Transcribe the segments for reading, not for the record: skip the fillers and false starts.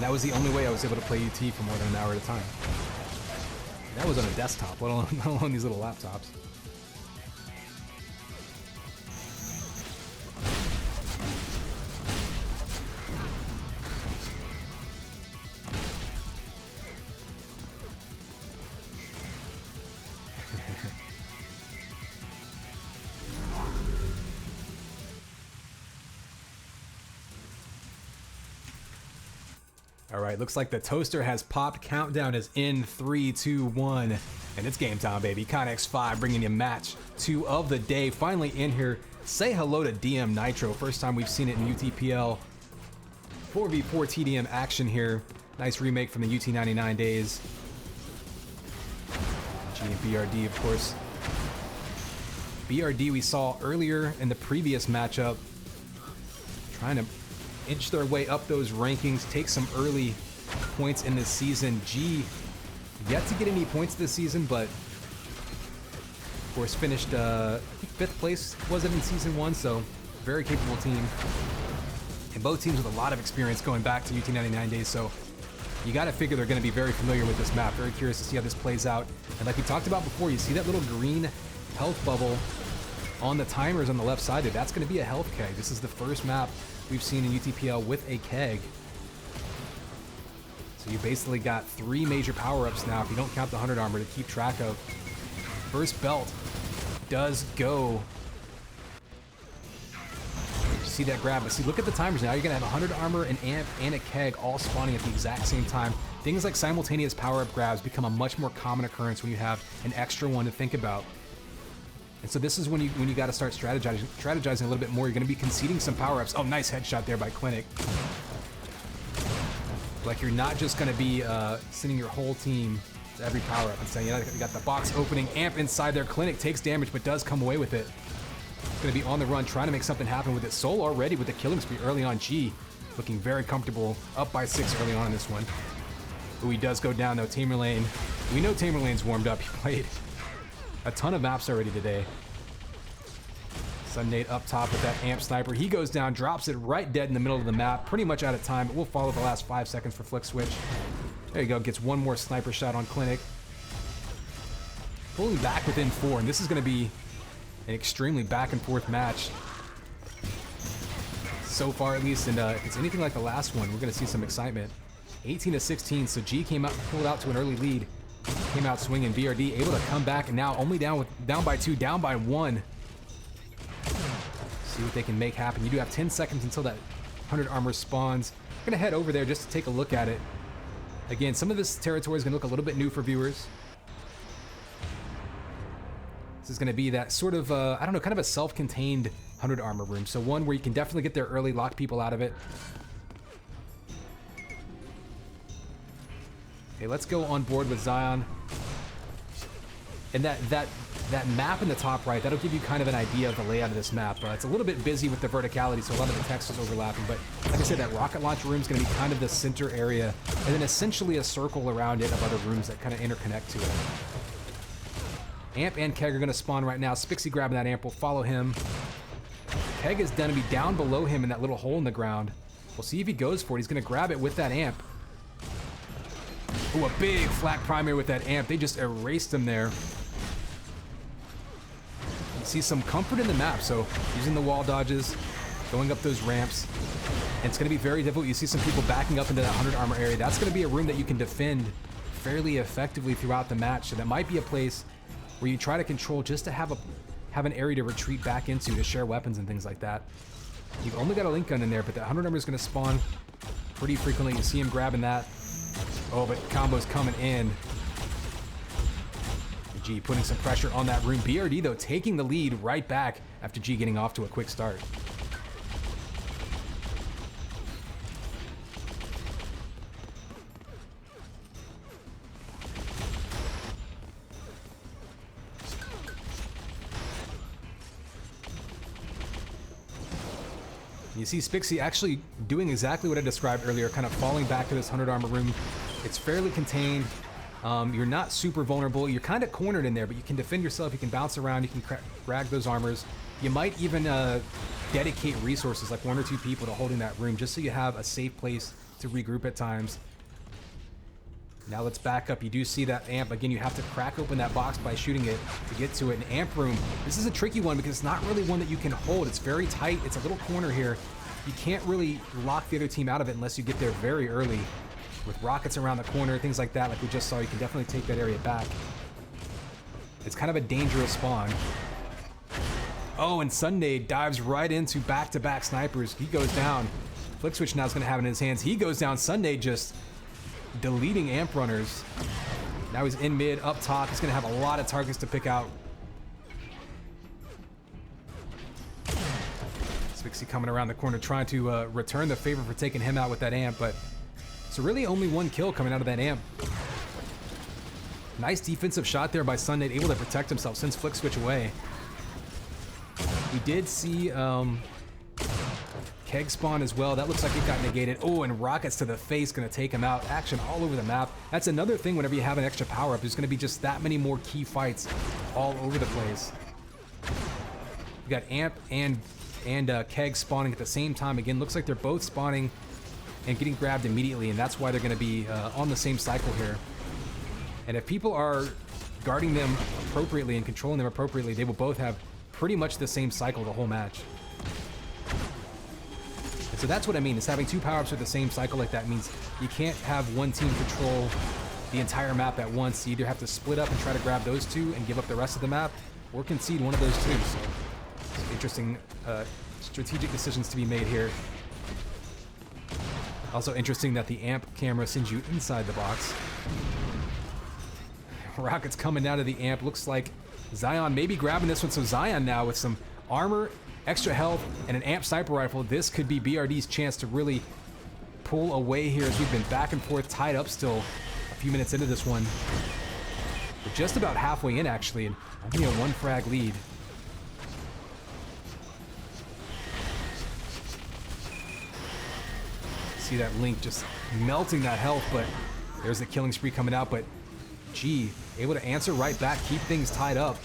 And that was the only way I was able to play UT for more than an hour at a time. That was on a desktop, let alone these little laptops. Alright, looks like the toaster has popped. Countdown is in 3, 2, 1. And it's game time, baby. ConX5 bringing you match 2 of the day. Finally in here. Say hello to DM Nitro. First time we've seen it in UTPL. 4v4 TDM action here. Nice remake from the UT99 days. G and BRD, of course. BRD we saw earlier in the previous matchup. Trying to inch their way up those rankings, take some early points in this season. G yet to get any points this season, but of course finished I think 5th place was it in season 1, so very capable team. And both teams with a lot of experience going back to UT99 days, so you got to figure they're going to be very familiar with this map. Very curious to see how this plays out. And like we talked about before, you see that little green health bubble on the timers on the left side there. That's going to be a health keg. This is the first map we've seen in UTPL with a keg. So you basically got 3 major power-ups now, if you don't count the 100 armor, to keep track of. First belt does go. You see that grab, but see, look at the timers now. You're going to have 100 armor, an amp, and a keg all spawning at the exact same time. Things like simultaneous power-up grabs become a much more common occurrence when you have an extra one to think about. And so this is when you got to start strategizing a little bit more. You're going to be conceding some power-ups. Oh, nice headshot there by Clinic. Like you're not just going to be sending your whole team to every power-up and saying, you got the box opening, amp inside there. Clinic takes damage but does come away with it. Going to be on the run, trying to make something happen with it. Soul already with the killing spree early on. G looking very comfortable, up by 6 early on in this one. Ooh, he does go down though. Tamerlane, we know Tamerlane's warmed up. He played a ton of maps already today. Sunnate up top with that amp sniper. He goes down, drops it right dead in the middle of the map. Pretty much out of time, but we'll follow the last 5 seconds for Flick Switch. There you go, gets one more sniper shot on Clinic. Pulling back within 4, and this is going to be an extremely back and forth match. So far at least, and if it's anything like the last one, we're going to see some excitement. 18-16, so G came out, pulled out to an early lead. Came out swinging. BRD able to come back, and now only down by 2, down by 1. See what they can make happen. You do have 10 seconds until that 100 armor spawns. I'm gonna head over there just to take a look at it. Again, some of this territory is gonna look a little bit new for viewers. This is gonna be that sort of, I don't know, kind of a self-contained 100 armor room. So one where you can definitely get there early, lock people out of it. Okay, let's go on board with Zion. And that map in the top right, that'll give you kind of an idea of the layout of this map. It's a little bit busy with the verticality, so a lot of the text is overlapping, but like I said, that rocket launcher room is going to be kind of the center area, and then essentially a circle around it of other rooms that kind of interconnect to it. Amp and Keg are going to spawn right now. Spixie grabbing that amp will follow him. Keg is going to be down below him in that little hole in the ground. We'll see if he goes for it. He's going to grab it with that amp. Ooh, a big flat primary with that amp. They just erased him there. You see some comfort in the map, so using the wall dodges, going up those ramps, and it's going to be very difficult. You see some people backing up into that 100 armor area. That's going to be a room that you can defend fairly effectively throughout the match, so that might be a place where you try to control just to have an area to retreat back into, to share weapons and things like that. You've only got a link gun in there, but that 100 armor is going to spawn pretty frequently. You see him grabbing that. Oh, but combo's coming in. G putting some pressure on that room. BRD, though, taking the lead right back after G getting off to a quick start. You see Spixie actually doing exactly what I described earlier, kind of falling back to this 100 armor room. It's fairly contained. You're not super vulnerable. You're kind of cornered in there, but you can defend yourself. You can bounce around. You can grab those armors. You might even dedicate resources, like 1 or 2 people, to holding that room, just so you have a safe place to regroup at times. Now let's back up. You do see that amp. Again, you have to crack open that box by shooting it to get to it. An amp room. This is a tricky one because it's not really one that you can hold. It's very tight. It's a little corner here. You can't really lock the other team out of it unless you get there very early. With rockets around the corner, things like that, like we just saw, you can definitely take that area back. It's kind of a dangerous spawn. Oh, and Sunday dives right into back-to-back snipers. He goes down. Flick Switch now is going to have it in his hands. He goes down. Sunday just deleting amp runners. Now he's in mid, up top. He's going to have a lot of targets to pick out. Spixie coming around the corner trying to return the favor for taking him out with that amp, but so really only one kill coming out of that amp. Nice defensive shot there by Sunday, able to protect himself since Flick Switch away. We did see Keg spawn as well. That looks like it got negated. Oh, and rockets to the face, gonna take him out. Action all over the map. That's another thing whenever you have an extra power-up. There's gonna be just that many more key fights all over the place. We got Amp and Keg spawning at the same time. Again, looks like they're both spawning and getting grabbed immediately, and that's why they're gonna be on the same cycle here. And if people are guarding them appropriately and controlling them appropriately, they will both have pretty much the same cycle the whole match. And so that's what I mean, is having two power-ups with the same cycle like that means you can't have one team control the entire map at once. You either have to split up and try to grab those two and give up the rest of the map, or concede one of those two. So interesting strategic decisions to be made here. Also interesting that the amp camera sends you inside the box. Rockets coming down to the amp. Looks like Zion maybe grabbing this one. So Zion now with some armor, extra health, and an amp sniper rifle. This could be BRD's chance to really pull away here as we've been back and forth, tied up still a few minutes into this one. We're just about halfway in actually, and only a one frag lead. See that Link just melting that health, but there's the killing spree coming out, but G able to answer right back, keep things tied up.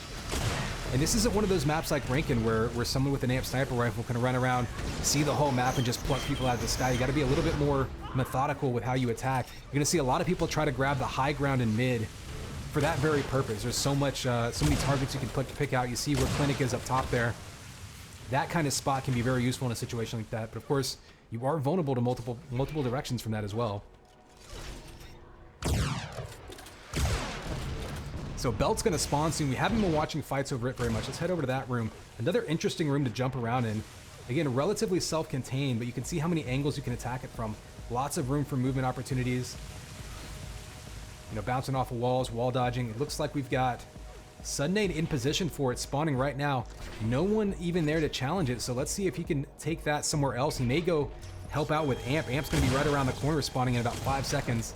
And this isn't one of those maps like Rankin where someone with an amp sniper rifle can run around, see the whole map and just pluck people out of the sky. You got to be a little bit more methodical with how you attack. You're going to see a lot of people try to grab the high ground in mid for that very purpose. There's so many targets you can pick out. You see where Clinic is up top there. That kind of spot can be very useful in a situation like that. But of course, you are vulnerable to multiple directions from that as well. So Belt's going to spawn soon. We haven't been watching fights over it very much. Let's head over to that room. Another interesting room to jump around in. Again, relatively self-contained, but you can see how many angles you can attack it from. Lots of room for movement opportunities. You know, bouncing off of walls, wall dodging. It looks like we've got Sunday in position for it, spawning right now. No one even there to challenge it, so let's see if he can take that somewhere else. He may go help out with Amp. Amp's going to be right around the corner, spawning in about 5 seconds.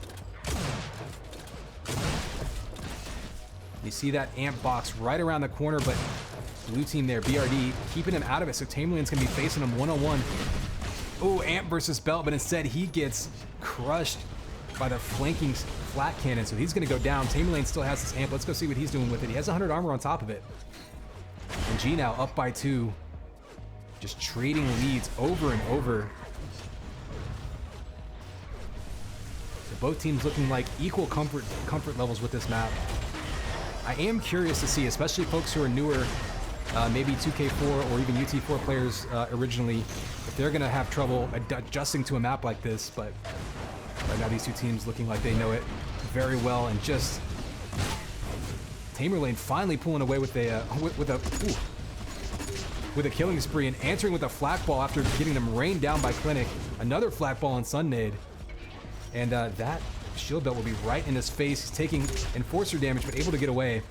You see that Amp box right around the corner, but blue team there, BRD, keeping him out of it, so Tamerlane's going to be facing him one-on-one. Oh, Amp versus Belt, but instead he gets crushed by the flanking flat cannon, so he's going to go down. Tamerlane still has this Amp. Let's go see what he's doing with it. He has 100 armor on top of it. And G now up by 2. Just trading leads over and over. So both teams looking like equal comfort levels with this map. I am curious to see, especially folks who are newer, maybe 2K4 or even UT4 players originally, if they're going to have trouble adjusting to a map like this. But right now these two teams looking like they know it very well, and just Tamerlane finally pulling away with a killing spree and answering with a flak ball after getting them rained down by Clinic. Another flak ball on Sunnade, and that shield belt will be right in his face. He's taking enforcer damage, but able to get away.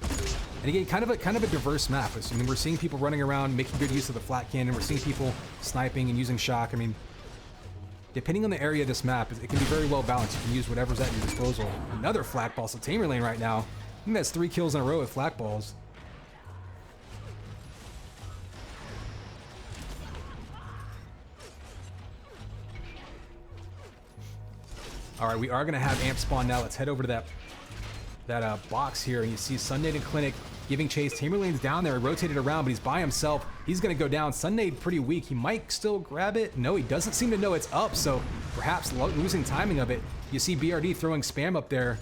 And again, kind of a diverse map. I mean, we're seeing people running around, making good use of the flat cannon. We're seeing people sniping and using shock. I mean, depending on the area of this map, it can be very well balanced. You can use whatever's at your disposal. Another flak ball. So Tamerlane right now, I think that's 3 kills in a row with flak balls. All right, we are going to have Amp spawn now. Let's head over to that box here, and you see Sunday and Clinic giving chase. Tamerlane's down there, rotated around, but he's by himself. He's going to go down. Sunnade pretty weak. He might still grab it. No, he doesn't seem to know it's up, so perhaps losing timing of it. You see BRD throwing spam up there,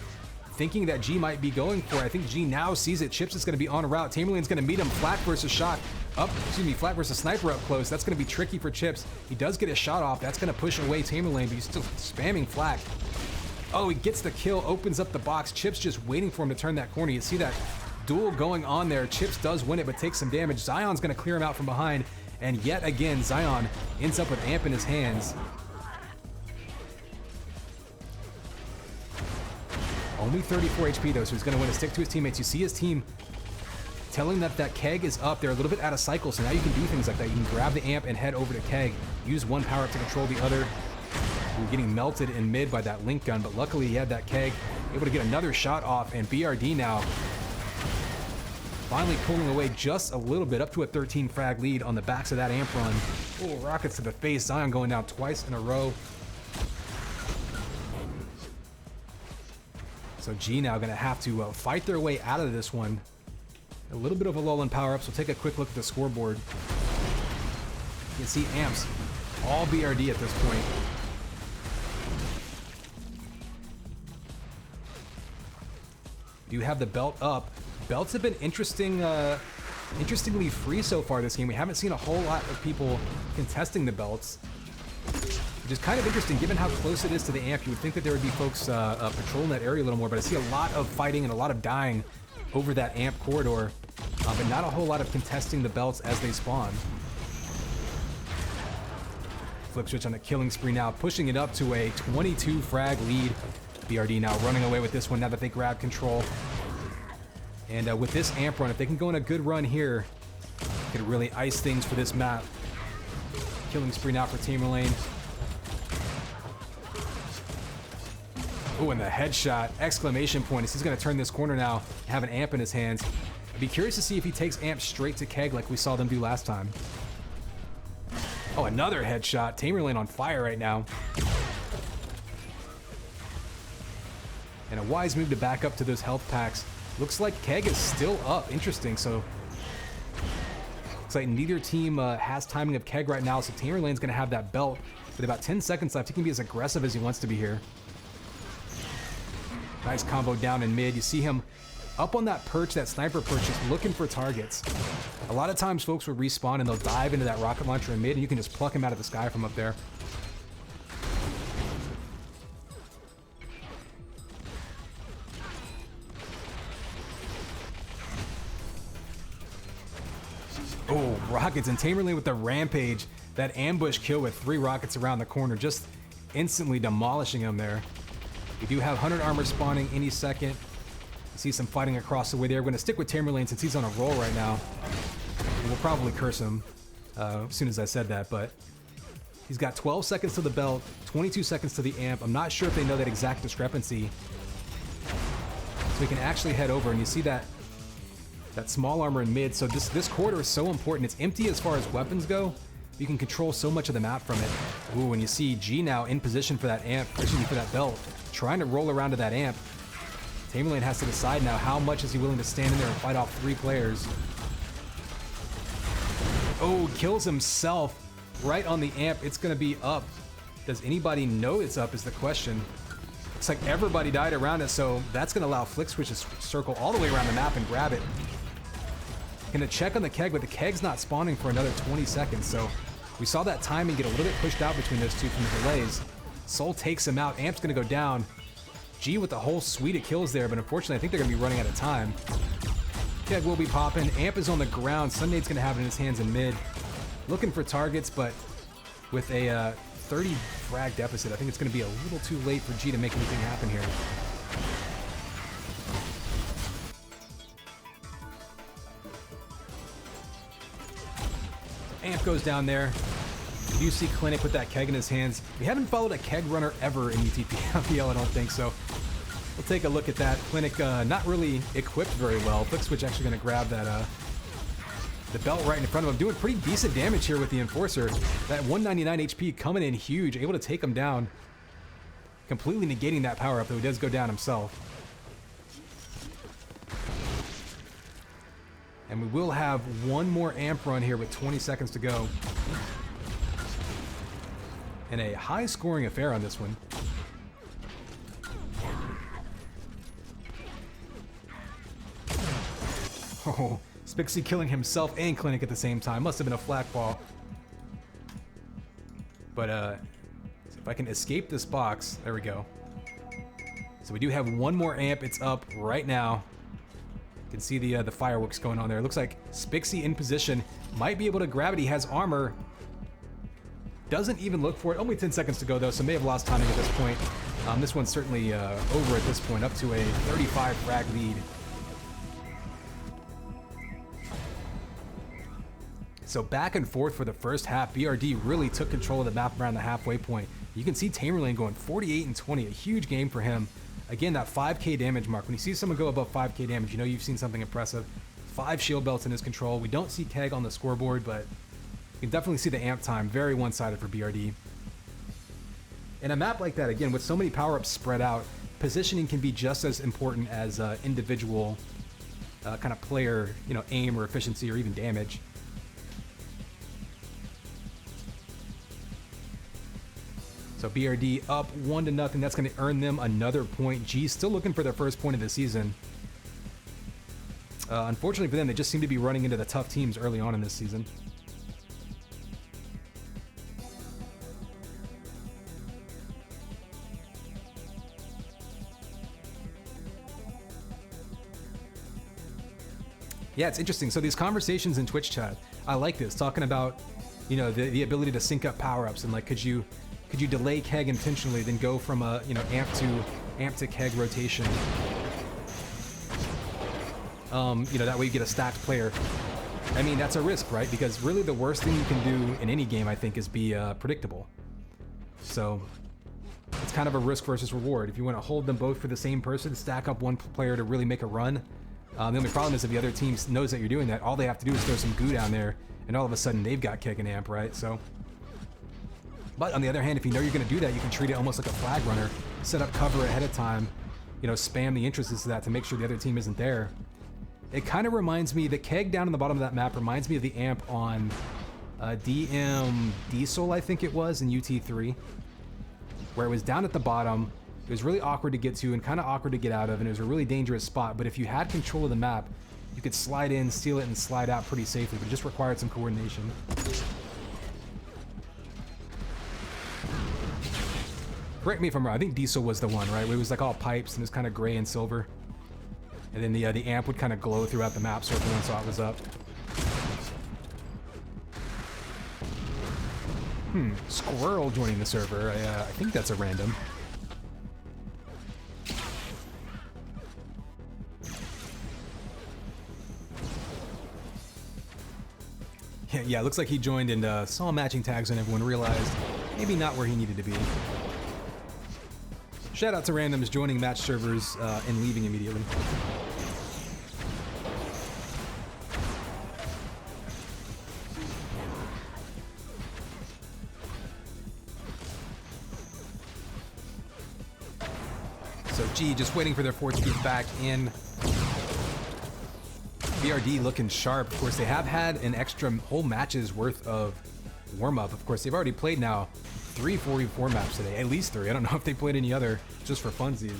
thinking that G might be going for it. I think G now sees it. Chips is going to be on route. Tamerlane's going to meet him. Flat versus shot. Flat versus sniper up close. That's going to be tricky for Chips. He does get a shot off. That's going to push away Tamerlane, but he's still spamming Flak. Oh, he gets the kill, opens up the box. Chips just waiting for him to turn that corner. You see that duel going on there. Chips does win it, but takes some damage. Zion's going to clear him out from behind. And yet again, Zion ends up with Amp in his hands. Only 34 HP though, so he's going to win a stick to his teammates. You see his team telling that keg is up. They're a little bit out of cycle, so now you can do things like that. You can grab the amp and head over to keg. Use one power up to control the other. We're getting melted in mid by that link gun, but luckily he had that keg. Able to get another shot off, and BRD now finally pulling away just a little bit, up to a 13 frag lead on the backs of that amp run. Oh, rockets to the face. Zion going down twice in a row. So G now going to have to fight their way out of this one. A little bit of a lull in power-ups. We'll take a quick look at the scoreboard. You can see amps all BRD at this point. You have the belt up. Belts have been interestingly free so far this game. We haven't seen a whole lot of people contesting the belts, which is kind of interesting given how close it is to the amp. You would think that there would be folks patrolling that area a little more, but I see a lot of fighting and a lot of dying over that amp corridor, but not a whole lot of contesting the belts as they spawn. Flip switch on a killing spree now, pushing it up to a 22 frag lead. BRD now running away with this one now that they grab control. And with this amp run, if they can go on a good run here, could really ice things for this map. Killing spree now for Tamerlane. Oh, and the headshot, exclamation point, as he's going to turn this corner now, have an amp in his hands. I'd be curious to see if he takes amp straight to keg like we saw them do last time. Oh, another headshot. Tamerlane on fire right now. And a wise move to back up to those health packs. Looks like keg is still up. Interesting. So looks like neither team has timing of keg right now. So Tamerlane's going to have that belt with about 10 seconds left. He can be as aggressive as he wants to be here. Nice combo down in mid. You see him up on that perch, that sniper perch, just looking for targets. A lot of times folks will respawn and they'll dive into that rocket launcher in mid, and you can just pluck him out of the sky from up there. Oh, rockets, and Tamerlane with the rampage. That ambush kill with 3 rockets around the corner, just instantly demolishing him there. We do have 100 armor spawning any second. See some fighting across the way there. We're going to stick with Tamerlane since he's on a roll right now. We'll probably curse him as soon as I said that, but he's got 12 seconds to the belt, 22 seconds to the amp. I'm not sure if they know that exact discrepancy. So we can actually head over, and you see that small armor in mid. So this corridor is so important. It's empty as far as weapons go. You can control so much of the map from it. Ooh, and you see G now in position for that amp, excuse me, for that belt, trying to roll around to that amp. Tamerlane has to decide now how much is he willing to stand in there and fight off 3 players. Oh, kills himself right on the amp. It's going to be up. Does anybody know it's up is the question. Looks like everybody died around it, so that's going to allow Flick Switch to circle all the way around the map and grab it. Going to check on the keg, but the keg's not spawning for another 20 seconds, so we saw that timing get a little bit pushed out between those two from the delays. Soul takes him out. Amp's going to go down. G with the whole suite of kills there, but unfortunately I think they're going to be running out of time. Keg will be popping. Amp is on the ground. Sundade's going to have it in his hands in mid. Looking for targets, but with a 30 frag deficit, I think it's going to be a little too late for G to make anything happen here. Amp goes down there. You do see Clinic with that keg in his hands. We haven't followed a keg runner ever in UTPL, I don't think, so we'll take a look at that. Clinic not really equipped very well. Flick Switch actually going to grab that the belt right in front of him. Doing pretty decent damage here with the Enforcer. That 199 HP coming in huge, able to take him down. Completely negating that power up, though he does go down himself. And we will have one more amp run here with 20 seconds to go. And a high-scoring affair on this one. Oh, Spixie killing himself and Clinic at the same time. Must have been a flak ball. But if I can escape this box, there we go. So we do have one more amp. It's up right now. You can see the fireworks going on there. It looks like Spixie in position. Might be able to grab it. He has armor. Doesn't even look for it. Only 10 seconds to go, though, so may have lost timing at this point. This one's certainly over at this point, up to a 35 frag lead. So back and forth for the first half. BRD really took control of the map around the halfway point. You can see Tamerlane going 48 and 20, a huge game for him. Again, that 5k damage mark. When you see someone go above 5k damage, you know you've seen something impressive. 5 shield belts in his control. We don't see Keg on the scoreboard, but you can definitely see the amp time. Very one-sided for BRD. In a map like that, again, with so many power-ups spread out, positioning can be just as important as individual kind of player, aim or efficiency or even damage. So BRD up 1-0. That's going to earn them another point. G still looking for their first point of the season. Unfortunately for them, they just seem to be running into the tough teams early on in this season. Yeah, it's interesting. So these conversations in Twitch chat, I like this, talking about, the ability to sync up power-ups and like, could you delay Keg intentionally, then go from a amp to Keg rotation? That way you get a stacked player. I mean, that's a risk, right? Because really the worst thing you can do in any game, I think, is be predictable. So it's kind of a risk versus reward. If you want to hold them both for the same person, stack up one player to really make a run. The only problem is if the other team knows that you're doing that, all they have to do is throw some goo down there, and all of a sudden they've got Keg and amp, right? So. But on the other hand, if you know you're going to do that, you can treat it almost like a flag runner. Set up cover ahead of time, spam the entrances to that to make sure the other team isn't there. It kind of reminds me, the Keg down in the bottom of that map reminds me of the amp on DM Diesel, I think it was, in UT3, where it was down at the bottom. It was really awkward to get to and kind of awkward to get out of, and it was a really dangerous spot. But if you had control of the map, you could slide in, steal it, and slide out pretty safely, but it just required some coordination. Correct me if I'm wrong, I think Diesel was the one, right? Where it was like all pipes and it was kind of gray and silver. And then the amp would kind of glow throughout the map so everyone saw it was up. Squirrel joining the server. I think that's a random. Yeah, it looks like he joined and saw matching tags and everyone realized maybe not where he needed to be. Shout out to randoms joining match servers and leaving immediately. So G just waiting for their fort to get back in. BRD looking sharp. Of course, they have had an extra whole match's worth of warm-up. Of course, they've already played now 3 4v4 maps today. At least 3. I don't know if they played any other just for funsies.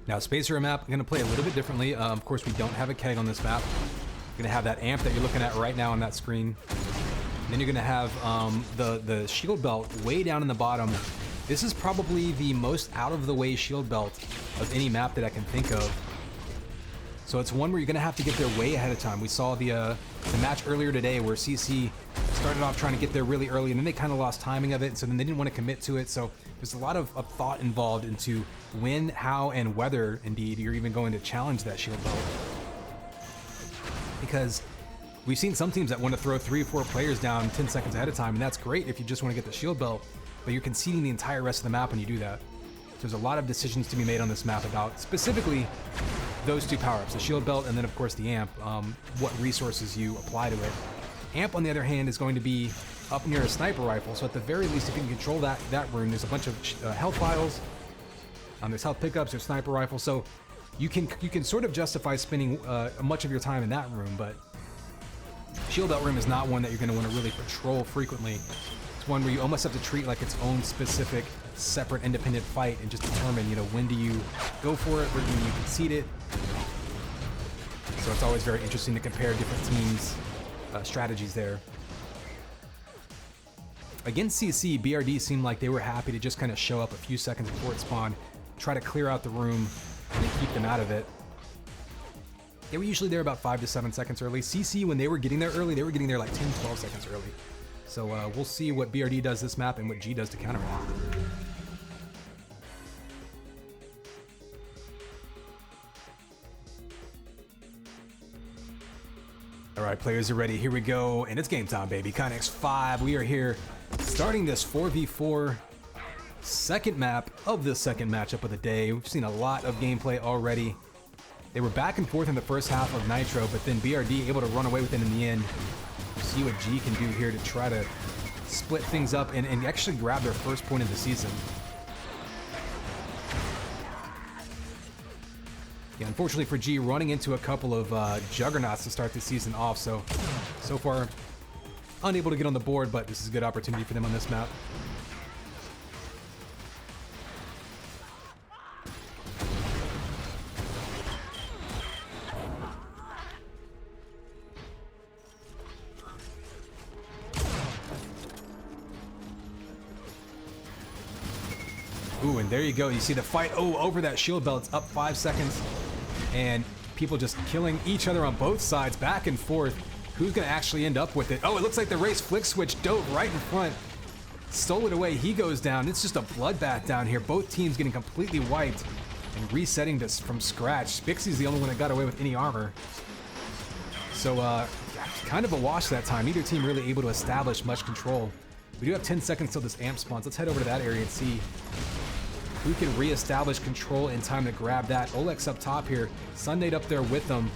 Now, Spacer map, going to play a little bit differently. Of course, we don't have a Keg on this map. You're going to have that amp that you're looking at right now on that screen. And then you're going to have the shield belt way down in the bottom. This is probably the most out-of-the-way shield belt of any map that I can think of. So it's one where you're going to have to get there way ahead of time. We saw the match earlier today where CC started off trying to get there really early, and then they kind of lost timing of it, so then they didn't want to commit to it. So there's a lot of thought involved into when, how, and whether, indeed, you're even going to challenge that shield belt. Because we've seen some teams that want to throw 3 or 4 players down 10 seconds ahead of time, and that's great if you just want to get the shield belt, but you're conceding the entire rest of the map when you do that. There's a lot of decisions to be made on this map about specifically those two power-ups, the shield belt and then of course the amp, what resources you apply to it. Amp, on the other hand, is going to be up near a sniper rifle, so at the very least, if you can control that room, there's a bunch of health vials, there's health pickups, there's sniper rifles, so you can sort of justify spending much of your time in that room, but shield belt room is not one that you're going to want to really patrol frequently. It's one where you almost have to treat like its own specific, separate, independent fight and just determine, you know, when do you go for it, when do you concede it. So it's always very interesting to compare different teams' strategies there. Against CC, BRD seemed like they were happy to just kind of show up a few seconds before it spawned, try to clear out the room, and keep them out of it. They were usually there about 5 to 7 seconds early. CC, when they were getting there early, they were getting there like 10, 12 seconds early. So we'll see what BRD does this map and what G does to counteract. All right, players are ready. Here we go, and it's game time, baby. Connex 5. We are here starting this 4v4 second map of the second matchup of the day. We've seen a lot of gameplay already. They were back and forth in the first half of Nitro, but then BRD able to run away with it in the end. See what G can do here to try to split things up and actually grab their first point of the season. Yeah, unfortunately for G, running into a couple of juggernauts to start the season off, so far unable to get on the board, but this is a good opportunity for them on this map. Ooh, and there you go. You see the fight, over that shield belt. It's up 5 seconds. And people just killing each other on both sides, back and forth. Who's going to actually end up with it? Oh, it looks like the race flick switch dove right in front. Stole it away. He goes down. It's just a bloodbath down here. Both teams getting completely wiped and resetting this from scratch. Spixie's the only one that got away with any armor. So, kind of a wash that time. Neither team really able to establish much control. We do have 10 seconds till this amp spawns. Let's head over to that area and see who can reestablish control in time to grab that. Oleg's up top here. Sunday up there with them.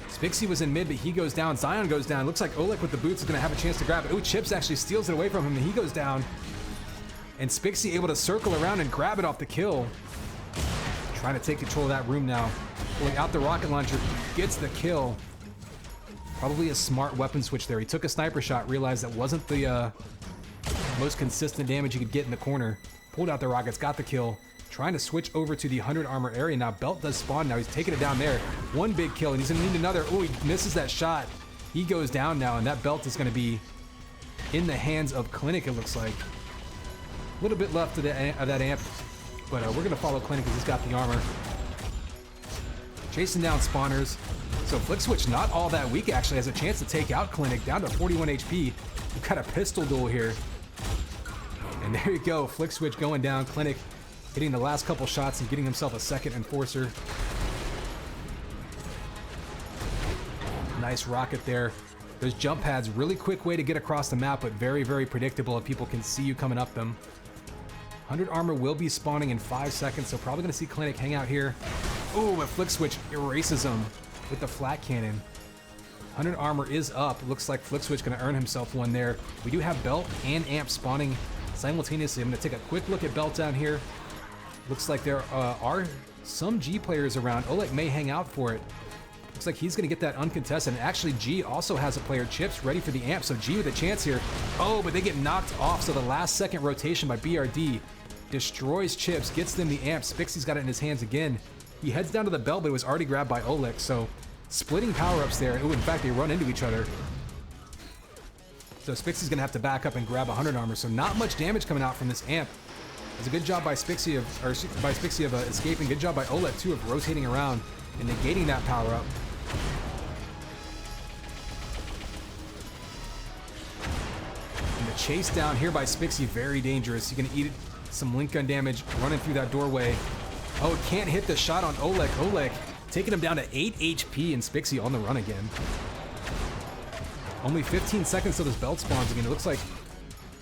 Spixie was in mid, but he goes down. Zion goes down. Looks like Oleg with the boots is going to have a chance to grab it. Ooh, Chips actually steals it away from him, and he goes down. And Spixie able to circle around and grab it off the kill. Trying to take control of that room now. Pulling out the rocket launcher. Gets the kill. Probably a smart weapon switch there. He took a sniper shot, realized that wasn't the most consistent damage he could get in the corner. Pulled out the rockets, got the kill. Trying to switch over to the 100 armor area now. Belt does spawn now. He's taking it down there. One big kill, and he's going to need another. Oh, he misses that shot. He goes down now, and that belt is going to be in the hands of Clinic, it looks like. A little bit left of that amp, but we're going to follow Clinic because he's got the armor. Chasing down spawners. So Flick Switch, not all that weak, actually, has a chance to take out Clinic, down to 41 HP. We've got a pistol duel here. And there you go, Flick Switch going down. Clinic hitting the last couple shots and getting himself a second enforcer. Nice rocket there. Those jump pads, really quick way to get across the map, but very, very predictable if people can see you coming up them. 100 armor will be spawning in 5 seconds, so probably going to see Clinic hang out here. Ooh, but Flick Switch erases him with the flat cannon. 100 armor is up. Looks like Flick Switch going to earn himself one there. We do have Belt and Amp spawning simultaneously. I'm going to take a quick look at Belt down here. Looks like there are some G players around. Oleg may hang out for it. Looks like he's going to get that uncontested. And actually, G also has a player, Chips, ready for the amp. So G with a chance here. Oh, but they get knocked off. So the last second rotation by BRD destroys Chips, gets them the amp. Spixie's got it in his hands again. He heads down to the bell, but it was already grabbed by Oleg. So splitting power-ups there. Oh, in fact, they run into each other. So Spixie's going to have to back up and grab 100 armor. So not much damage coming out from this amp. It's a good job by Spixie of escaping. Good job by Oleg, too, of rotating around and negating that power-up. And the chase down here by Spixie, very dangerous. You're going to eat some link gun damage running through that doorway. Oh, it can't hit the shot on Oleg. Oleg taking him down to 8 HP, and Spixie on the run again. Only 15 seconds till this belt spawns again. It looks like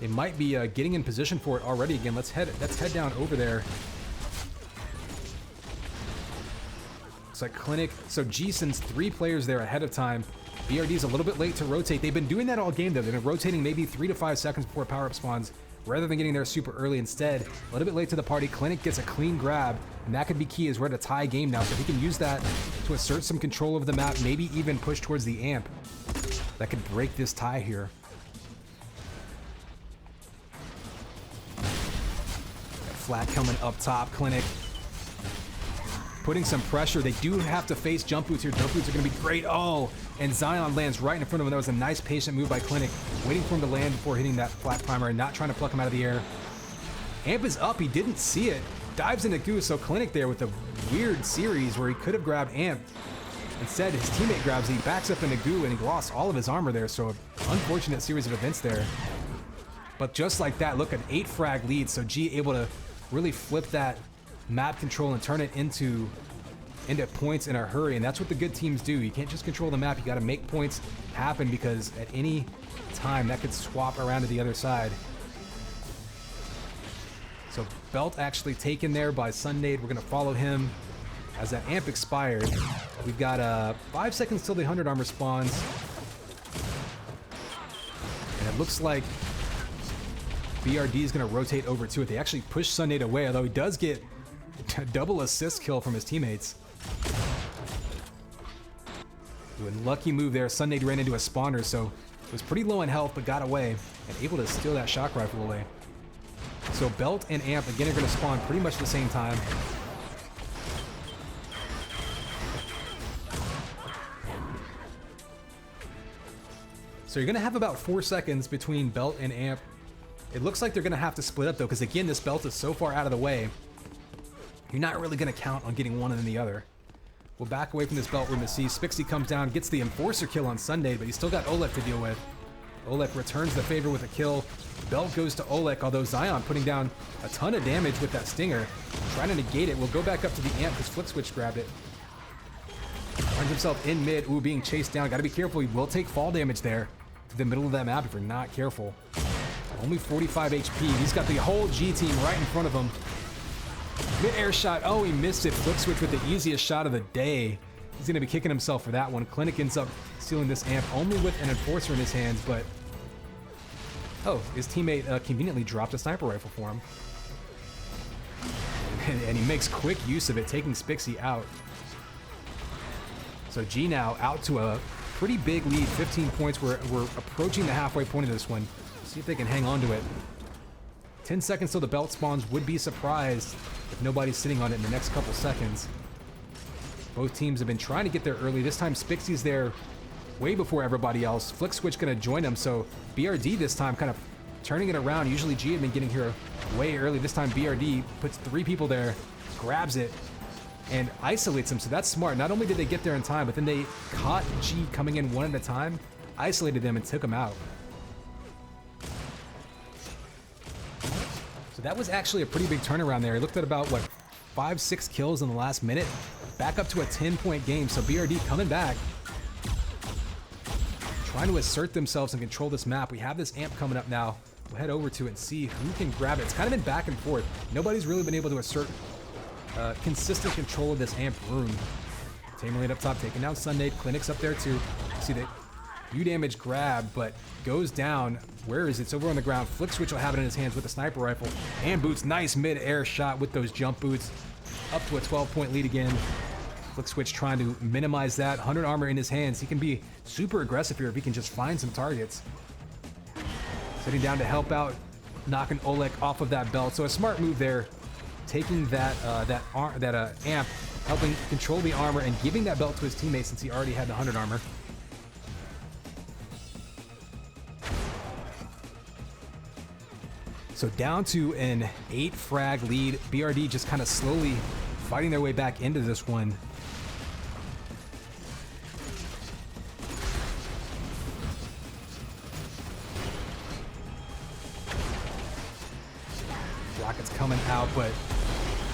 they might be getting in position for it already again. Let's head down over there Looks like Clinic. So G sends 3 players there ahead of time. BRD's a little bit late to rotate. They've been doing that all game, though. They've been rotating maybe 3 to 5 seconds before power-up spawns, rather than getting there super early. Instead, a little bit late to the party. Clinic gets a clean grab, and that could be key as we're at a tie game now. So he can use that to assert some control of the map, maybe even push towards the amp. That could break this tie here. Flat coming up top. Clinic putting some pressure. They do have to face jump boots here. Jump boots are going to be great. Oh, and Zion lands right in front of him. That was a nice patient move by Clinic, waiting for him to land before hitting that flat primer and not trying to pluck him out of the air. Amp is up. He didn't see it. Dives into Goo. So Clinic there with a weird series where he could have grabbed Amp. Instead, his teammate grabs. He backs up into Goo, and he lost all of his armor there. So an unfortunate series of events there. But just like that, look, an 8 frag lead. So G able to really flip that map control and turn it into points in a hurry, and that's what the good teams do. You can't just control the map, you got to make points happen, because at any time that could swap around to the other side. So Belt actually taken there by Sunday. We're going to follow him as that amp expired. We've got 5 seconds till the 100 armor spawns, and it looks like BRD is going to rotate over to it. They actually push Sunday away, although he does get a double assist kill from his teammates. Doing lucky move there. Sunday ran into a spawner, so was pretty low in health, but got away and able to steal that shock rifle away. So Belt and Amp again are going to spawn pretty much the same time. So you're going to have about 4 seconds between Belt and Amp. It looks like they're going to have to split up, though, because again, this Belt is so far out of the way. You're not really going to count on getting one and then the other. We'll back away from this Belt room to see. Spixie comes down, gets the Enforcer kill on Sunday, but he's still got Olek to deal with. Olek returns the favor with a kill. Belt goes to Olek, although Zion putting down a ton of damage with that Stinger. Trying to negate it. We'll go back up to the Amp because Flick Switch grabbed it. Finds himself in mid. Ooh, being chased down. Got to be careful. He will take fall damage there to the middle of that map if you're not careful. Only 45 HP. He's got the whole G team right in front of him. Mid-air shot. Oh, he missed it. Flick Switch with the easiest shot of the day. He's going to be kicking himself for that one. Clinic ends up stealing this Amp only with an Enforcer in his hands, but... Oh, his teammate conveniently dropped a sniper rifle for him. And he makes quick use of it, taking Spixie out. So G now out to a pretty big lead, 15 points. We're approaching the halfway point of this one. See if they can hang on to it. 10 seconds till the Belt spawns. Would be surprised if nobody's sitting on it in the next couple seconds. Both teams have been trying to get there early. This time Spixie's there way before everybody else. Flick Switch going to join him, so BRD this time kind of turning it around. Usually G had been getting here way early. This time BRD puts 3 people there, grabs it, and isolates him, so that's smart. Not only did they get there in time, but then they caught G coming in one at a time, isolated them, and took him out. So that was actually a pretty big turnaround there. He looked at about, what, 5-6 kills in the last minute. Back up to a 10-point game, so BRD coming back. Trying to assert themselves and control this map. We have this Amp coming up now. We'll head over to it and see who can grab it. It's kind of been back and forth. Nobody's really been able to assert consistent control of this Amp room. Tamer Lane up top, taking down Sunday. Clinic's up there too. See the U damage grab, but goes down. Where is it? It's over on the ground. Flick Switch will have it in his hands with a sniper rifle. And Boots, nice mid-air shot with those jump boots. Up to a 12-point lead again. Flick Switch trying to minimize that. 100 armor in his hands. He can be super aggressive here if he can just find some targets. Sitting down to help out, knocking Olek off of that Belt. So a smart move there, taking that Amp, helping control the armor and giving that Belt to his teammate since he already had the 100 armor. So down to an 8 frag lead. BRD just kind of slowly fighting their way back into this one. Rocket's coming out, but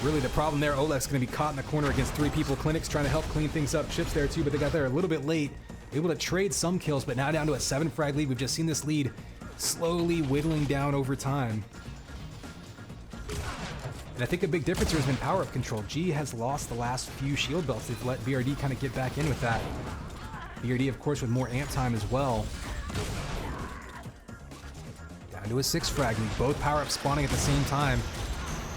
really the problem there, Olek's going to be caught in the corner against 3 people. Clinic's trying to help clean things up. Chip's there too, but they got there a little bit late. Able to trade some kills, but now down to a 7 frag lead. We've just seen this lead slowly whittling down over time. And I think a big difference here has been power-up control. G has lost the last few shield belts. They've let BRD kind of get back in with that. BRD, of course, with more amp time as well. Down to a 6 frag lead. Both power-ups spawning at the same time.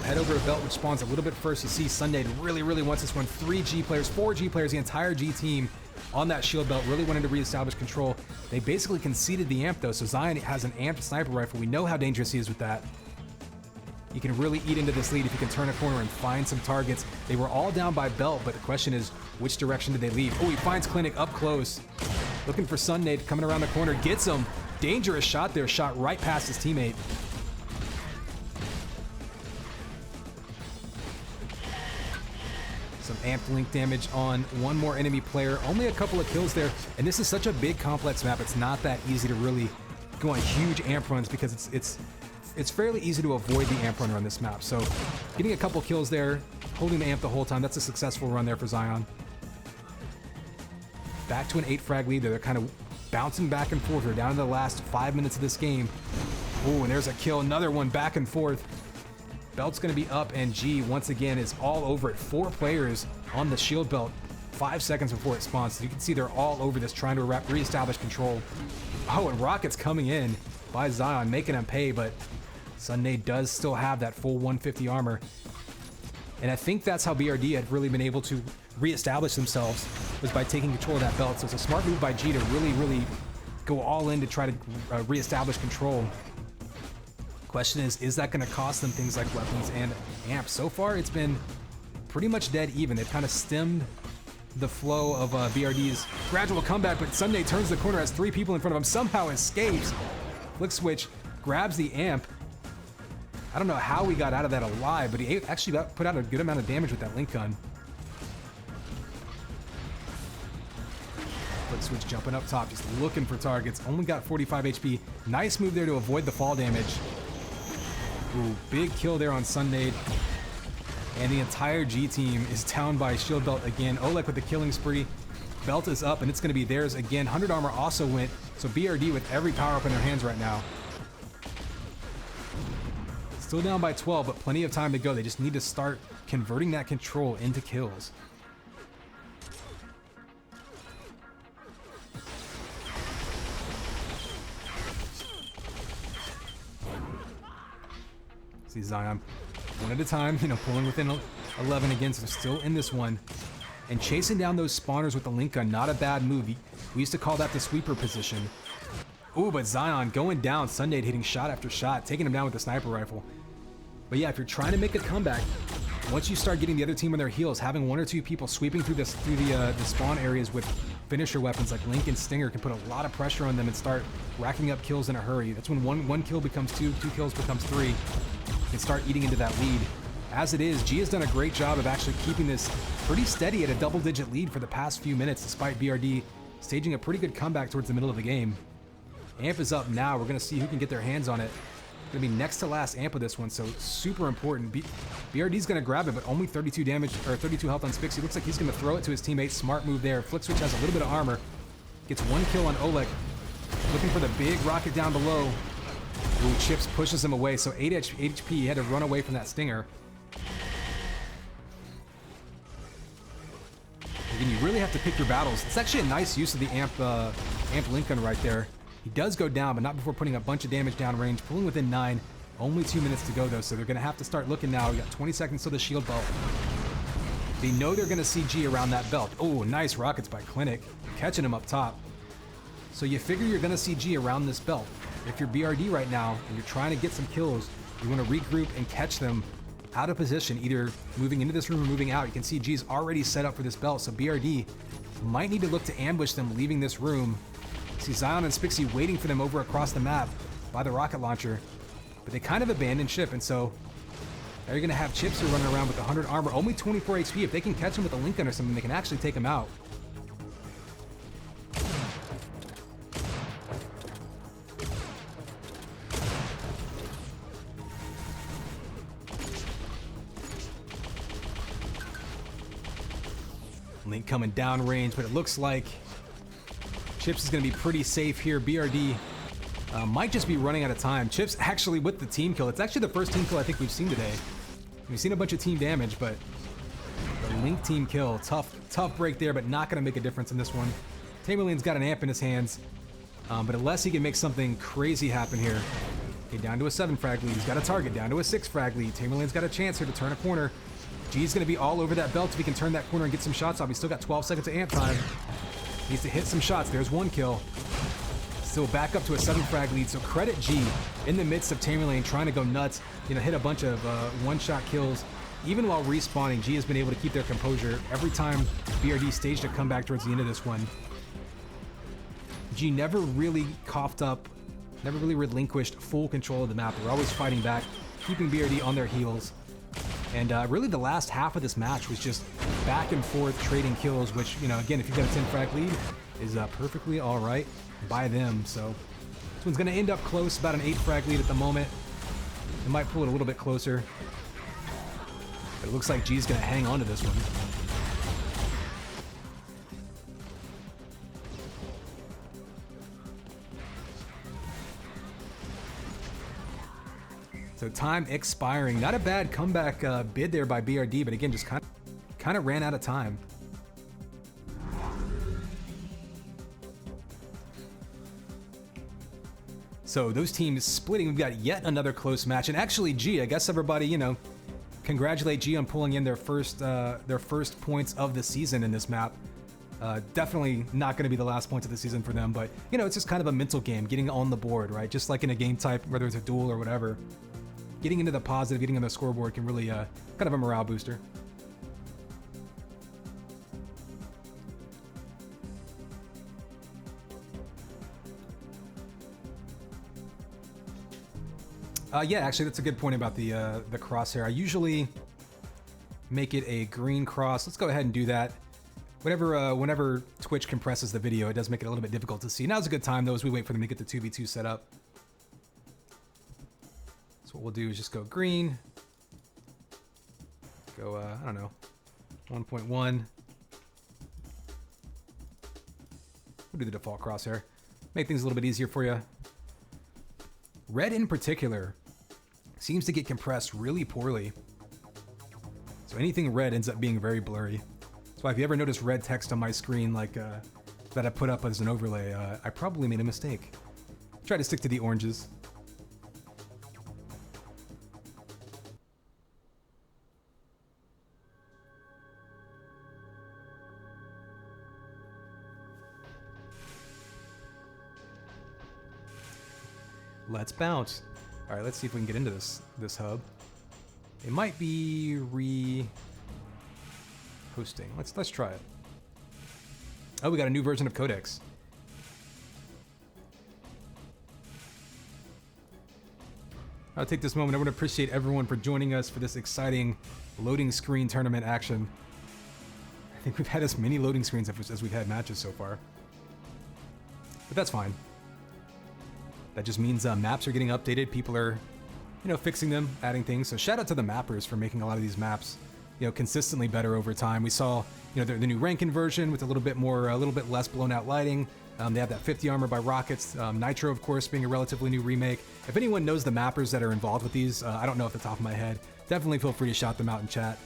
Head over to belt, which spawns a little bit first. You see Sunday really wants this one. 3 G players, 4 G players, the entire G team on that shield belt, really wanting to reestablish control. They basically conceded the amp, though, so Zion has an amped sniper rifle. We know how dangerous he is with that. You can really eat into this lead if you can turn a corner and find some targets. They were all down by belt, but the question is, which direction did they leave? Oh, he finds Clinic up close. Looking for Sunday coming around the corner. Gets him. Dangerous shot there. Shot right past his teammate. Some amped link damage on one more enemy player. Only a couple of kills there. And this is such a big, complex map. It's not that easy to really go on huge amp runs because it's fairly easy to avoid the amp runner on this map. So getting a couple kills there, holding the amp the whole time, that's a successful run there for Zion. Back to an 8 frag lead. They're kind of bouncing back and forth. We're down to the last 5 minutes of this game. Oh, and there's a kill. Another one back and forth. Belt's going to be up, and G, once again, is all over it. 4 players on the shield belt 5 seconds before it spawns. So you can see they're all over this, trying to reestablish control. Oh, and Rocket's coming in by Zion, making him pay, but Sunday does still have that full 150 armor. And I think that's how BRD had really been able to reestablish themselves, was by taking control of that belt. So it's a smart move by G to really go all in to try to reestablish control. Question is that going to cost them things like weapons and amps? So far, it's been pretty much dead even. They've kind of stemmed the flow of BRD's gradual comeback, but Sunday turns the corner, has 3 people in front of him, somehow escapes. Flick switch, grabs the amp. I don't know how he got out of that alive, but he actually put out a good amount of damage with that link gun. Flick switch jumping up top, just looking for targets. Only got 45 HP. Nice move there to avoid the fall damage. Ooh, big kill there on Sunday. And the entire G team is down by shield belt again. Oleg with the killing spree. Belt is up, and it's going to be theirs again. 100 armor also went, so BRD with every power up in their hands right now. Still down by 12, but plenty of time to go. They just need to start converting that control into kills. See Zion one at a time, pulling within 11 again, so they're still in this one. And chasing down those spawners with the link gun, not a bad move. We used to call that the sweeper position. Ooh, but Zion going down. Sunday hitting shot after shot, taking him down with the sniper rifle. But yeah, if you're trying to make a comeback, once you start getting the other team on their heels, having 1 or 2 people sweeping through the spawn areas with finisher weapons like Link and Stinger can put a lot of pressure on them and start racking up kills in a hurry. That's when one kill becomes 2, 2 kills becomes 3. You can start eating into that lead. As it is, G has done a great job of actually keeping this pretty steady at a double-digit lead for the past few minutes, despite BRD staging a pretty good comeback towards the middle of the game. Amp is up now. We're going to see who can get their hands on it. Going to be next to last amp of this one, so super important. BRD's going to grab it, but only 32 damage, or 32 health on Spixie. Looks like he's going to throw it to his teammate. Smart move there. Flick switch has a little bit of armor. Gets 1 kill on Oleg. Looking for the big rocket down below. Ooh, Chips pushes him away, so 8 HP. He had to run away from that Stinger. Again, you really have to pick your battles. It's actually a nice use of the amp link gun right there. He does go down, but not before putting a bunch of damage down range, pulling within 9. Only 2 minutes to go, though, so they're going to have to start looking now. We got 20 seconds till the shield belt. They know they're going to see G around that belt. Oh, nice rockets by Clinic, catching him up top. So you figure you're going to see G around this belt. If you're BRD right now and you're trying to get some kills, you want to regroup and catch them out of position, either moving into this room or moving out. You can see G's already set up for this belt, so BRD might need to look to ambush them leaving this room. See Zion and Spixie waiting for them over across the map by the rocket launcher, but they kind of abandoned ship, and so now you're going to have Chips who are running around with 100 armor, only 24 HP. If they can catch him with a link gun or something, they can actually take him out. Link coming down range, but it looks like Chips is going to be pretty safe here. BRD might just be running out of time. Chips actually with the team kill. It's actually the first team kill I think we've seen today. We've seen a bunch of team damage, but the Link team kill, tough break there, but not going to make a difference in this one. Tamerlane's got an amp in his hands, but unless he can make something crazy happen here. Okay, down to a 7 frag lead. He's got a target, down to a 6 frag lead. Tamerlane's got a chance here to turn a corner. G's going to be all over that belt if he can turn that corner and get some shots off. He's still got 12 seconds of amp time. Needs to hit some shots. There's 1 kill. Still back up to a 7 frag lead, so credit G in the midst of Tamerlane trying to go nuts, hit a bunch of one-shot kills. Even while respawning, G has been able to keep their composure. Every time BRD staged a comeback towards the end of this one, G never really coughed up, never really relinquished full control of the map. They're always fighting back, keeping BRD on their heels. And really the last half of this match was just back and forth trading kills, which, again, if you've got a 10 frag lead, is perfectly all right by them. So this one's going to end up close, about an 8 frag lead at the moment. It might pull it a little bit closer. But it looks like G's going to hang on to this one. So time expiring. Not a bad comeback bid there by BRD, but again, just kind of ran out of time. So those teams splitting. We've got yet another close match, and actually, G, I guess everybody, congratulate G on pulling in their first points of the season in this map. Definitely not going to be the last points of the season for them, but it's just kind of a mental game, getting on the board, right? Just like in a game type, whether it's a duel or whatever. Getting into the positive, getting on the scoreboard can really kind of a morale booster. Yeah, actually, that's a good point about the crosshair. I usually make it a green cross. Let's go ahead and do that. Whenever Twitch compresses the video, it does make it a little bit difficult to see. Now's a good time, though, as we wait for them to get the 2v2 set up. So what we'll do is just go green. Go, I don't know, 1.1. We'll do the default crosshair. Make things a little bit easier for you. Red in particular seems to get compressed really poorly. So anything red ends up being very blurry. That's why if you ever notice red text on my screen like that I put up as an overlay, I probably made a mistake. Try to stick to the oranges. Let's bounce. All right, let's see if we can get into this hub. It might be hosting. Let's try it. Oh, we got a new version of Codex. I'll take this moment. I want to appreciate everyone for joining us for this exciting loading screen tournament action. I think we've had as many loading screens as we've had matches so far. But that's fine. That just means maps are getting updated. People are, fixing them, adding things. So shout out to the mappers for making a lot of these maps, consistently better over time. We saw, the new Rankin version with a little bit less blown out lighting. They have that 50 armor by Rockets. Nitro, of course, being a relatively new remake. If anyone knows the mappers that are involved with these, I don't know off the top of my head. Definitely feel free to shout them out in chat.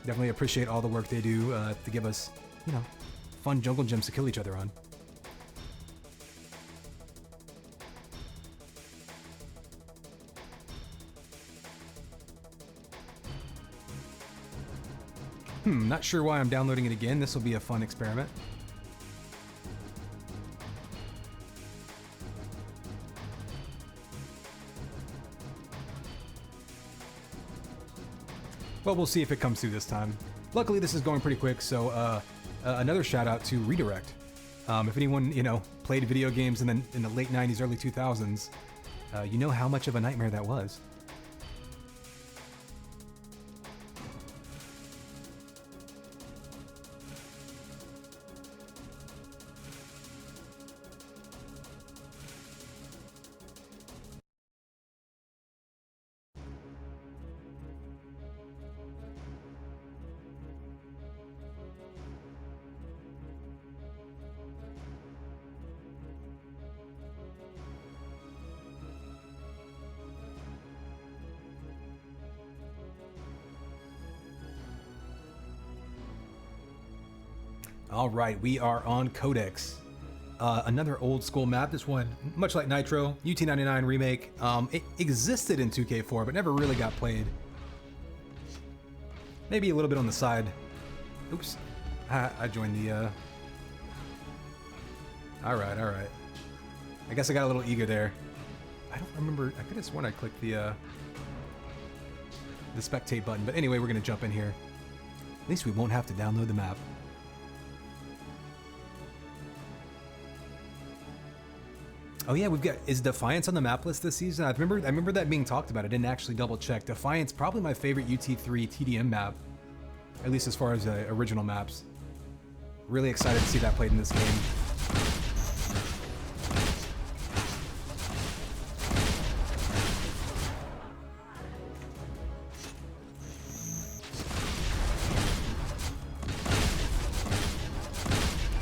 Definitely appreciate all the work they do to give us, fun jungle gyms to kill each other on. Not sure why I'm downloading it again. This will be a fun experiment. Well, we'll see if it comes through this time. Luckily, this is going pretty quick, so another shout out to Redirect. If anyone, played video games in the late 90s, early 2000s, you know how much of a nightmare that was. All right, we are on Codex. Another old school map. This one, much like Nitro, UT99 remake. It existed in 2K4, but never really got played. Maybe a little bit on the side. Oops, I joined the. All right. I guess I got a little eager there. I don't remember. I could have sworn I clicked the spectate button, but anyway, we're gonna jump in here. At least we won't have to download the map. Oh yeah, is Defiance on the map list this season? I remember that being talked about. I didn't actually double check. Defiance, probably my favorite UT3 TDM map, at least as far as original maps. Really excited to see that played in this game.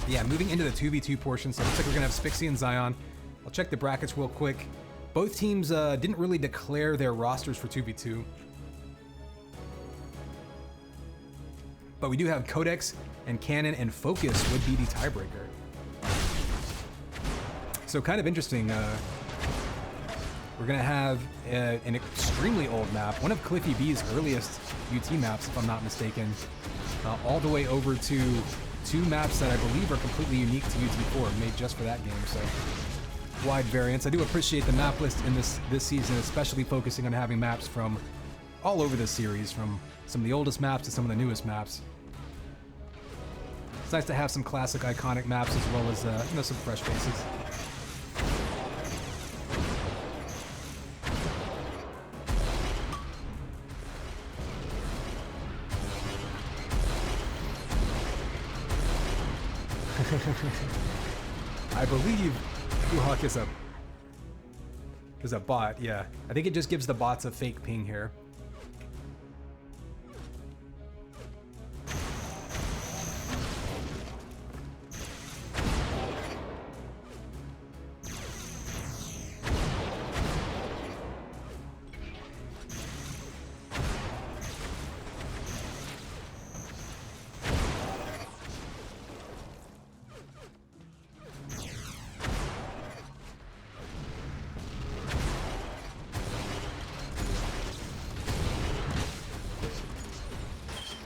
Yeah, moving into the 2v2 portion, so it looks like we're gonna have Spixie and Zion. I'll check the brackets real quick. Both teams didn't really declare their rosters for 2v2. But we do have Codex and Cannon and Focus would be the tiebreaker. So kind of interesting. We're gonna have an extremely old map, one of Cliffy B's earliest UT maps, if I'm not mistaken, all the way over to two maps that I believe are completely unique to UT4, made just for that game. So wide variance. I do appreciate the map list in this season, especially focusing on having maps from all over the series, from some of the oldest maps to some of the newest maps. It's nice to have some classic, iconic maps as well as some fresh faces. I believe Hawk is a bot, yeah. I think it just gives the bots a fake ping here.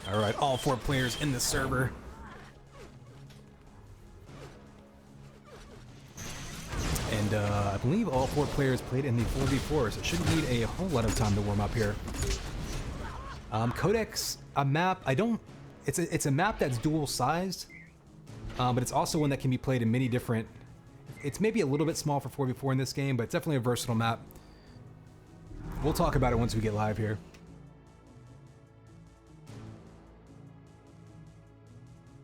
All right, all 4 players in the server. And I believe all 4 players played in the 4v4, so it shouldn't need a whole lot of time to warm up here. Codex, a map, it's a map that's dual-sized, but it's also one that can be played in many different, it's maybe a little bit small for 4v4 in this game, but it's definitely a versatile map. We'll talk about it once we get live here.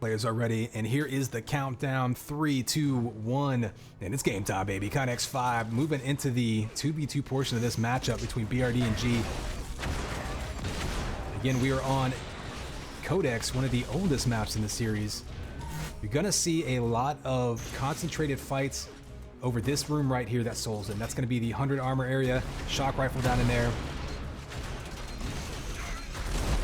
Players are ready, and here is the countdown. 3, 2, 1, and it's game time, baby. Codex 5 moving into the 2v2 portion of this matchup between BRD and G. Again, we are on Codex, one of the oldest maps in the series. You're gonna see a lot of concentrated fights over this room right here that Soul's in. That's gonna be the 100 armor area, shock rifle down in there.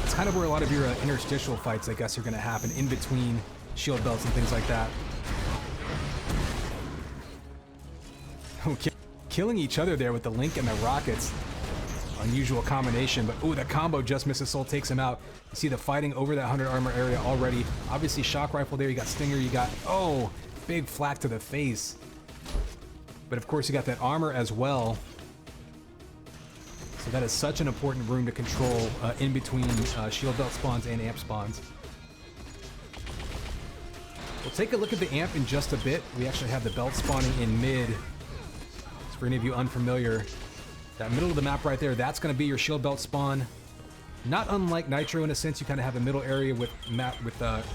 It's kind of where a lot of your interstitial fights, I guess, are going to happen in between shield belts and things like that. Okay. Killing each other there with the Link and the Rockets. Unusual combination, but ooh, that combo just misses. Soul takes him out. You see the fighting over that 100 armor area already. Obviously, shock rifle there. You got Stinger. You got, oh, big flak to the face. But of course, you got that armor as well. So that is such an important room to control in between shield belt spawns and amp spawns. We'll take a look at the amp in just a bit. We actually have the belt spawning in mid. So for any of you unfamiliar, that middle of the map right there, that's going to be your shield belt spawn. Not unlike Nitro in a sense, you kind of have a middle area with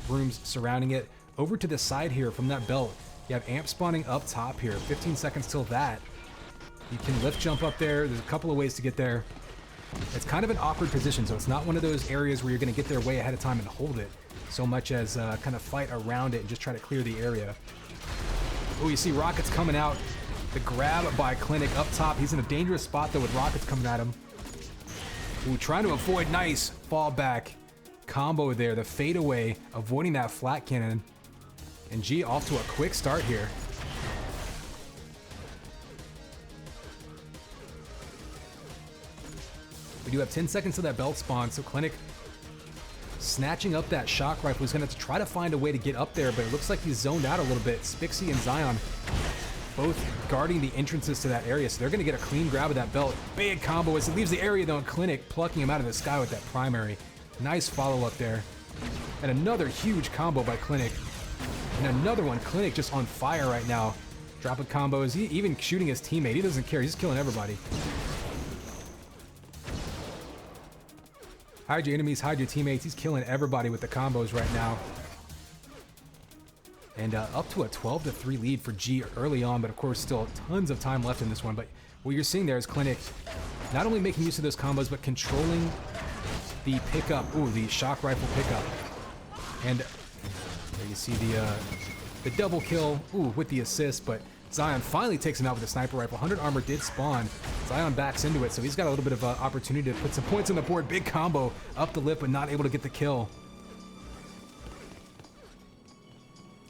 rooms surrounding it. Over to the side here from that belt, you have amp spawning up top here. 15 seconds till that. You can lift jump up there. There's a couple of ways to get there. It's kind of an awkward position, so it's not one of those areas where you're going to get there way ahead of time and hold it, so much as kind of fight around it and just try to clear the area. Oh, you see Rockets coming out. The grab by Clinic up top. He's in a dangerous spot, though, with Rockets coming at him. Ooh, trying to avoid. Nice fall back combo there. The fadeaway, avoiding that flat cannon. And G off to a quick start here. We do have 10 seconds to that belt spawn, so Clinic snatching up that shock rifle. He's going to have to try to find a way to get up there, but it looks like he's zoned out a little bit. Spixie and Zion both guarding the entrances to that area, so they're going to get a clean grab of that belt. Big combo as it leaves the area, though, and Clinic plucking him out of the sky with that primary. Nice follow-up there. And another huge combo by Clinic. And another one. Clinic just on fire right now. Dropping combos, even shooting his teammate. He doesn't care. He's killing everybody. Hide your enemies, hide your teammates. He's killing everybody with the combos right now. And up to a 12-3 lead for G early on, but of course still tons of time left in this one. But what you're seeing there is Clinic not only making use of those combos, but controlling the pickup. Ooh, the shock rifle pickup. And there you see the double kill, ooh, with the assist, but Zion finally takes him out with a sniper rifle. 100 armor did spawn. Zion backs into it, so he's got a little bit of an opportunity to put some points on the board. Big combo up the lip, but not able to get the kill.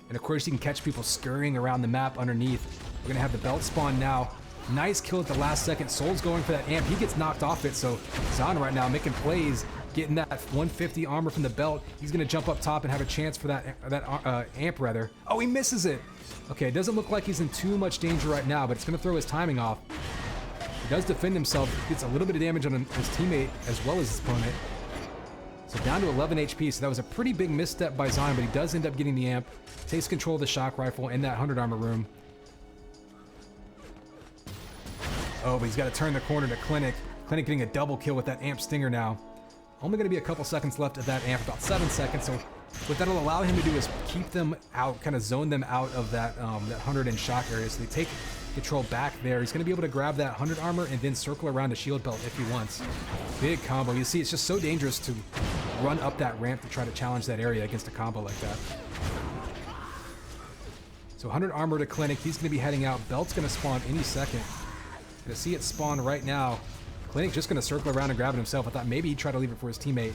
And of course, you can catch people scurrying around the map underneath. We're going to have the belt spawn now. Nice kill at the last second. Soul's going for that amp. He gets knocked off it, so Zion right now making plays, getting that 150 armor from the belt. He's going to jump up top and have a chance for that amp, rather. Oh, he misses it. Okay, it doesn't look like he's in too much danger right now, but it's going to throw his timing off. He does defend himself, gets a little bit of damage on his teammate as well as his opponent. So down to 11 HP, so that was a pretty big misstep by Zion, but he does end up getting the amp, takes control of the shock rifle in that 100 armor room. Oh, but he's got to turn the corner to Clinic. Clinic getting a double kill with that amp stinger now. Only going to be a couple seconds left of that amp, about 7 seconds, so what that'll allow him to do is keep them out, kind of zone them out of that, that 100 and shock area, so they take control back there. He's going to be able to grab that 100 armor and then circle around a shield belt if he wants. Big combo. You see, it's just so dangerous to run up that ramp to try to challenge that area against a combo like that. So 100 armor to Clinic. He's going to be heading out. Belt's going to spawn any second. Going to see it spawn right now. Clinic just going to circle around and grab it himself. I thought maybe he'd try to leave it for his teammate.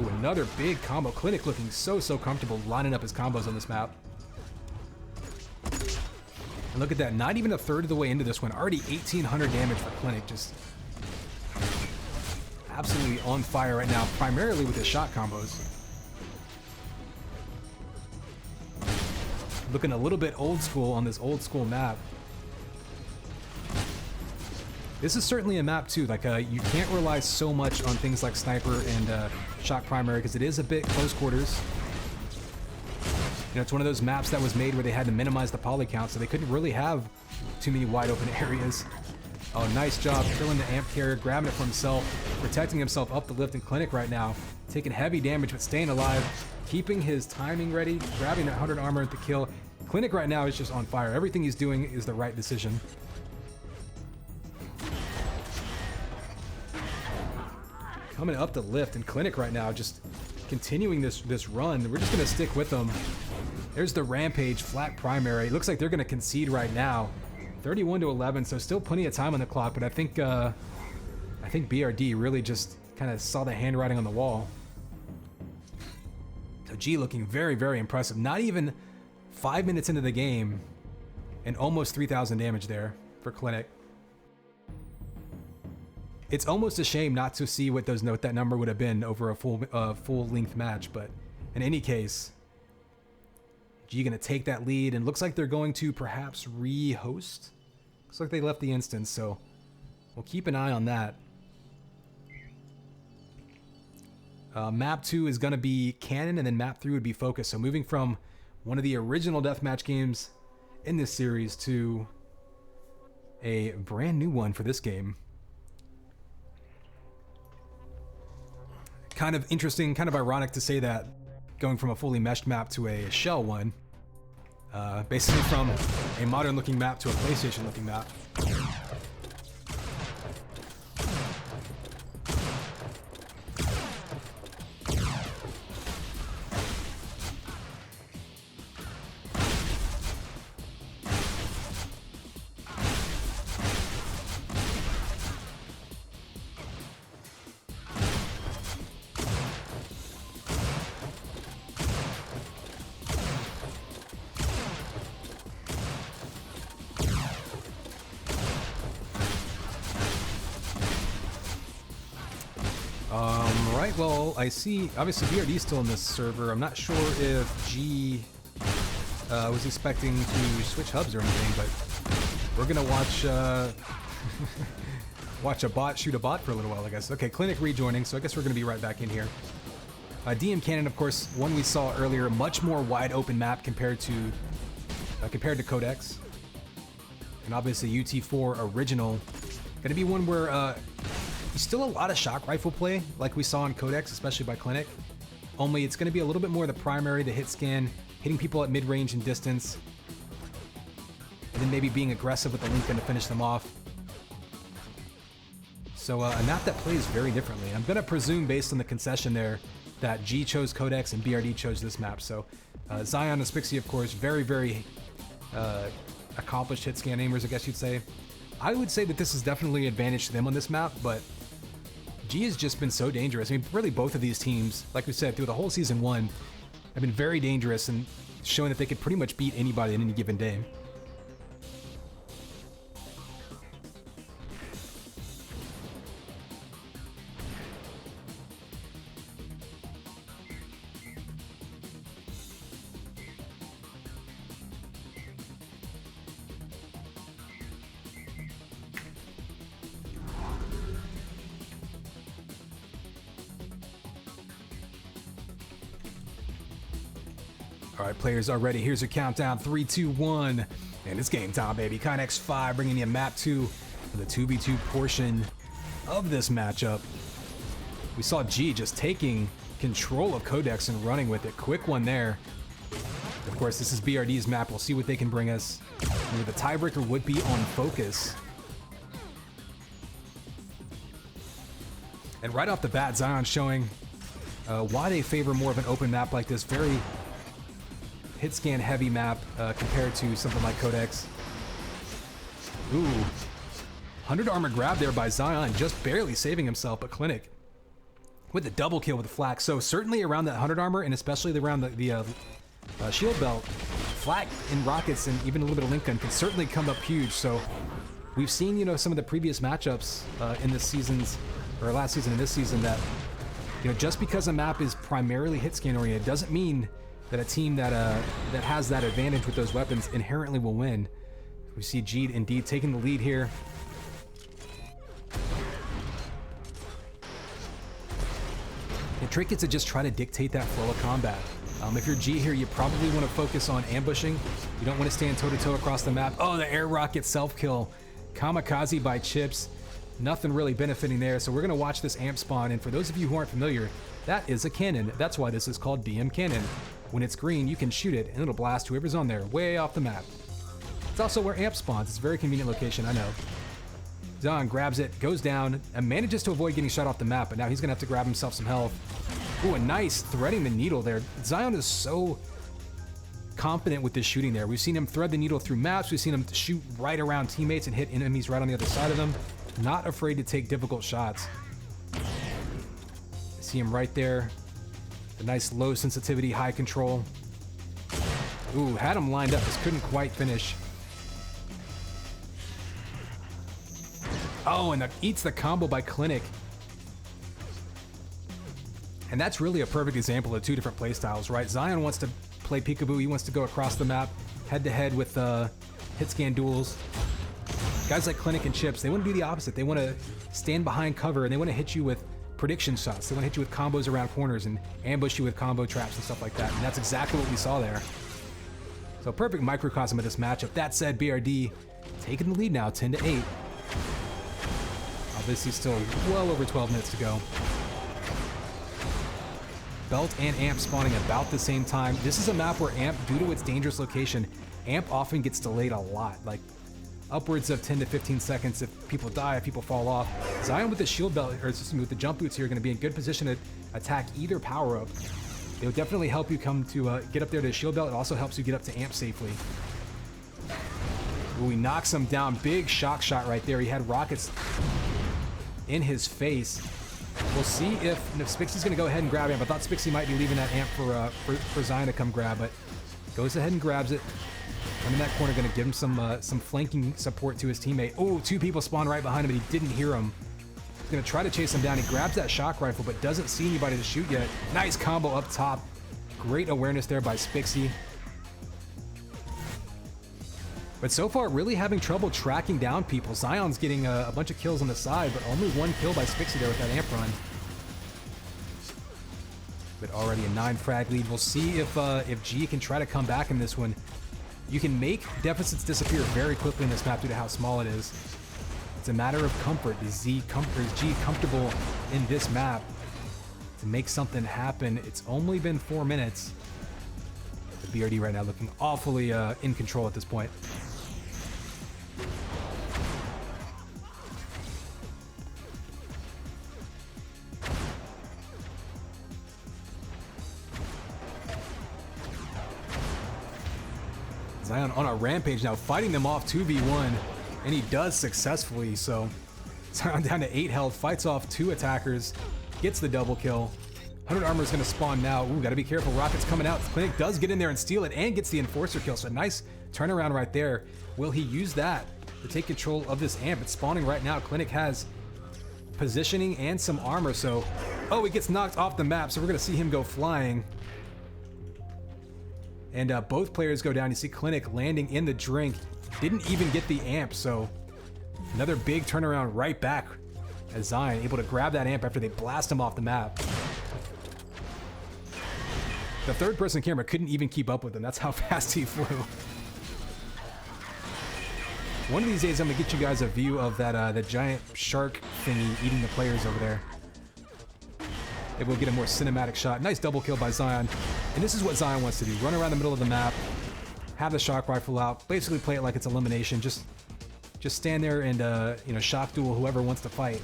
Ooh, another big combo. Clinic looking so comfortable lining up his combos on this map. And look at that, not even a third of the way into this one. Already 1,800 damage for Clinic. Just absolutely on fire right now, primarily with his shot combos. Looking a little bit old school on this old school map. This is certainly a map too, like you can't rely so much on things like sniper and shock primary because it is a bit close quarters. You know, it's one of those maps that was made where they had to minimize the poly count, so they couldn't really have too many wide open areas. Oh, nice job killing the amp carrier, grabbing it for himself, protecting himself up the lift in Clinic right now, taking heavy damage but staying alive, keeping his timing ready, grabbing that 100 armor at the kill. Clinic right now is just on fire. Everything he's doing is the right decision. Coming up the lift, and Clinic right now just continuing this run. We're just going to stick with them. There's the Rampage, flat primary. Looks like they're going to concede right now. 31-11, so still plenty of time on the clock, but I think BRD really just kind of saw the handwriting on the wall. So G looking very impressive. Not even 5 minutes into the game, and almost 3,000 damage there for Clinic. It's almost a shame not to see what that number would have been over a full length match, but in any case, G gonna take that lead, and looks like they're going to perhaps re-host. Looks like they left the instance, so we'll keep an eye on that. Map 2 is gonna be Cannon, and then Map 3 would be Focus. So moving from one of the original deathmatch games in this series to a brand new one for this game. Kind of interesting, kind of ironic to say that, going from a fully meshed map to a shell one. Basically from a modern looking map to a PlayStation looking map. right, well, I see, obviously BRD's still in this server. I'm not sure if G was expecting to switch hubs or anything, but we're gonna watch watch a bot shoot a bot for a little while, I guess. Okay, Clinic rejoining, so I guess we're gonna be right back in here. DM Cannon, of course, one we saw earlier, much more wide open map compared to Codex, and obviously UT4 original, gonna be one where still a lot of shock rifle play, like we saw in Codex, especially by Clinic. Only it's going to be a little bit more the primary, the hit scan, hitting people at mid-range and distance, and then maybe being aggressive with the Lincoln to finish them off. So a map that plays very differently. I'm going to presume, based on the concession there, that G chose Codex and BRD chose this map. So Zion and Spixie, of course, very, very accomplished hit scan aimers, I guess you'd say. I would say that this is definitely an advantage to them on this map, but G has just been so dangerous. I mean, really both of these teams, like we said, through the whole Season 1, have been very dangerous and showing that they could pretty much beat anybody in any given day. All right, players are ready. Here's your countdown. 3, 2, 1. And it's game time, baby. Kynex 5 bringing you map 2 for the 2v2 portion of this matchup. We saw G just taking control of Codex and running with it. Quick one there. Of course, this is BRD's map. We'll see what they can bring us. And the tiebreaker would be on focus. And right off the bat, Zion showing why they favor more of an open map like this. Very hit scan heavy map compared to something like Codex. Ooh, 100 armor grab there by Zion, just barely saving himself, but Clinic with the double kill with the flak. So certainly around that 100 armor, and especially around the shield belt, flak and rockets and even a little bit of link gun can certainly come up huge. So we've seen, you know, some of the previous matchups in this season's, or last season and this season, that, you know, just because a map is primarily hit scan oriented doesn't mean that a team that has that advantage with those weapons inherently will win. We see G indeed taking the lead here. The trick is to just try to dictate that flow of combat. If you're G here, you probably want to focus on ambushing. You don't want to stand toe-to-toe across the map. Oh, the air rocket self-kill. Kamikaze by Chips. Nothing really benefiting there, so we're going to watch this amp spawn, and for those of you who aren't familiar, that is a cannon. That's why this is called DM Cannon. When it's green, you can shoot it, and it'll blast whoever's on there, way off the map. It's also where amp spawns. It's a very convenient location, I know. Zion grabs it, goes down, and manages to avoid getting shot off the map, but now he's going to have to grab himself some health. Ooh, a nice threading the needle there. Zion is so confident with this shooting there. We've seen him thread the needle through maps. We've seen him shoot right around teammates and hit enemies right on the other side of them. Not afraid to take difficult shots. See him right there. The nice low sensitivity, high control. Ooh, had him lined up, just couldn't quite finish. Oh, and eats the combo by Clinic. And that's really a perfect example of two different playstyles, right? Zion wants to play peekaboo. He wants to go across the map, head-to-head with hit scan duels. Guys like Clinic and Chips, they want to do the opposite. They want to stand behind cover, and they want to hit you with prediction shots. They want to hit you with combos around corners and ambush you with combo traps and stuff like that. And that's exactly what we saw there. So perfect microcosm of this matchup. That said, BRD taking the lead now, 10-8. Obviously still well over 12 minutes to go. Belt and Amp spawning about the same time. This is a map where Amp, due to its dangerous location, Amp often gets delayed a lot, like upwards of 10 to 15 seconds if people die, if people fall off. Zion with the shield belt, or excuse me, with the jump boots here, are going to be in good position to attack either power-up. It'll definitely help you come to get up there to the shield belt. It also helps you get up to Amp safely. Ooh, he knocks him down. Big shock shot right there. He had rockets in his face. We'll see if Spixie's going to go ahead and grab Amp. I thought Spixie might be leaving that Amp for Zion to come grab, but goes ahead and grabs it. I'm in that corner, going to give him some flanking support to his teammate. Oh, two people spawn right behind him, and he didn't hear him. He's going to try to chase him down. He grabs that shock rifle, but doesn't see anybody to shoot yet. Nice combo up top. Great awareness there by Spixie. But so far, really having trouble tracking down people. Zion's getting a bunch of kills on the side, but only one kill by Spixie there with that amp run. But already a 9 frag lead. We'll see if G can try to come back in this one. You can make deficits disappear very quickly in this map due to how small it is. It's a matter of comfort. Is G comfortable in this map to make something happen? It's only been 4 minutes. The BRD right now looking awfully in control at this point. Zion on a rampage now, fighting them off 2v1, and he does successfully. So Zion down to 8 health, fights off 2 attackers, gets the double kill. 100 armor is going to spawn now. Ooh, got to be careful. Rocket's coming out. Clinic does get in there and steal it and gets the enforcer kill. So a nice turnaround right there. Will he use that to take control of this amp? It's spawning right now. Clinic has positioning and some armor. So, oh, he gets knocked off the map. So we're going to see him go flying. And both players go down. You see Clinic landing in the drink. Didn't even get the amp, so another big turnaround right back as Zion able to grab that amp after they blast him off the map. The third-person camera couldn't even keep up with him. That's how fast he flew. One of these days, I'm going to get you guys a view of that the giant shark thingy eating the players over there. Maybe we'll get a more cinematic shot. Nice double kill by Zion. And this is what Zion wants to do. Run around the middle of the map, have the shock rifle out, basically play it like it's elimination. Just stand there and you know, shock duel whoever wants to fight.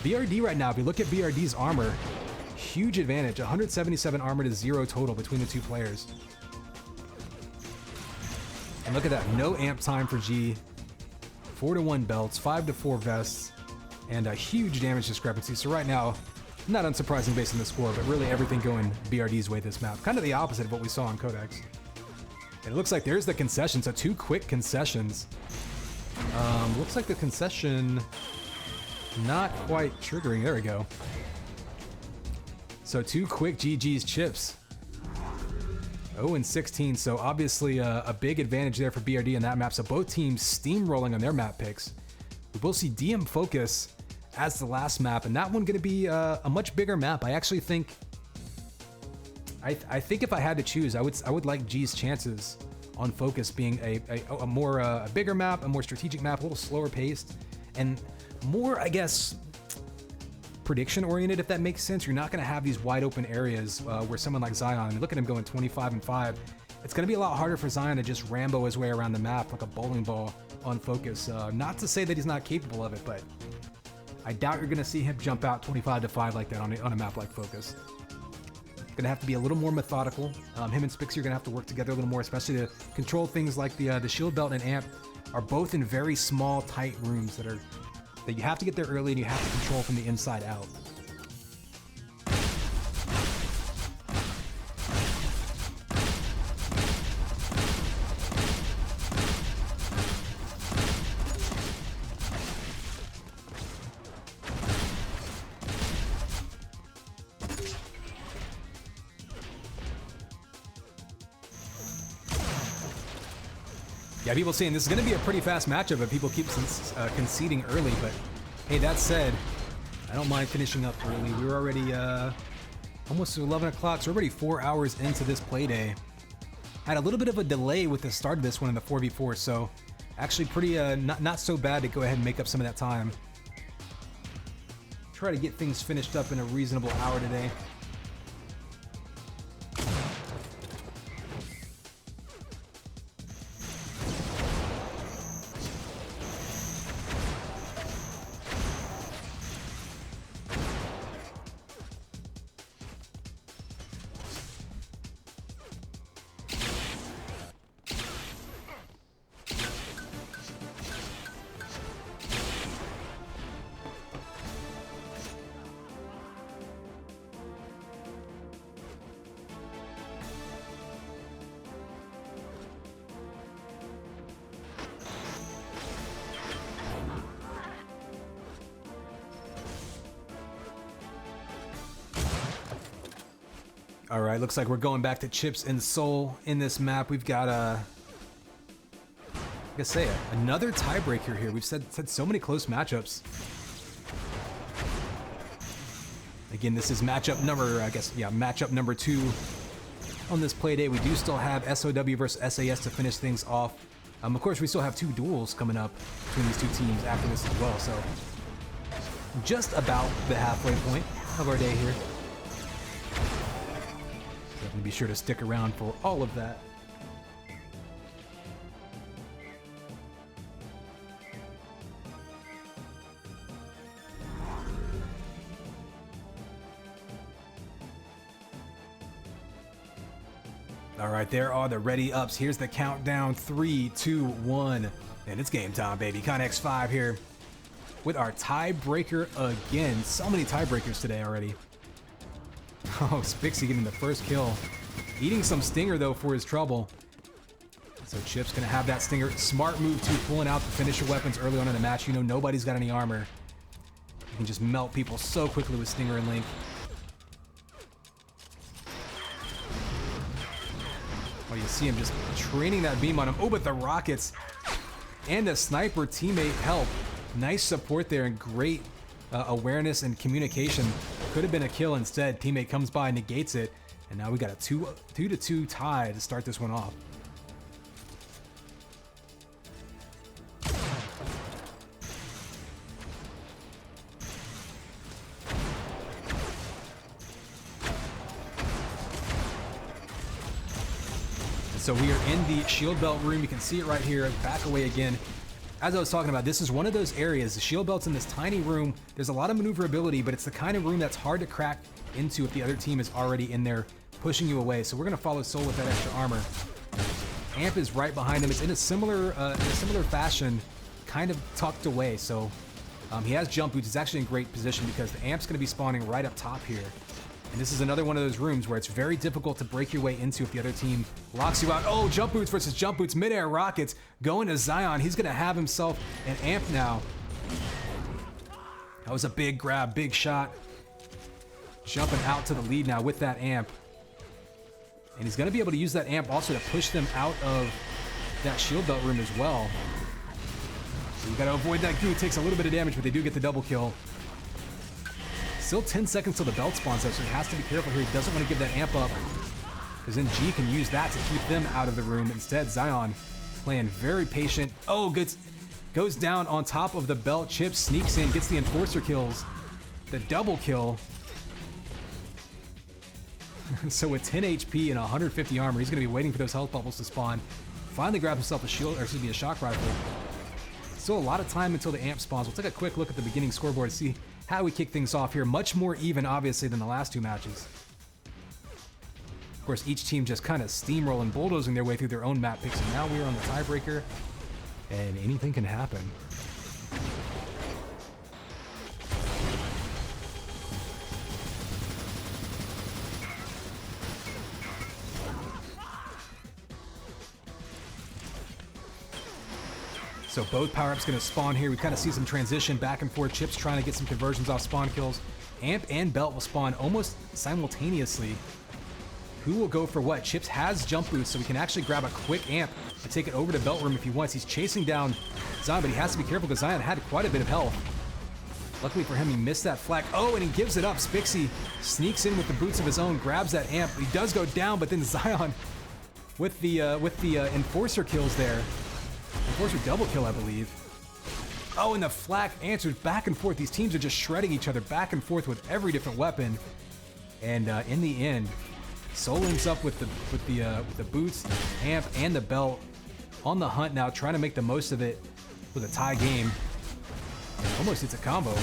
BRD right now, if you look at BRD's armor, huge advantage. 177 armor to 0 total between the two players. And look at that, no amp time for G. 4-1 belts, 5-4 vests, and a huge damage discrepancy. So right now, not unsurprising based on the score, but really everything going BRD's way this map. Kind of the opposite of what we saw on Codex. And it looks like there's the concession, so 2 quick concessions. Looks like the concession not quite triggering. There we go. So 2 quick GG's chips. 0-16, so obviously a big advantage there for BRD in that map. So both teams steamrolling on their map picks. We will see DM Focus as the last map, and that one going to be a much bigger map. I actually think, I think if I had to choose, I would like G's chances on Focus being a bigger map, a more strategic map, a little slower paced, and more, I guess, prediction oriented, if that makes sense. You're not going to have these wide open areas where someone like Zion, I mean, look at him going 25-5. It's going to be a lot harder for Zion to just Rambo his way around the map like a bowling ball on Focus. Not to say that he's not capable of it, but I doubt you're going to see him jump out 25-5 like that on a map like Focus. Going to have to be a little more methodical. Him and Spixie are going to have to work together a little more, especially to control things like the shield belt and amp are both in very small, tight rooms that you have to get there early and you have to control from the inside out. Yeah, people saying this is going to be a pretty fast matchup if people keep conceding early, but hey, that said, I don't mind finishing up early. We were already almost to 11 o'clock, so we're already 4 hours into this play day. Had a little bit of a delay with the start of this one in the 4v4, so actually pretty not so bad to go ahead and make up some of that time. Try to get things finished up in a reasonable hour today. All right, looks like we're going back to Chips and Soul in this map. We've got like I say, another tiebreaker here. We've said so many close matchups. Again, this is matchup number, matchup number 2 on this play day. We do still have SOW versus SAS to finish things off. Of course, we still have 2 duels coming up between these 2 teams after this as well. So just about the halfway point of our day here. Definitely be sure to stick around for all of that. All right, there are the ready ups. Here's the countdown. 3, 2, 1. And it's game time, baby. Connex 5 here with our tiebreaker again. So many tiebreakers today already. Oh, Spixie getting the first kill. Eating some Stinger, though, for his trouble. So Chip's going to have that Stinger. Smart move, too, pulling out the finisher weapons early on in the match. You know nobody's got any armor. You can just melt people so quickly with Stinger and Link. Oh, you see him just training that beam on him. Oh, but the rockets and the sniper teammate help. Nice support there and great awareness and communication. Could have been a kill instead. Teammate comes by, negates it, and now we got a 2-2 tie to start this one off. So we are in the shield belt room. You can see it right here. Back away again. As I was talking about, this is one of those areas. The shield belt's in this tiny room. There's a lot of maneuverability, but it's the kind of room that's hard to crack into if the other team is already in there pushing you away. So we're going to follow Soul with that extra armor. Amp is right behind him. It's in a similar fashion, kind of tucked away. So he has jump boots. He's actually in great position because the Amp's going to be spawning right up top here. And this is another one of those rooms where it's very difficult to break your way into if the other team locks you out. Oh, jump boots versus jump boots, midair rockets going to Zion. He's going to have himself an Amp now. That was a big grab, big shot. Jumping out to the lead now with that Amp. And he's going to be able to use that Amp also to push them out of that shield belt room as well. So you got to avoid that goo. It takes a little bit of damage, but they do get the double kill. Still 10 seconds till the belt spawns up, so he has to be careful here. He doesn't want to give that Amp up, because then G can use that to keep them out of the room. Instead, Zion playing very patient. Oh, good. Goes down on top of the belt. Chip sneaks in, gets the Enforcer kills. The double kill. So with 10 HP and 150 armor, he's going to be waiting for those health bubbles to spawn. Finally grabs himself a shield, or excuse me, a shock rifle. Still a lot of time until the Amp spawns. We'll take a quick look at the beginning scoreboard to see how we kick things off here. Much more even, obviously, than the last 2 matches. Of course, each team just kind of steamrolling, bulldozing their way through their own map picks. And now we're on the tiebreaker, and anything can happen. So both power-ups going to spawn here. We kind of see some transition back and forth. Chips trying to get some conversions off spawn kills. Amp and Belt will spawn almost simultaneously. Who will go for what? Chips has jump boots, so we can actually grab a quick Amp and take it over to Belt Room if he wants. He's chasing down Zion, but he has to be careful because Zion had quite a bit of health. Luckily for him, he missed that flag. Oh, and he gives it up. Spixie sneaks in with the boots of his own, grabs that Amp. He does go down, but then Zion with the Enforcer kills there. Enforcer double kill, I believe. Oh, and the flak answers back and forth. These teams are just shredding each other back and forth with every different weapon. And in the end, Soul links up with the boots, Amp, and the belt on the hunt now, trying to make the most of it with a tie game. Almost hits a combo.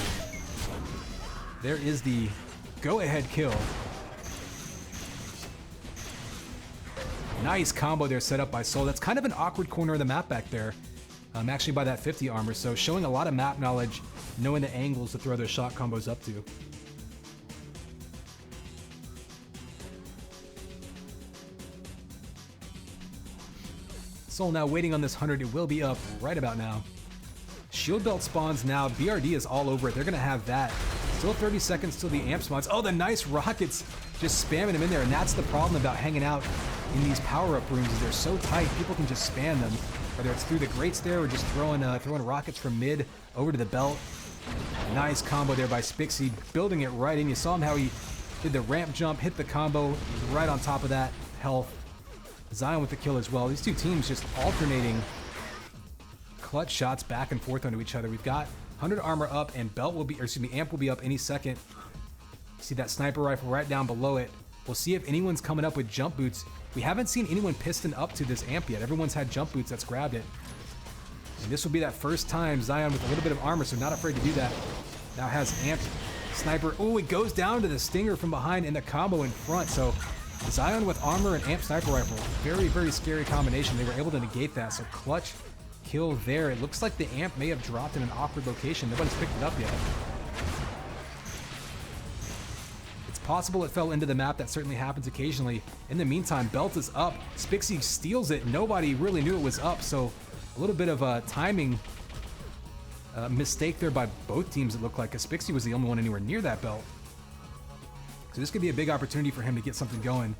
There is the go-ahead kill. Nice combo there set up by Soul. That's kind of an awkward corner of the map back there. Actually by that 50 armor, so showing a lot of map knowledge, knowing the angles to throw those shot combos up to. Soul now waiting on this 100. It will be up right about now. Shield belt spawns now. BRD is all over it. They're going to have that. Still 30 seconds till the amp spawns. Oh, the nice rockets just spamming them in there. And that's the problem about hanging out in these power-up rooms is they're so tight. People can just spam them. Whether it's through the grates there or just throwing rockets from mid over to the belt. Nice combo there by Spixie, building it right in. You saw him how he did the ramp jump, hit the combo right on top of that health. Zion with the kill as well. These two teams just alternating clutch shots back and forth onto each other. We've got 100 armor up and amp will be up any second. See that sniper rifle right down below it. We'll see if anyone's coming up with jump boots. We haven't seen anyone piston up to this amp yet. Everyone's had jump boots that's grabbed it. And this will be that first time Zion with a little bit of armor, so not afraid to do that. Now has amp sniper. Oh, it goes down to the stinger from behind and the combo in front. So Zion with armor and amp sniper rifle. Very, very scary combination. They were able to negate that. So clutch kill there. It looks like the amp may have dropped in an awkward location. Nobody's picked it up yet. It's possible it fell into the map. That certainly happens occasionally. In the meantime, belt is up. Spixie steals it. Nobody really knew it was up. So a little bit of a timing mistake there by both teams, it looked like. Spixie was the only one anywhere near that belt. So this could be a big opportunity for him to get something going.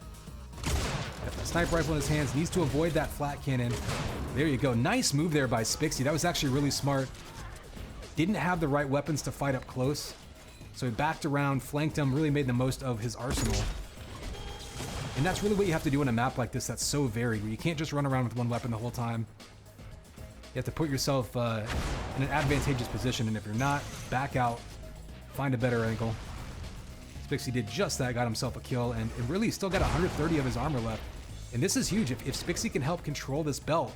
Got the sniper rifle in his hands, needs to avoid that flat cannon. There you go. Nice move there by Spixie. That was actually really smart. Didn't have the right weapons to fight up close. So he backed around, flanked him, really made the most of his arsenal. And that's really what you have to do in a map like this that's so varied, where you can't just run around with one weapon the whole time. You have to put yourself in an advantageous position, and if you're not, back out, find a better angle. Spixie did just that, got himself a kill, and really still got 130 of his armor left. And this is huge. If Spixie can help control this belt,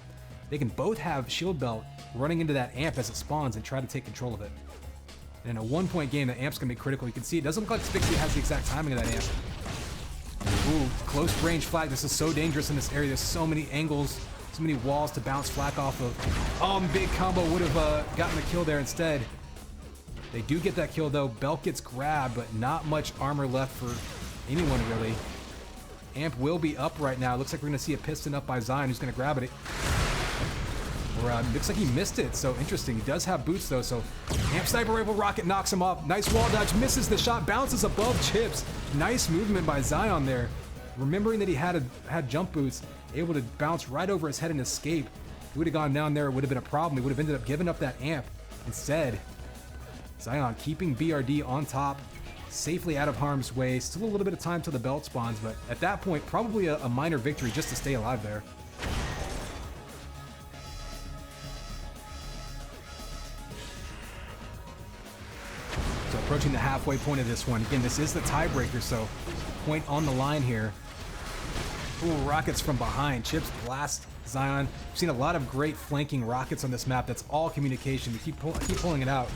they can both have shield belt running into that amp as it spawns and try to take control of it. And in a one-point game, the amp's going to be critical. You can see it doesn't look like Spixie has the exact timing of that amp. Ooh, close range flag. This is so dangerous in this area. There's so many angles, so many walls to bounce flak off of. Oh, big combo would have gotten the kill there instead. They do get that kill though. Belt gets grabbed, but not much armor left for anyone really. Amp will be up right now. Looks like we're going to see a piston up by Zion, who's going to grab it. Or looks like he missed it. So interesting. He does have boots though. So amp sniper rifle rocket knocks him off. Nice wall dodge. Misses the shot. Bounces above Chips. Nice movement by Zion there. Remembering that he had jump boots, able to bounce right over his head and escape. If he would have gone down there, it would have been a problem. He would have ended up giving up that amp. Instead, Zion keeping BRD on top, safely out of harm's way. Still a little bit of time till the belt spawns, but at that point, probably a minor victory just to stay alive there. So approaching the halfway point of this one. Again, this is the tiebreaker, so point on the line here. Ooh, rockets from behind. Chips blast Zion. We've seen a lot of great flanking rockets on this map. That's all communication. We keep pulling it out,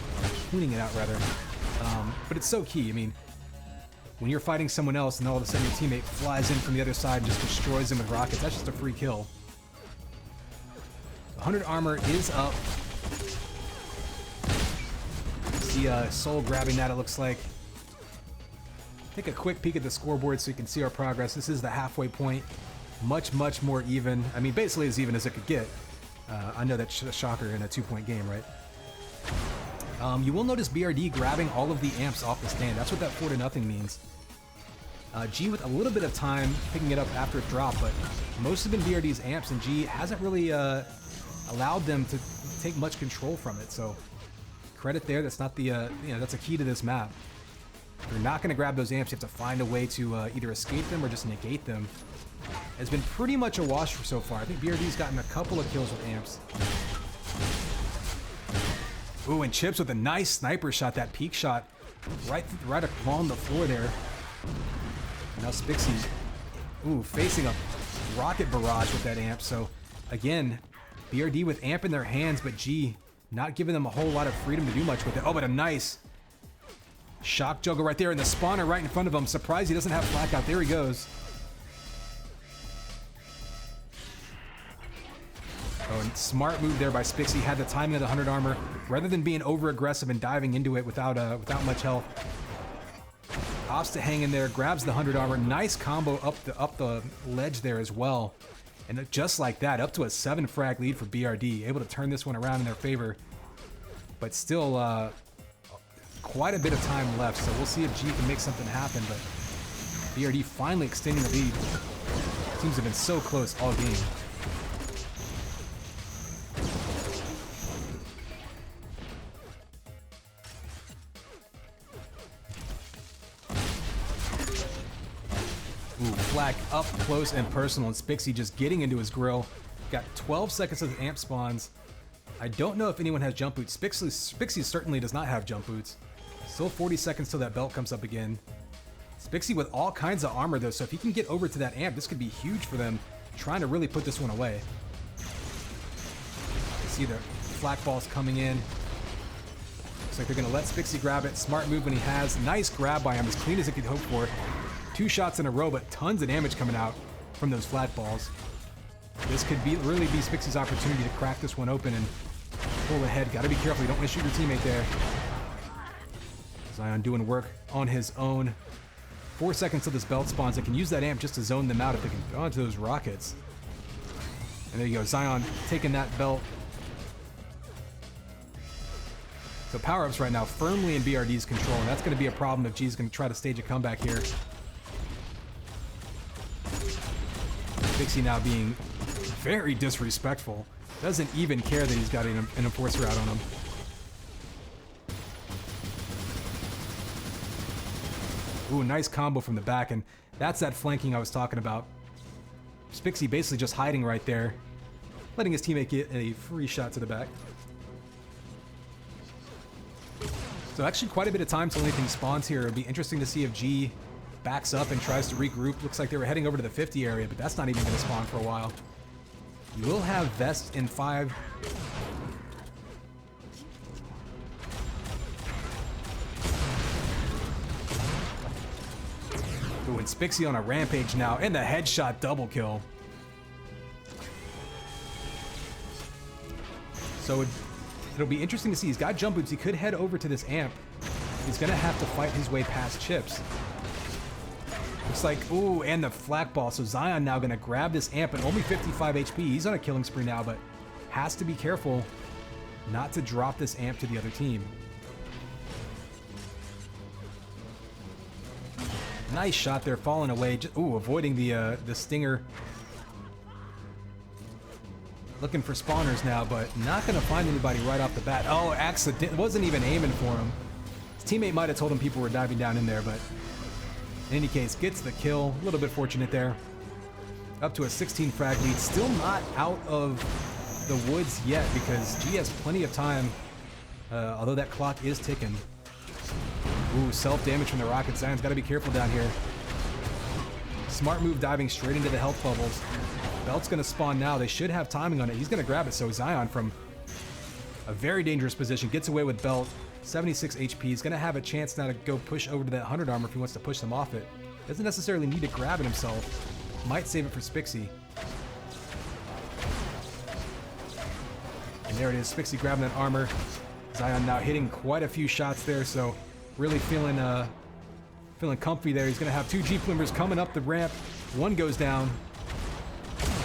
tuning it out rather. But it's so key. I mean, when you're fighting someone else and all of a sudden your teammate flies in from the other side and just destroys them with rockets, that's just a free kill. 100 armor is up. See Soul grabbing that, it looks like. Take a quick peek at the scoreboard so you can see our progress. This is the halfway point. Much, much more even. I mean, basically as even as it could get. I know that's a shocker in a 2-point game, right? You will notice BRD grabbing all of the amps off the stand. That's what that 4-0 means. G with a little bit of time picking it up after it dropped, but most have been BRD's amps, and G hasn't really allowed them to take much control from it. So credit there. That's not the that's a key to this map. If you're not going to grab those amps, you have to find a way to either escape them or just negate them. It's been pretty much a wash so far. I think BRD's gotten a couple of kills with amps. Ooh, and Chips with a nice sniper shot, that peek shot right along the floor there. Now Spixie, facing a rocket barrage with that amp. So again, BRD with amp in their hands, but G not giving them a whole lot of freedom to do much with it. Oh, but a nice shock juggle right there, and the spawner right in front of him. Surprised he doesn't have flak out. There he goes. Oh, and smart move there by Spixie. Had the timing of the 100 armor. Rather than being over aggressive and diving into it without much health, opts to hang in there, grabs the 100 armor. Nice combo up the ledge there as well. And just like that, up to a 7 frag lead for BRD. Able to turn this one around in their favor. but still quite a bit of time left, so we'll see if G can make something happen, but BRD finally extending the lead. Teams have been so close all game. Ooh, flag up close and personal, and Spixie just getting into his grill. Got 12 seconds of the amp spawns. I don't know if anyone has jump boots. Spixie certainly does not have jump boots. Still 40 seconds till that belt comes up again. Spixie with all kinds of armor though, so if he can get over to that amp, this could be huge for them, trying to really put this one away. You see the flak balls coming in. Looks like they're gonna let Spixie grab it. Smart move when he has. Nice grab by him, as clean as it could hope for. 2 shots in a row, but tons of damage coming out from those flat balls. This could really be Spixie's opportunity to crack this one open and pull ahead. Gotta be careful, you don't want to shoot your teammate there. Zion doing work on his own. 4 seconds till this belt spawns. They can use that amp just to zone them out if they can go into those rockets. And there you go, Zion taking that belt. So power-ups right now firmly in BRD's control, and that's going to be a problem if G's going to try to stage a comeback here. Dixie now being very disrespectful. Doesn't even care that he's got an enforcer out on him. Ooh, nice combo from the back, and that's that flanking I was talking about. Spixie basically just hiding right there, letting his teammate get a free shot to the back. So actually quite a bit of time till anything spawns here. It'll be interesting to see if G backs up and tries to regroup. Looks like they were heading over to the 50 area, but that's not even going to spawn for a while. You will have Vest in 5. Ooh, and Spixie on a rampage now, and the headshot double kill. So it'll be interesting to see. He's got jump boots. He could head over to this amp. He's going to have to fight his way past Chips. Looks like, ooh, and the flak ball. So Zion now going to grab this amp at only 55 HP. He's on a killing spree now, but has to be careful not to drop this amp to the other team. Nice shot there, falling away. Ooh, avoiding the stinger. Looking for spawners now, but not going to find anybody right off the bat. Oh, accident. Wasn't even aiming for him. His teammate might have told him people were diving down in there, but in any case, gets the kill. A little bit fortunate there. Up to a 16 frag lead. Still not out of the woods yet because G has plenty of time, although that clock is ticking. Ooh, self-damage from the rocket. Zion's got to be careful down here. Smart move diving straight into the health bubbles. Belt's going to spawn now. They should have timing on it. He's going to grab it. So Zion from a very dangerous position gets away with Belt. 76 HP. He's going to have a chance now to go push over to that 100 armor if he wants to push them off it. Doesn't necessarily need to grab it himself. Might save it for Spixie. And there it is. Spixie grabbing that armor. Zion now hitting quite a few shots there. So really feeling comfy there. He's going to have 2 G Plimbers coming up the ramp. One goes down.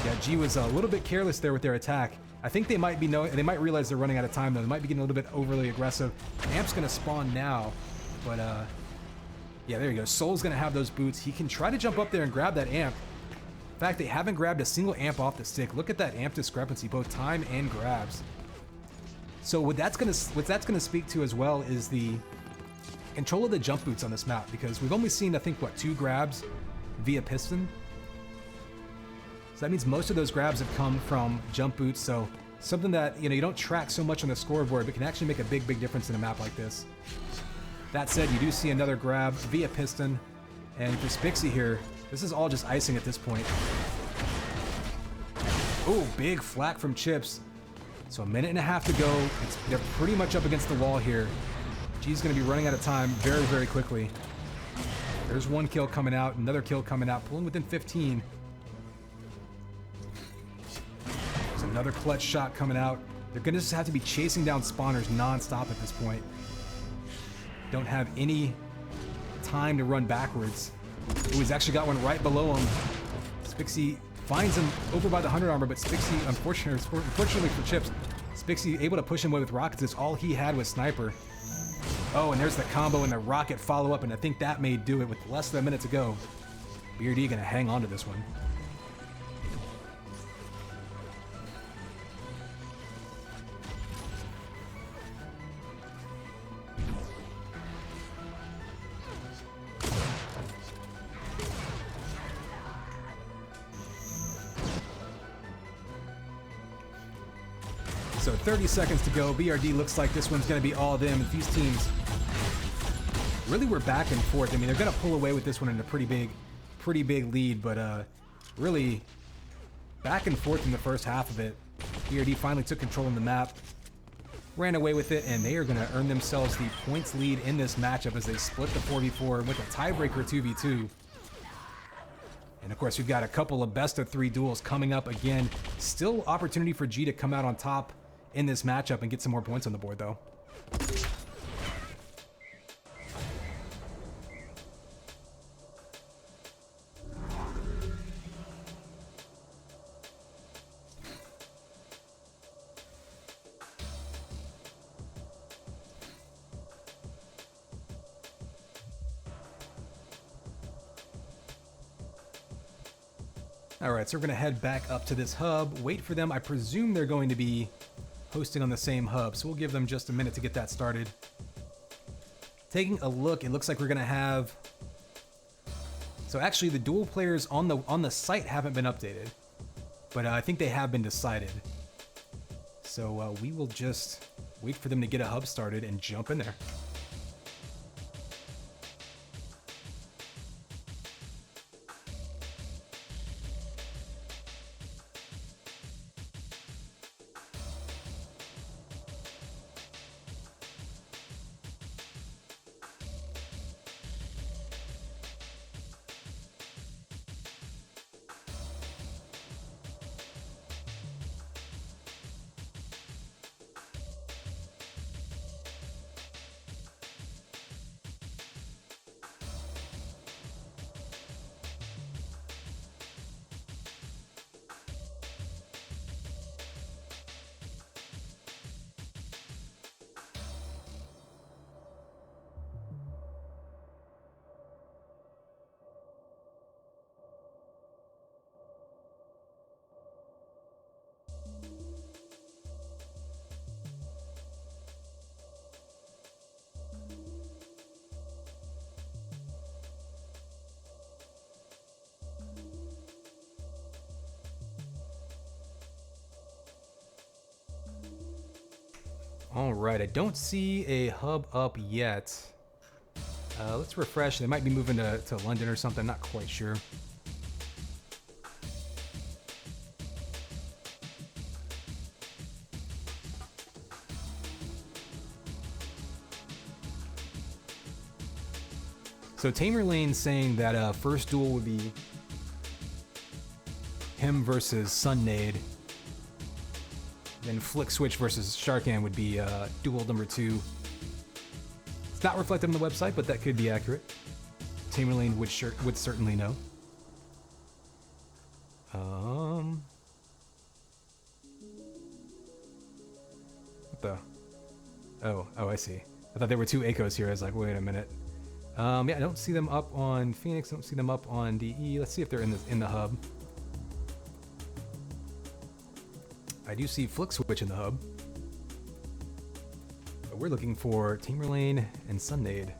Yeah, G was a little bit careless there with their attack. I think they might realize they're running out of time though. They might be getting a little bit overly aggressive. Amp's gonna spawn now, but yeah, there you go. Soul's gonna have those boots. He can try to jump up there and grab that amp. In fact, they haven't grabbed a single amp off the stick. Look at that amp discrepancy, both time and grabs. So what that's gonna speak to as well is the control of the jump boots on this map, because we've only seen, I think, what, 2 grabs via piston. So that means most of those grabs have come from jump boots, so something that, you don't track so much on the scoreboard, but can actually make a big, big difference in a map like this. That said, you do see another grab via piston, and for Spixie here, this is all just icing at this point. Oh, big flak from Chips. So a minute and a half to go. They're pretty much up against the wall here. G's going to be running out of time very, very quickly. There's 1 kill coming out, another kill coming out, pulling within 15. Another clutch shot coming out. They're going to just have to be chasing down spawners non-stop at this point. Don't have any time to run backwards. Ooh, he's actually got one right below him. Spixie finds him over by the 100 armor, but Spixie, unfortunately for Chips, Spixie able to push him away with rockets. It's all he had was sniper. Oh, and there's the combo and the rocket follow-up, and I think that may do it with less than a minute to go. BRD gonna hang on to this one. So 30 seconds to go. BRD looks like this one's going to be all them. These teams really were back and forth. I mean, they're going to pull away with this one in a pretty big lead, but really back and forth in the first half of it. BRD finally took control of the map, ran away with it, and they are going to earn themselves the points lead in this matchup as they split the 4v4 with a tiebreaker 2v2. And of course, we've got a couple of best of 3 duels coming up again. Still opportunity for G to come out on top in this matchup and get some more points on the board, though. All right, so we're going to head back up to this hub, wait for them. I presume they're going to be hosting on the same hub, so we'll give them just a minute to get that started. Taking a look, it looks like we're going to have... So actually, the dual players on the site haven't been updated, but I think they have been decided. So we will just wait for them to get a hub started and jump in there. All right, I don't see a hub up yet. Let's refresh. They might be moving to London or something, not quite sure. So Tamer Lane saying that first duel would be him versus Sunnade. Then Flick Switch versus Sharkan would be duel number 2. It's not reflected on the website, but that could be accurate. Tamer Lane would certainly know. What the? Oh, I see. I thought there were 2 Echoes here. I was like, wait a minute. Yeah, I don't see them up on Phoenix. I don't see them up on DE. Let's see if they're in the hub. I do see Flick Switch in the hub. But we're looking for Tamer Lane and Sunnade.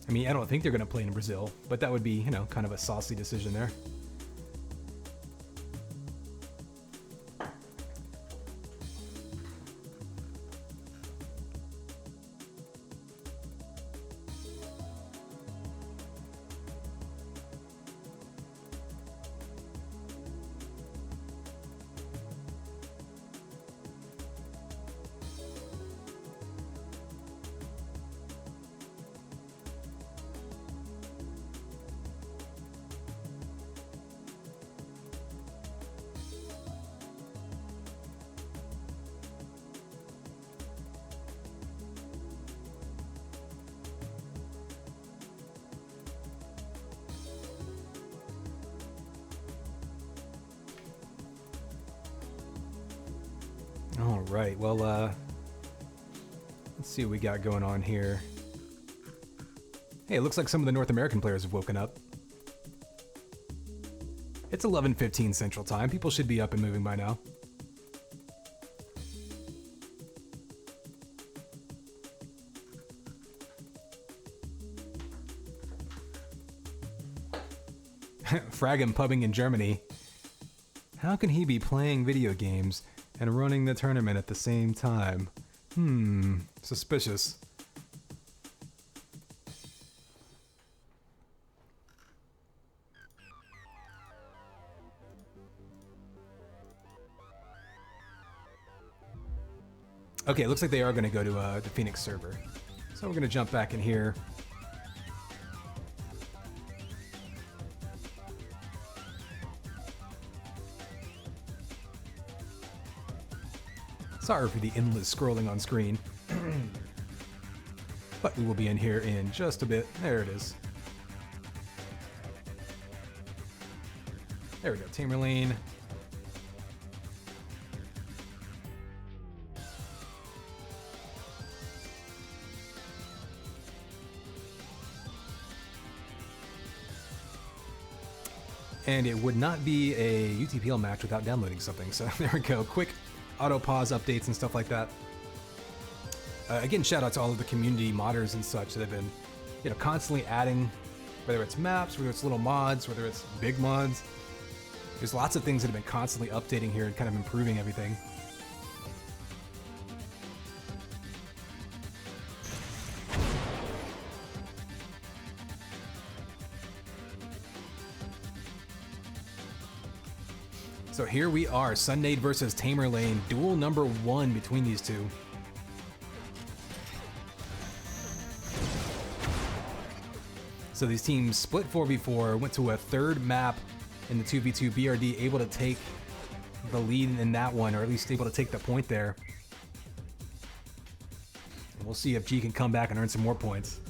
I mean, I don't think they're going to play in Brazil, but that would be, you know, kind of a saucy decision there. All right, well, let's see what we got going on here. Hey, it looks like some of the North American players have woken up. It's 11:15 Central Time. People should be up and moving by now. Fragging pubbing in Germany. How can he be playing video games and running the tournament at the same time? Suspicious. Okay, it looks like they are going to go to the Phoenix server. So we're going to jump back in here. Sorry for the endless scrolling on screen. But we will be in here in just a bit. There it is. There we go, Tamerlane. And it would not be a UTPL match without downloading something. So there we go. Quick auto pause updates and stuff like that. Again, shout out to all of the community modders and such that have been, constantly adding, whether it's maps, whether it's little mods, whether it's big mods. There's lots of things that have been constantly updating here and kind of improving everything. So here we are, Sunade versus Tamerlane, duel number 1 between these two. So these teams split 4v4, went to a third map in the 2v2. BRD able to take the lead in that one, or at least able to take the point there. And we'll see if G can come back and earn some more points.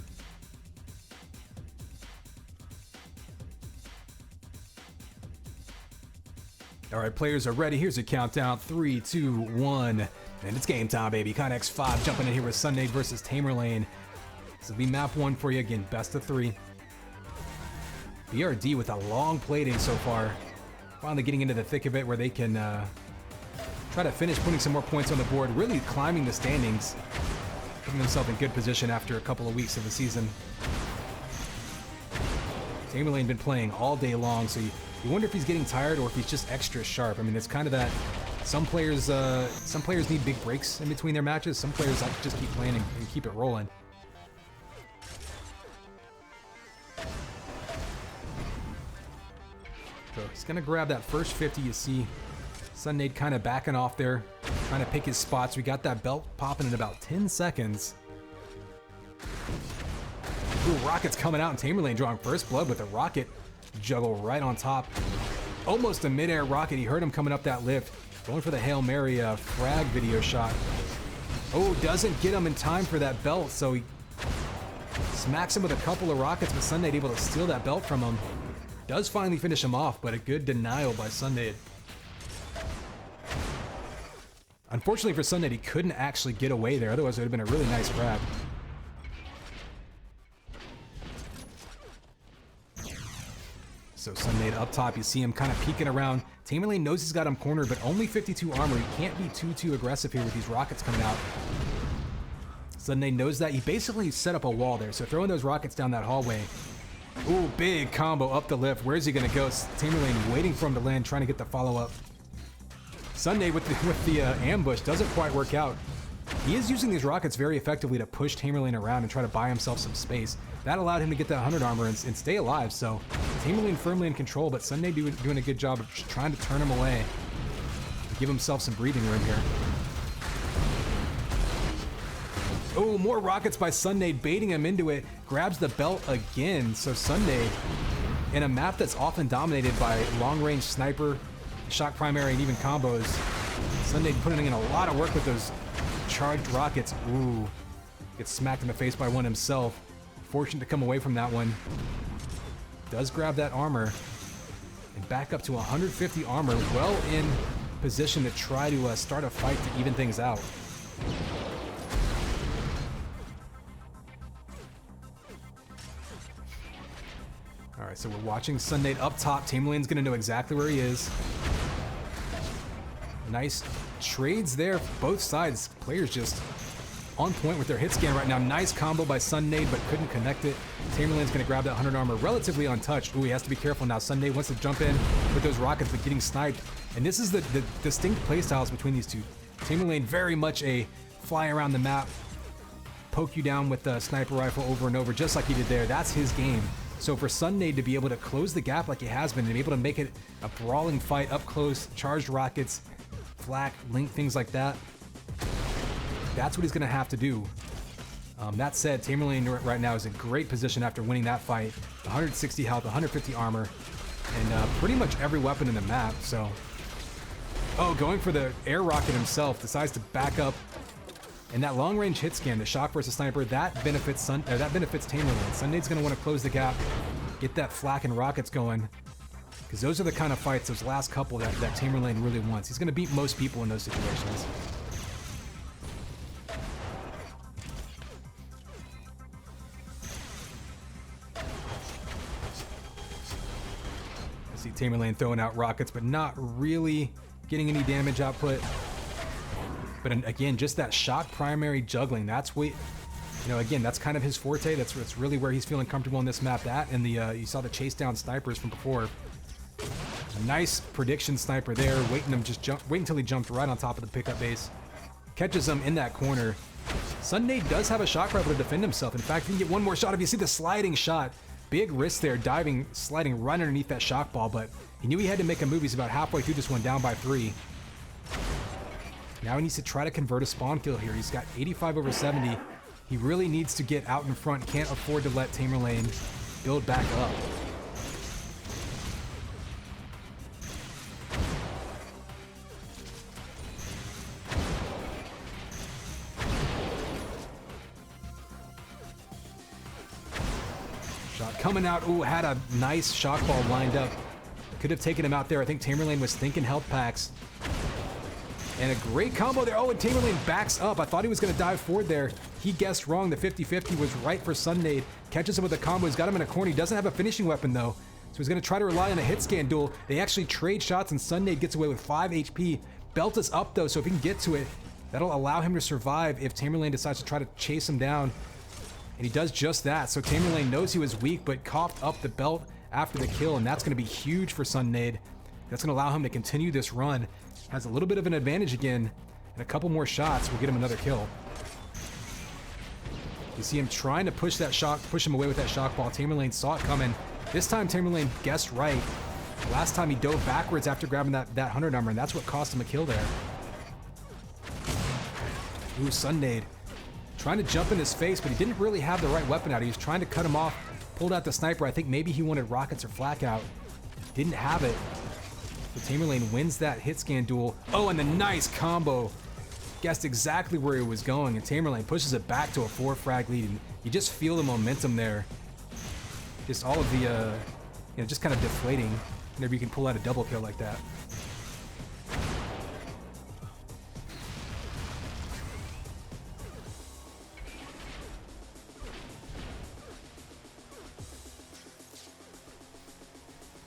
All right, players are ready. Here's a countdown. 3, 2, 1. And it's game time, baby. Connex 5 jumping in here with Sunade versus Tamerlane. This will be map 1 for you. Again, best of 3. BRD with a long plating so far. Finally getting into the thick of it where they can try to finish putting some more points on the board. Really climbing the standings. Putting themselves in good position after a couple of weeks of the season. Tamerlane been playing all day long, so you wonder if he's getting tired or if he's just extra sharp. I mean, it's kind of that some players need big breaks in between their matches. Some players like to just keep playing and keep it rolling. So he's gonna grab that first 50. You see Sunade kind of backing off there, trying to pick his spots. We got that belt popping in about 10 seconds. Ooh, rockets coming out, and Tamerlane drawing first blood with a rocket juggle right on top. Almost a mid-air rocket. He heard him coming up that lift. Going for the Hail Mary frag video shot. Oh, doesn't get him in time for that belt, so he smacks him with a couple of rockets, but Sunade able to steal that belt from him. Does finally finish him off, but a good denial by Sunade. Unfortunately for Sunade, he couldn't actually get away there, otherwise it would have been a really nice grab. So Sunade up top, you see him kind of peeking around. Tamerlane knows he's got him cornered, but only 52 armor. He can't be too aggressive here with these rockets coming out. Sunade knows that. He basically set up a wall there, so throwing those rockets down that hallway. Ooh, big combo up the lift. Where's he gonna go? Tamerlane waiting for him to land, trying to get the follow-up. Sunade with the ambush doesn't quite work out. He is using these rockets very effectively to push Tamerlane around and try to buy himself some space. That allowed him to get that 100 armor and stay alive, so Tamerlane firmly in control, but Sunade doing a good job of just trying to turn him away. Give himself some breathing room here. Oh, more rockets by Sunade, baiting him into it. Grabs the belt again, so Sunade, in a map that's often dominated by long-range sniper, shock primary, and even combos, Sunade putting in a lot of work with those charged rockets. Ooh, gets smacked in the face by one himself. Fortunate to come away from that one. Does grab that armor and back up to 150 armor, well in position to try to start a fight to even things out. All right, so we're watching Sunday up top. Tamerlane's going to know exactly where he is. Nice trades there. Both sides. Players just on point with their hit scan right now. Nice combo by Sunday, but couldn't connect it. Tamerlane's going to grab that 100 armor relatively untouched. Ooh, he has to be careful now. Sunday wants to jump in with those rockets, but getting sniped. And this is the distinct playstyles between these two. Tamerlane very much a fly around the map, poke you down with the sniper rifle over and over, just like he did there. That's his game. So for Sunday to be able to close the gap like he has been and be able to make it a brawling fight up close, charged rockets, flak, link, things like that, that's what he's going to have to do. That said, Tamerlane right now is in great position after winning that fight. 160 health, 150 armor, and pretty much every weapon in the map. So, going for the air rocket himself, decides to back up. And that long-range hit scan, the shock versus sniper, that benefits Tamerlane. Sunday's going to want to close the gap, get that flak and rockets going, because those are the kind of fights, those last couple, that Tamerlane really wants. He's going to beat most people in those situations. I see Tamerlane throwing out rockets, but not really getting any damage output. But again, just that shock primary juggling, that's what, again, that's kind of his forte. That's really where he's feeling comfortable in this map. That and the you saw the chase down snipers from before. A nice prediction sniper there, wait until he jumped right on top of the pickup base. Catches him in that corner. Sunday does have a shock rifle to defend himself. In fact, he can get one more shot. If you see the sliding shot, big risk there, diving, sliding right underneath that shock ball, but he knew he had to make a move. He's about halfway through this one, down by 3. Now he needs to try to convert a spawn kill here. He's got 85 over 70. He really needs to get out in front. Can't afford to let Tamerlane build back up. Shot coming out. Ooh, had a nice shock ball lined up. Could have taken him out there. I think Tamerlane was thinking health packs. And a great combo there. Oh, and Tamerlane backs up. I thought he was going to dive forward there. He guessed wrong. The 50-50 was right for Sunday. Catches him with a combo. He's got him in a corner. He doesn't have a finishing weapon, though. So he's going to try to rely on a hit scan duel. They actually trade shots, and Sunday gets away with 5 HP. Belt is up, though, so if he can get to it, that'll allow him to survive if Tamerlane decides to try to chase him down. And he does just that. So Tamerlane knows he was weak, but coughed up the belt after the kill, and that's going to be huge for Sunday. That's going to allow him to continue this run. Has a little bit of an advantage again, and a couple more shots will get him another kill. You see him trying to push him away with that shock ball. Tamerlane saw it coming. This time Tamerlane guessed right. Last time he dove backwards after grabbing that 100 armor, and that's what cost him a kill there. Ooh, Sunday trying to jump in his face, but he didn't really have the right weapon out. He was trying to cut him off, pulled out the sniper. I think maybe he wanted rockets or flak out. Didn't have it. So Tamerlane wins that hit scan duel. Oh, and the nice combo. Guessed exactly where he was going, and Tamerlane pushes it back to a 4 frag lead. And you just feel the momentum there. Just all of the, just kind of deflating whenever you can pull out a double kill like that.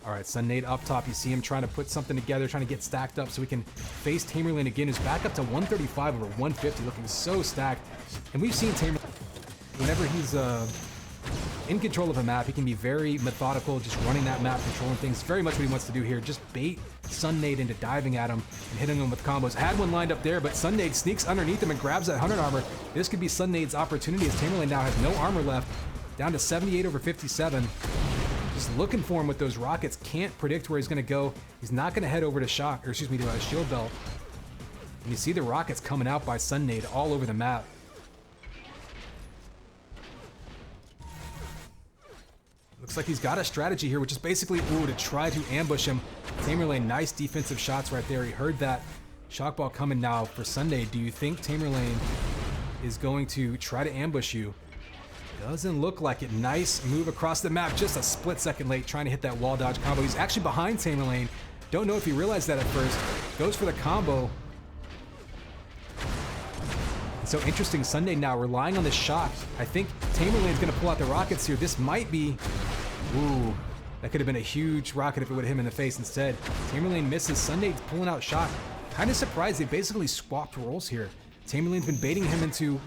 All right, Sunday up top. You see him trying to put something together, trying to get stacked up so we can face Tamerlane again, who's back up to 135 over 150, looking so stacked. And we've seen Tamerlane, whenever he's in control of a map, he can be very methodical, just running that map, controlling things. Very much what he wants to do here. Just bait Sunday into diving at him and hitting him with combos. Had one lined up there, but Sunday sneaks underneath him and grabs that 100 armor. This could be Sunday's opportunity, as Tamerlane now has no armor left, down to 78 over 57. Just looking for him with those rockets. Can't predict where he's going to go. He's not going to head over to to a shield belt. And you see the rockets coming out by Sunday all over the map. Looks like he's got a strategy here, which is basically, to try to ambush him. Tamerlane, nice defensive shots right there. He heard that shock ball coming now for Sunday. Do you think Tamerlane is going to try to ambush you? Doesn't look like it. Nice move across the map. Just a split second late, trying to hit that wall dodge combo. He's actually behind Tamerlane. Don't know if he realized that at first. Goes for the combo. So interesting, Sunday now relying on the shock. I think Tamerlane's gonna pull out the rockets here. This might be, ooh, that could have been a huge rocket if it would have hit him in the face instead. Tamerlane misses, Sunday's pulling out shock. Kind of surprised, they basically swapped roles here. Tamerlane's been baiting him into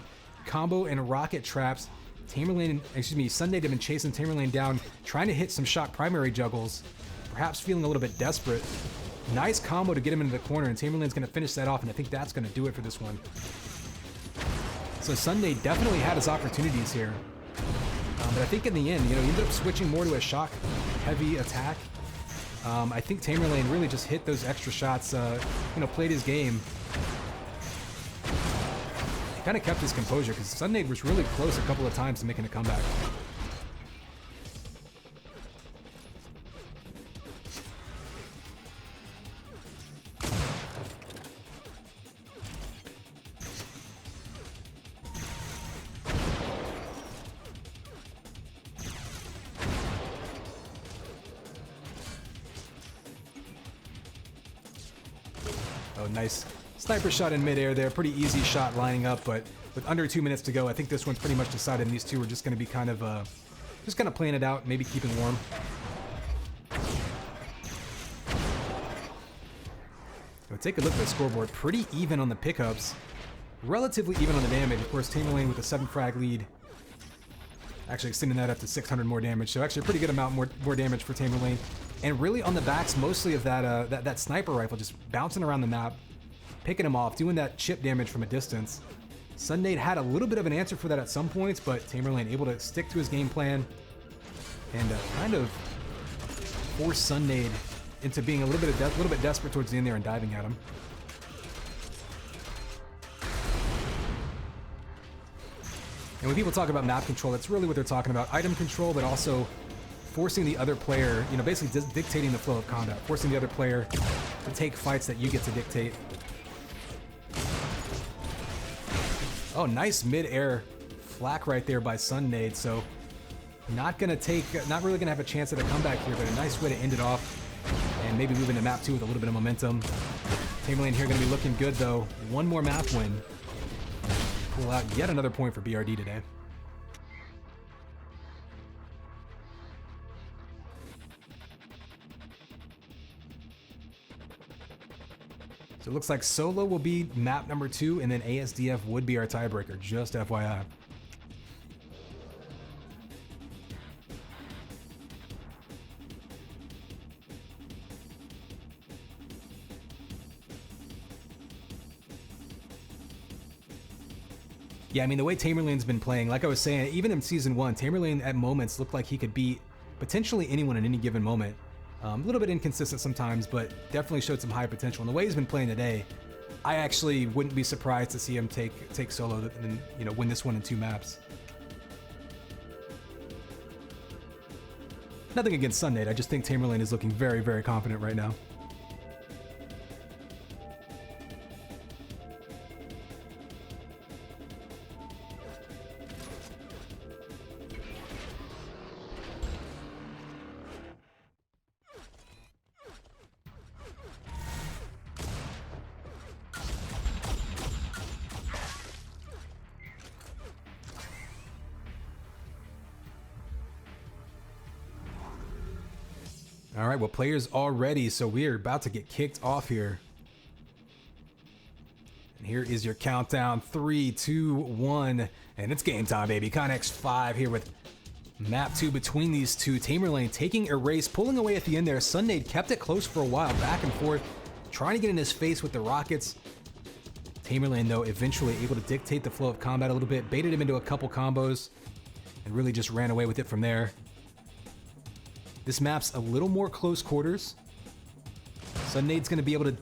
combo and rocket traps. Sunday had been chasing Tamerlane down, trying to hit some shock primary juggles, perhaps feeling a little bit desperate. Nice combo to get him into the corner, and Tamerlane's gonna finish that off, and I think that's gonna do it for this one. So Sunday definitely had his opportunities here. But I think in the end, he ended up switching more to a shock-heavy attack. I think Tamerlane really just hit those extra shots, played his game. He kind of kept his composure because Sunday was really close a couple of times to making a comeback. Oh, nice sniper shot in midair there. Pretty easy shot lining up, but with under 2 minutes to go, I think this one's pretty much decided, and these two are just going to be kind of playing it out, maybe keeping warm. So take a look at the scoreboard. Pretty even on the pickups. Relatively even on the damage. Of course, Tamerlane with a 7 frag lead. Actually extending that up to 600 more damage. So actually a pretty good amount more damage for Tamerlane. And really on the backs mostly of that sniper rifle, just bouncing around the map, picking him off, doing that chip damage from a distance. Sunday had a little bit of an answer for that at some points, but Tamerlane able to stick to his game plan and kind of force Sunday into being a little bit desperate towards the end there and diving at him. And when people talk about map control, that's really what they're talking about. Item control, but also forcing the other player, basically dictating the flow of combat. Forcing the other player to take fights that you get to dictate. Oh, nice mid-air flak right there by Sunnade. So not really gonna have a chance at a comeback here, but a nice way to end it off. And maybe move into map 2 with a little bit of momentum. Tamerlane here gonna be looking good though. One more map win. Pull out yet another point for BRD today. So it looks like solo will be map number 2, and then ASDF would be our tiebreaker, just FYI. Yeah, I mean, the way Tamerlane's been playing, like I was saying, even in Season 1, Tamerlane at moments looked like he could beat potentially anyone in any given moment. A little bit inconsistent sometimes, but definitely showed some high potential. And the way he's been playing today, I actually wouldn't be surprised to see him take solo and win this one in 2 maps. Nothing against Sunday, I just think Tamerlane is looking very, very confident right now. All right, well, players all ready, so we're about to get kicked off here. And here is your countdown, 3, 2, 1, and it's game time, baby. Connex 5 here with map 2 between these two. Tamerlane taking Erase, pulling away at the end there. Sunday kept it close for a while, back and forth, trying to get in his face with the rockets. Tamerlane, though, eventually able to dictate the flow of combat a little bit, baited him into a couple combos, and really just ran away with it from there. This map's a little more close quarters. Sundade's going to be able to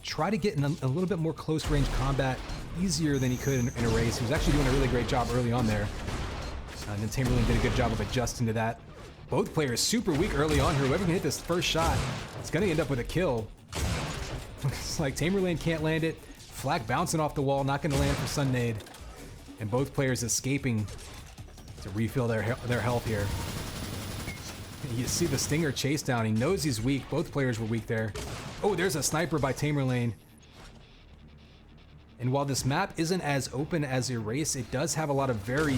try to get in a little bit more close range combat easier than he could in Erase. He was actually doing a really great job early on there. And then Tamerlane did a good job of adjusting to that. Both players super weak early on here. Whoever can hit this first shot, it's going to end up with a kill. It's like Tamerlane can't land it. Flak bouncing off the wall, not going to land for Sunday. And both players escaping to refill their health here. You see the Stinger chase down. He knows he's weak. Both players were weak there. Oh, there's a sniper by Tamerlane. And while this map isn't as open as Erase, it does have a lot of very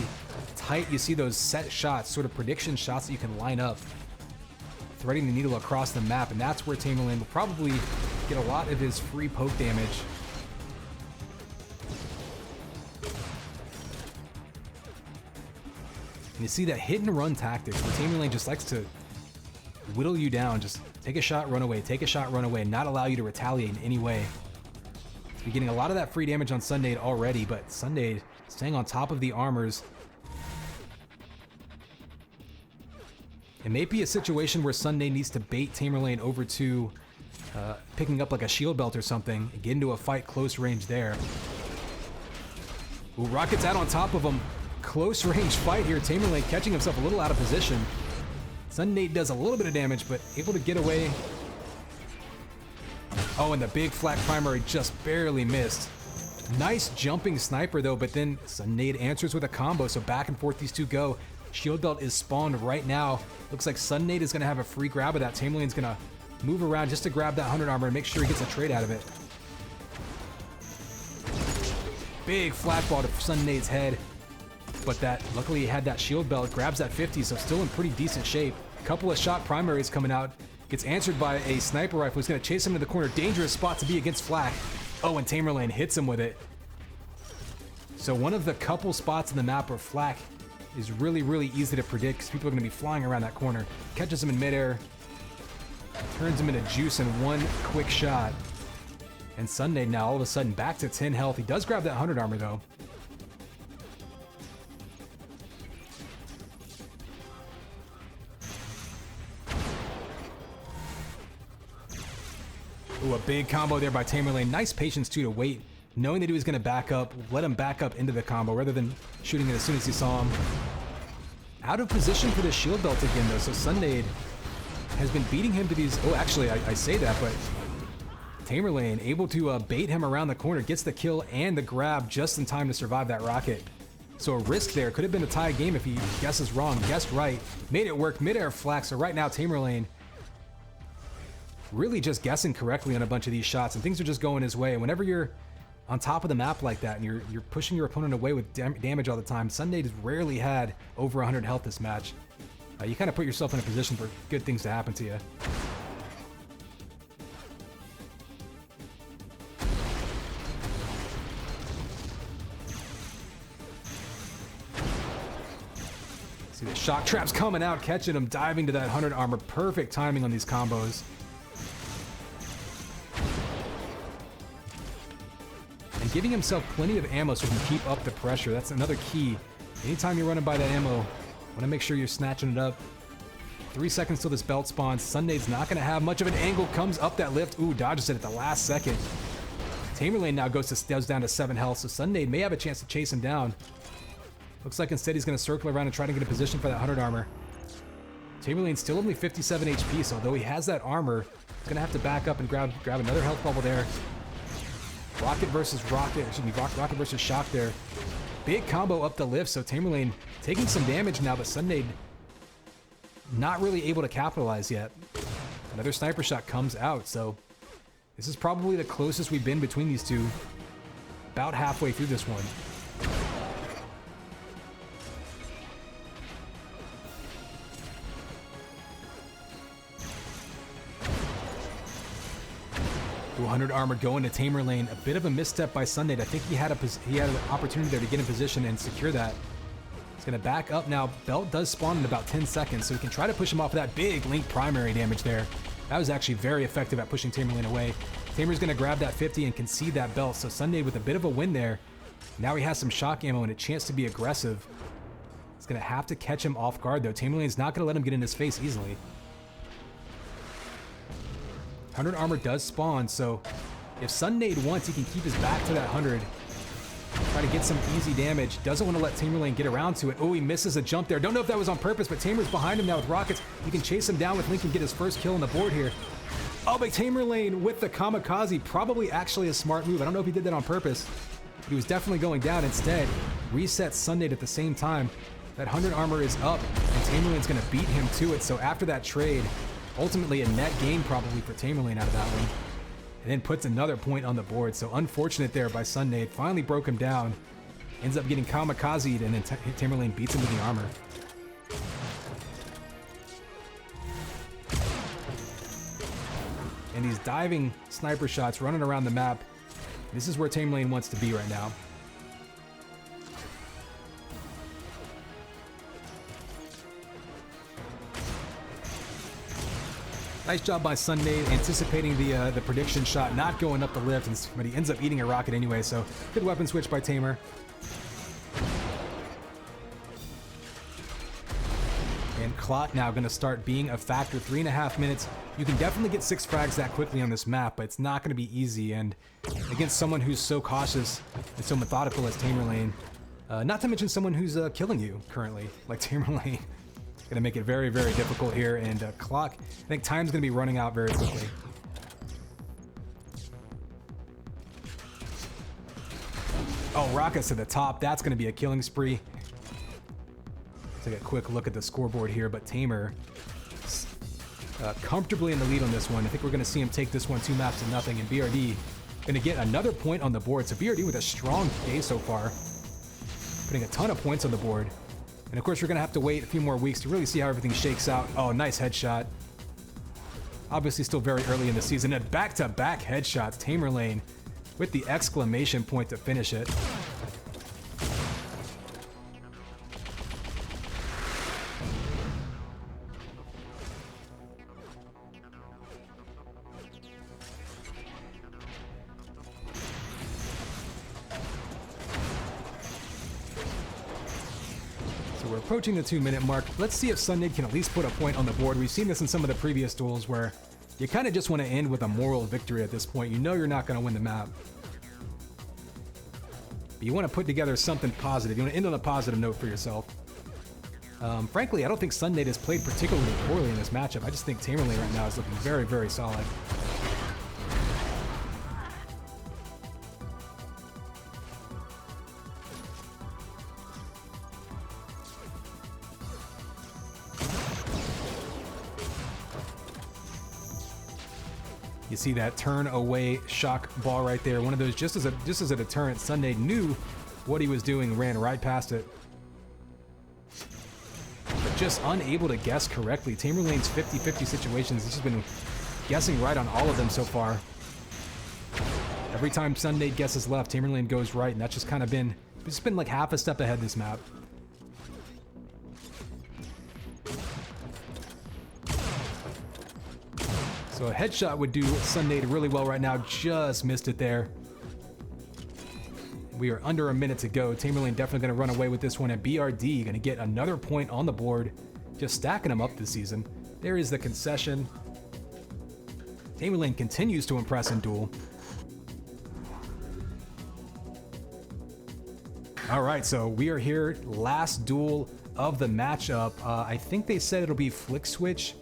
tight, you see those set shots, sort of prediction shots that you can line up, threading the needle across the map, and that's where Tamerlane will probably get a lot of his free poke damage. And you see that hit and run tactics where Tamerlane just likes to whittle you down, just take a shot, run away, take a shot, run away, and not allow you to retaliate in any way. You're getting a lot of that free damage on Sunday already, but Sunday staying on top of the armors. It may be a situation where Sunday needs to bait Tamerlane over to picking up like a shield belt or something and get into a fight close range there. Ooh, Rocket's out on top of him. Close range fight here. Tamerlane catching himself a little out of position. Sunday does a little bit of damage, but able to get away. Oh, and the big flat primary just barely missed. Nice jumping sniper though, but then Sunday answers with a combo, so back and forth these two go. Shield belt is spawned right now. Looks like Sunday is going to have a free grab of that. Tamerlane's going to move around just to grab that 100 armor and make sure he gets a trade out of it. Big flat ball to Sunday's head. But that, luckily he had that shield belt, grabs that 50, so still in pretty decent shape. Couple of shot primaries coming out. Gets answered by a sniper rifle. He's going to chase him to the corner. Dangerous spot to be against Flak. Oh, and Tamerlane hits him with it. So one of the couple spots in the map where Flak is really, really easy to predict because people are going to be flying around that corner. Catches him in midair. Turns him into juice in one quick shot. And Sunday now all of a sudden back to 10 health. He does grab that 100 armor though. Ooh, a big combo there by Tamerlane. Nice patience too to wait, knowing that he was going to back up, let him back up into the combo rather than shooting it as soon as he saw him. Out of position for the shield belt again though, so Sunday has been beating him to these. Oh, actually, I say that, but Tamerlane able to bait him around the corner, gets the kill and the grab just in time to survive that rocket. So a risk there. Could have been a tie game if he guesses wrong, guessed right, made it work, midair Flak. So right now Tamerlane really just guessing correctly on a bunch of these shots, and things are just going his way. And whenever you're on top of the map like that and you're pushing your opponent away with damage all the time, Sunday has rarely had over 100 health this match. You kind of put yourself in a position for good things to happen to you. See the shock traps coming out, catching him, diving to that 100 armor. Perfect timing on these combos. And giving himself plenty of ammo so he can keep up the pressure. That's another key. Anytime you're running by that ammo, want to make sure you're snatching it up. 3 seconds till this belt spawns. Sunday's not going to have much of an angle. Comes up that lift. Ooh, dodges it at the last second. Tamerlane now goes down to 7 health, so Sunday may have a chance to chase him down. Looks like instead he's going to circle around and try to get a position for that 100 armor. Tamerlane's still only 57 HP, so although he has that armor, he's going to have to back up and grab another health bubble there. Rocket versus Rocket, excuse me, Rocket versus Shock there. Big combo up the lift, so Tamerlane taking some damage now, but Sunday not really able to capitalize yet. Another sniper shot comes out, so this is probably the closest we've been between these two. About halfway through this one. 100 armor going to Tamerlane. A bit of a misstep by Sunday. I think he had an opportunity there to get in position and secure that. He's going to back up now. Belt does spawn in about 10 seconds, so he can try to push him off of that big link primary damage there. That was actually very effective at pushing Tamerlane away. Tamer's going to grab that 50 and concede that belt, so Sunday with a bit of a win there. Now he has some shock ammo and a chance to be aggressive. He's going to have to catch him off guard, though. Tamerlane's not going to let him get in his face easily. 100 armor does spawn, so if Sunday wants, he can keep his back to that 100. Try to get some easy damage. Doesn't want to let Tamerlane get around to it. Oh, he misses a jump there. Don't know if that was on purpose, but Tamer's behind him now with rockets. You can chase him down with Link and get his first kill on the board here. Oh, but Tamerlane with the kamikaze. Probably actually a smart move. I don't know if he did that on purpose, but he was definitely going down. Instead, resets Sunday at the same time. That 100 armor is up, and Tamerlane's going to beat him to it. So after that trade, ultimately a net gain probably for Tamerlane out of that one. and then puts another point on the board. So unfortunate there by Sunday. Finally broke him down. Ends up getting kamikazed, and then Tamerlane beats him to the armor. And these diving sniper shots running around the map. This is where Tamerlane wants to be right now. Nice job by Sunday anticipating the prediction shot, not going up the lift, but he ends up eating a rocket anyway, so good weapon switch by Tamer. And Clot now going to start being a factor. 3.5 minutes. You can definitely get 6 frags that quickly on this map, but it's not going to be easy. And against someone who's so cautious and so methodical as Tamerlane, not to mention someone who's killing you currently, like Tamerlane, going to make it very, very difficult here. And Clock, I think time's going to be running out very quickly. Oh, rockets to the top. That's going to be a killing spree. Take a quick look at the scoreboard here, but Tamer comfortably in the lead on this one. I think we're going to see him take this one 2 maps to nothing, and BRD going to get another point on the board. So BRD with a strong day so far, putting a ton of points on the board. And of course, we're going to have to wait a few more weeks to really see how everything shakes out. Oh, nice headshot. Obviously still very early in the season. And back-to-back headshots. Tamerlane with the exclamation point to finish it. We're approaching the 2-minute mark. Let's see if Sunday can at least put a point on the board. We've seen this in some of the previous duels where you kind of just want to end with a moral victory at this point. You know you're not going to win the map, but you want to put together something positive. You want to end on a positive note for yourself. Frankly, I don't think Sunday has played particularly poorly in this matchup. I just think Tamerlane right now is looking very, very solid. You see that turn away shock ball right there. One of those just as a deterrent. Sunday knew what he was doing, ran right past it. But just unable to guess correctly. Tamerlane's 50-50 situations, he's just been guessing right on all of them so far. Every time Sunday guesses left, Tamerlane goes right, and that's just kind of been, it's been like half a step ahead this map. So a headshot would do Sunday really well right now. Just missed it there. We are under a minute to go. Tamerlane definitely going to run away with this one, and BRD going to get another point on the board. Just stacking them up this season. There is the concession. Tamerlane continues to impress in duel. All right, so we are here. Last duel of the matchup. I think they said it'll be Flick Switch.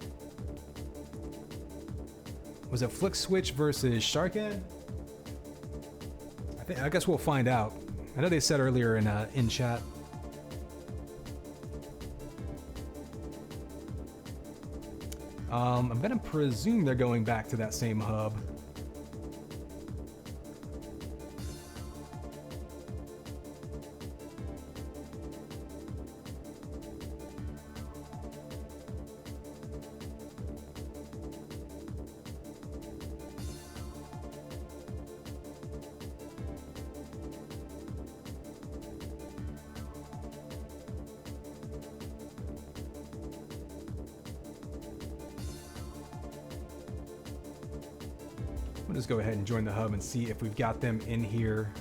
Was it Flick Switch versus Sharkhead? I guess we'll find out. I know they said earlier in chat. I'm gonna presume they're going back to that same hub. We'll just go ahead and join the hub and see if we've got them in here.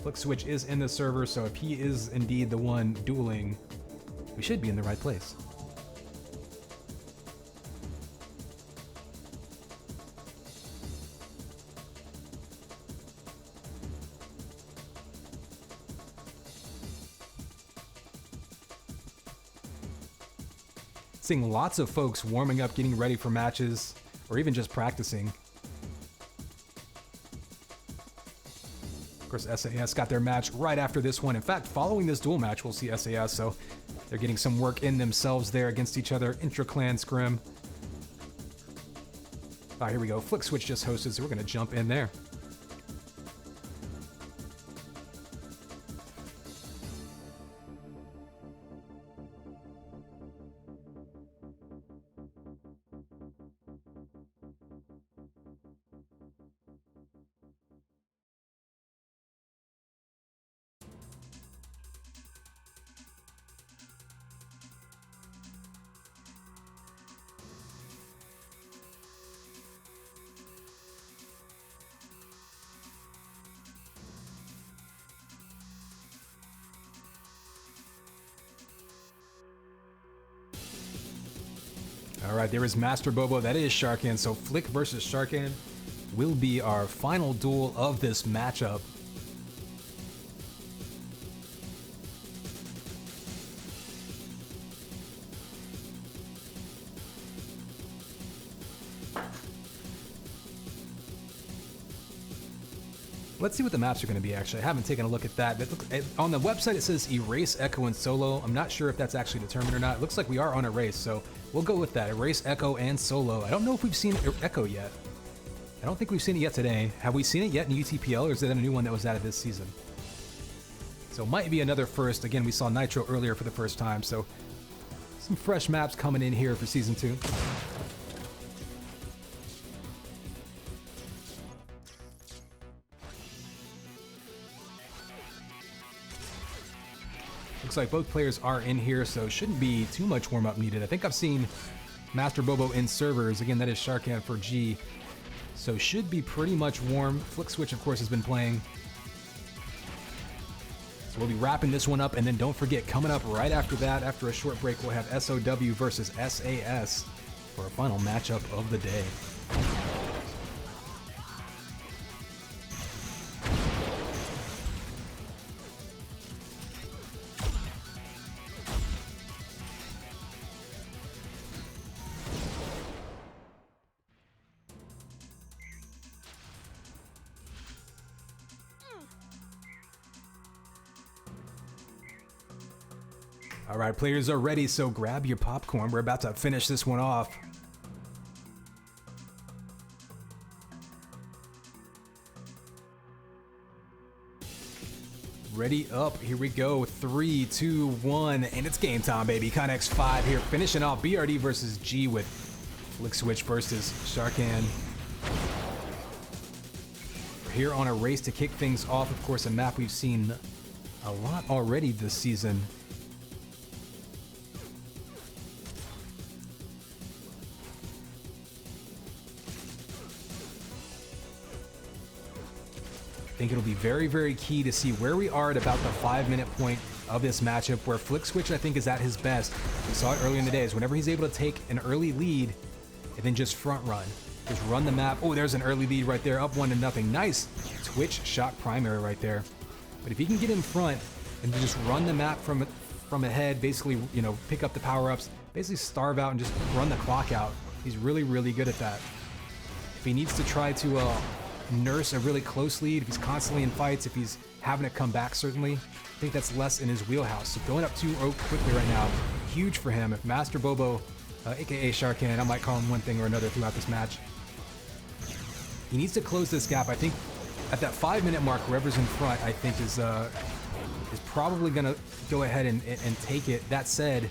Flick Switch is in the server, so if he is indeed the one dueling, we should be in the right place. Seeing lots of folks warming up, getting ready for matches, or even just practicing. Of course, SAS got their match right after this one. In fact, following this duel match, we'll see SAS, so they're getting some work in themselves there against each other. Intra-clan scrim. All right, here we go. Flick Switch just hosted, so we're going to jump in there. All right, there is Master Bobo. That is Sharkan. So Flick versus Sharkan will be our final duel of this matchup. Let's see what the maps are going to be, actually. I haven't taken a look at that. On the website, it says Erase, Echo, and Solo. I'm not sure if that's actually determined or not. It looks like we are on Erase, so we'll go with that. Erase, Echo, and Solo. I don't know if we've seen Echo yet. I don't think we've seen it yet today. Have we seen it yet in UTPL, or is it a new one that was added this season? So it might be another first. Again, we saw Nitro earlier for the first time, so some fresh maps coming in here for Season 2. Looks like both players are in here, so shouldn't be too much warm-up needed. I think I've seen Master Bobo in servers. Again, that is Sharkan for G. So should be pretty much warm. Flick Switch, of course, has been playing. So we'll be wrapping this one up, and then don't forget, coming up right after that, after a short break, we'll have SOW versus SAS for our final matchup of the day. All right, players are ready, so grab your popcorn. We're about to finish this one off. Ready up, here we go. 3, 2, 1, and it's game time, baby. Connex 5 here, finishing off BRD versus G with Flick Switch versus Sharkan. We're here on a race to kick things off. Of course, a map we've seen a lot already this season. I think it'll be very, very key to see where we are at about the 5-minute point of this matchup, where Flick Switch, I think, is at his best. We saw it earlier in the days. Whenever he's able to take an early lead and then just front run. Just run the map. Oh, there's an early lead right there, up 1-0. Nice Twitch shock primary right there. But if he can get in front and just run the map from ahead, basically, you know, pick up the power-ups, basically starve out and just run the clock out, he's really, really good at that. If he needs to try to nurse a really close lead, if he's constantly in fights, if he's having to come back, certainly, I think that's less in his wheelhouse. So going up 2-0 quickly right now, huge for him. If Master Bobo, aka Sharkan, I might call him one thing or another throughout this match, he needs to close this gap. I think at that 5-minute mark, whoever's in front, I think is probably gonna go ahead and take it. That said,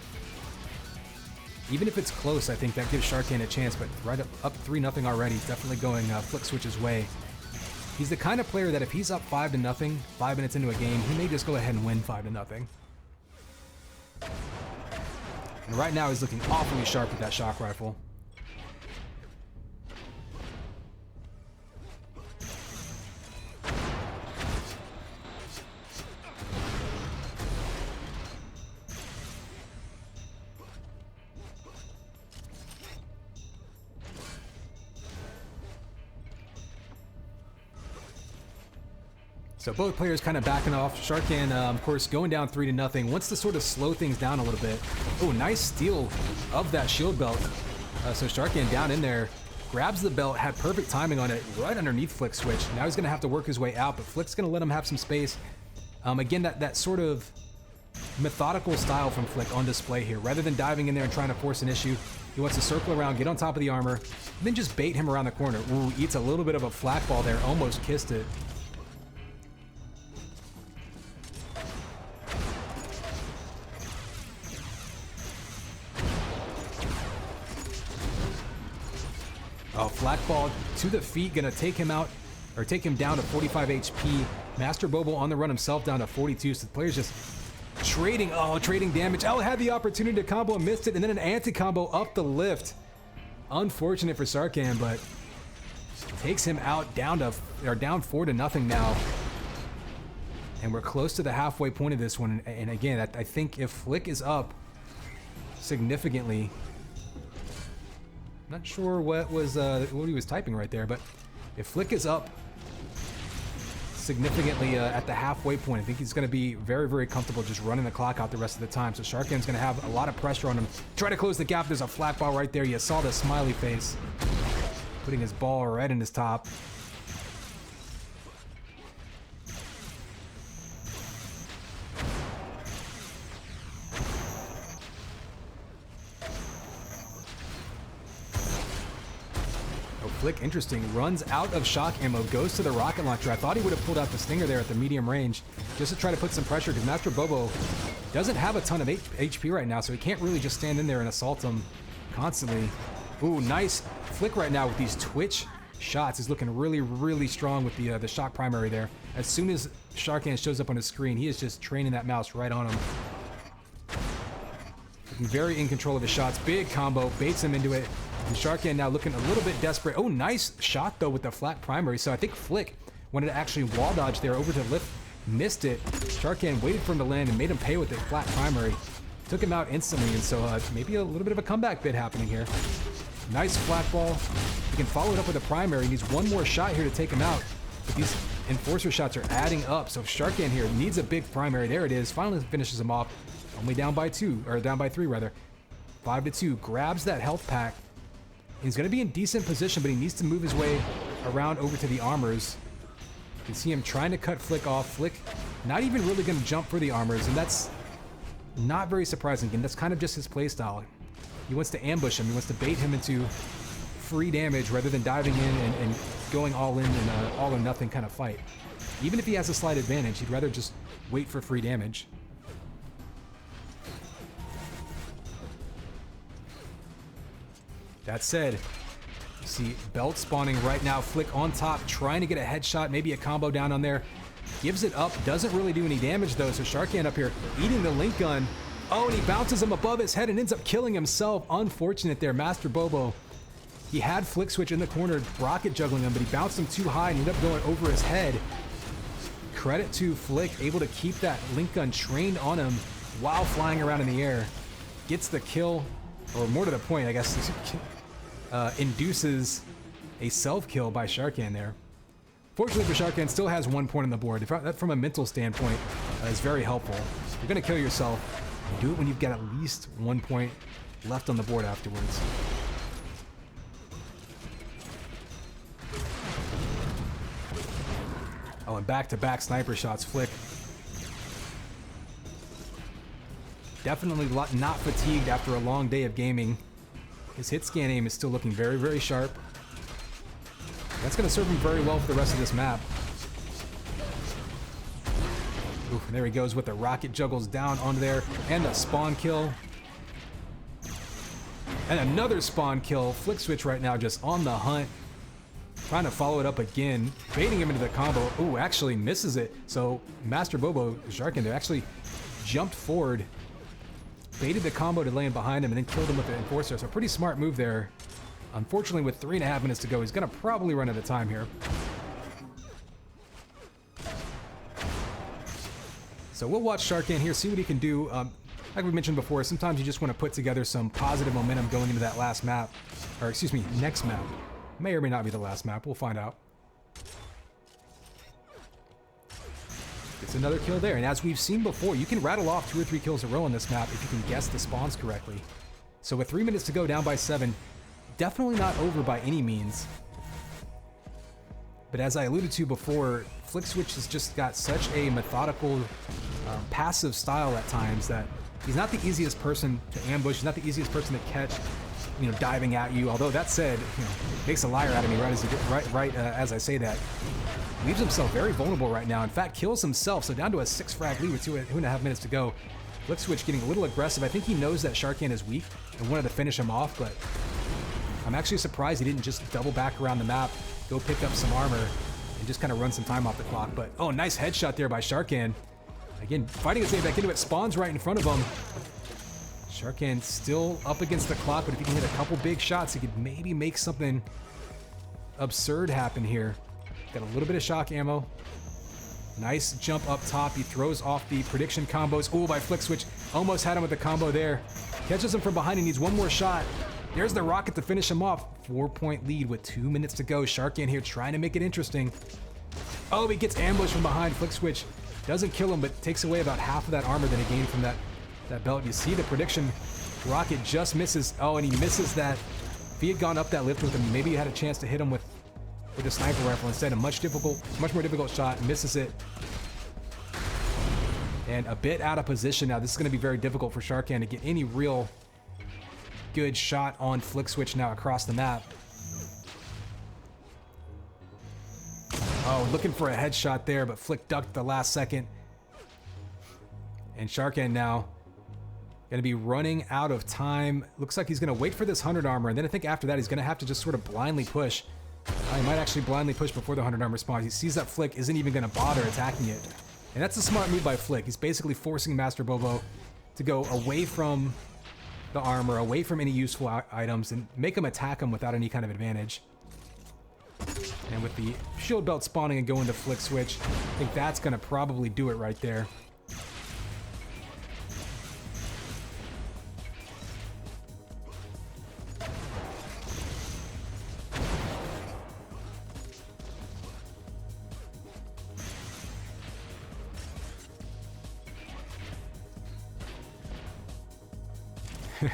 even if it's close, I think that gives Sharkan a chance, but right up 3-0 already, he's definitely going Flick Switch's way. He's the kind of player that if he's up 5-0, 5 minutes into a game, he may just go ahead and win 5-0. And right now he's looking awfully sharp with that shock rifle. So both players kind of backing off. Sharkan, of course, going down 3-0. Wants to sort of slow things down a little bit. Oh, nice steal of that shield belt. So Sharkan down in there, grabs the belt, had perfect timing on it, right underneath Flick Switch. Now he's going to have to work his way out, but Flick's going to let him have some space. Again, that sort of methodical style from Flick on display here. Rather than diving in there and trying to force an issue, He wants to circle around, get on top of the armor, then just bait him around the corner. Ooh, eats a little bit of a flak ball there, almost kissed it. Oh, flak ball to the feet, gonna take him out, or take him down to 45 HP. Master Bobo on the run himself down to 42, so the player's just trading damage. Oh, had the opportunity to combo and missed it, and then an anti-combo up the lift. Unfortunate for Sarkhan, but takes him out down 4-0 now. And we're close to the halfway point of this one. And again, I think if Flick is up significantly, not sure what he was typing right there, but if Flick is up significantly at the halfway point, I think he's going to be very, very comfortable just running the clock out the rest of the time. So Sarkhan's going to have a lot of pressure on him. Try to close the gap. There's a flat ball right there. You saw the smiley face, putting his ball right in his top. Flick, interesting, runs out of shock ammo, goes to the rocket launcher. I thought he would have pulled out the stinger there at the medium range just to try to put some pressure, because Master Bobo doesn't have a ton of HP right now, so he can't really just stand in there and assault him constantly. Ooh, nice Flick right now with these twitch shots. He's looking really, really strong with the shock primary there. As soon as Sarkhan shows up on his screen, he is just training that mouse right on him. Looking very in control of his shots. Big combo, baits him into it. And Sarkhan now looking a little bit desperate. Oh, nice shot, though, with the flat primary. So I think Flick wanted to actually wall dodge there over to lift. Missed it. Sarkhan waited for him to land and made him pay with the flat primary. Took him out instantly, and so maybe a little bit of a comeback bid happening here. Nice flat ball. He can follow it up with a primary. He needs one more shot here to take him out. But these enforcer shots are adding up. So Sarkhan here needs a big primary. There it is. Finally finishes him off. Only down by 2, or down by 3, rather. 5-2. Grabs that health pack. He's going to be in decent position, but he needs to move his way around over to the armors. You can see him trying to cut Flick off. Flick not even really going to jump for the armors, and that's not very surprising. And that's kind of just his playstyle. He wants to ambush him. He wants to bait him into free damage rather than diving in and going all in an all or nothing kind of fight. Even if he has a slight advantage, he'd rather just wait for free damage. That said, you see Belt spawning right now. Flick on top, trying to get a headshot, maybe a combo down on there. Gives it up, doesn't really do any damage though, so Sarkhan up here eating the link gun. Oh, and he bounces him above his head and ends up killing himself. Unfortunate there, Master Bobo. He had Flick Switch in the corner, rocket juggling him, but he bounced him too high and ended up going over his head. Credit to Flick, able to keep that link gun trained on him while flying around in the air. Gets the kill, or more to the point, I guess, induces a self-kill by Sarkhan there. Fortunately for Sarkhan, still has 1 point on the board. That, from a mental standpoint, is very helpful. If you're going to kill yourself, do it when you've got at least 1 point left on the board afterwards. Oh, and back-to-back sniper shots. Flick definitely not fatigued after a long day of gaming. His hit scan aim is still looking very, very sharp. That's going to serve him very well for the rest of this map. Oof, and there he goes with the rocket juggles down onto there, and the spawn kill. And another spawn kill. Flick Switch right now just on the hunt. Trying to follow it up again, baiting him into the combo. Ooh, actually misses it. So Master Bobo, Sarkhan there, actually jumped forward, baited the combo to land behind him, and then killed him with the enforcer. So pretty smart move there. Unfortunately, with 3.5 minutes to go, he's going to probably run out of time here. So we'll watch Sarkhan here, see what he can do. Like we mentioned before, sometimes you just want to put together some positive momentum going into that last map. Or excuse me, next map. May or may not be the last map. We'll find out. It's another kill there. And as we've seen before, you can rattle off 2 or 3 kills in a row on this map if you can guess the spawns correctly. So with 3 minutes to go, down by 7, definitely not over by any means. But as I alluded to before, Flick Switch has just got such a methodical, passive style at times that he's not the easiest person to ambush. He's not the easiest person to catch. diving at you. Although that said, makes a liar out of me as I say that. Leaves himself very vulnerable right now. In fact, kills himself. So down to a 6 frag lead with 2.5 minutes to go. Flick Switch getting a little aggressive. I think he knows that Sharkan is weak and wanted to finish him off, but I'm actually surprised he didn't just double back around the map, go pick up some armor, and just kind of run some time off the clock. But, oh, nice headshot there by Sharkan. Again, fighting his way back into it. Spawns right in front of him. Sharkan still up against the clock, but if he can hit a couple big shots, he could maybe make something absurd happen here. Got a little bit of shock ammo. Nice jump up top. He throws off the prediction combos. Ooh, by Flick Switch. Almost had him with the combo there. Catches him from behind. He needs one more shot. There's the rocket to finish him off. 4-point lead with 2 minutes to go. Sharkan here trying to make it interesting. Oh, he gets ambushed from behind. Flick Switch doesn't kill him, but takes away about half of that armor that he gained from that belt. You see the prediction rocket just misses. Oh, and he misses that. If he had gone up that lift with him, maybe he had a chance to hit him with a sniper rifle. Instead, a much more difficult shot. Misses it. And a bit out of position now. This is going to be very difficult for Sharkan to get any real good shot on Flick Switch now across the map. Oh, looking for a headshot there, but Flick ducked the last second. And Sharkan now going to be running out of time. Looks like he's going to wait for this 100 armor, and then I think after that he's going to have to just sort of blindly push. He might actually blindly push before the 100 armor spawns. He sees that Flick isn't even going to bother attacking it. And that's a smart move by Flick. He's basically forcing Master Bobo to go away from the armor, away from any useful items, and make him attack him without any kind of advantage. And with the shield belt spawning and going to Flick Switch, I think that's going to probably do it right there.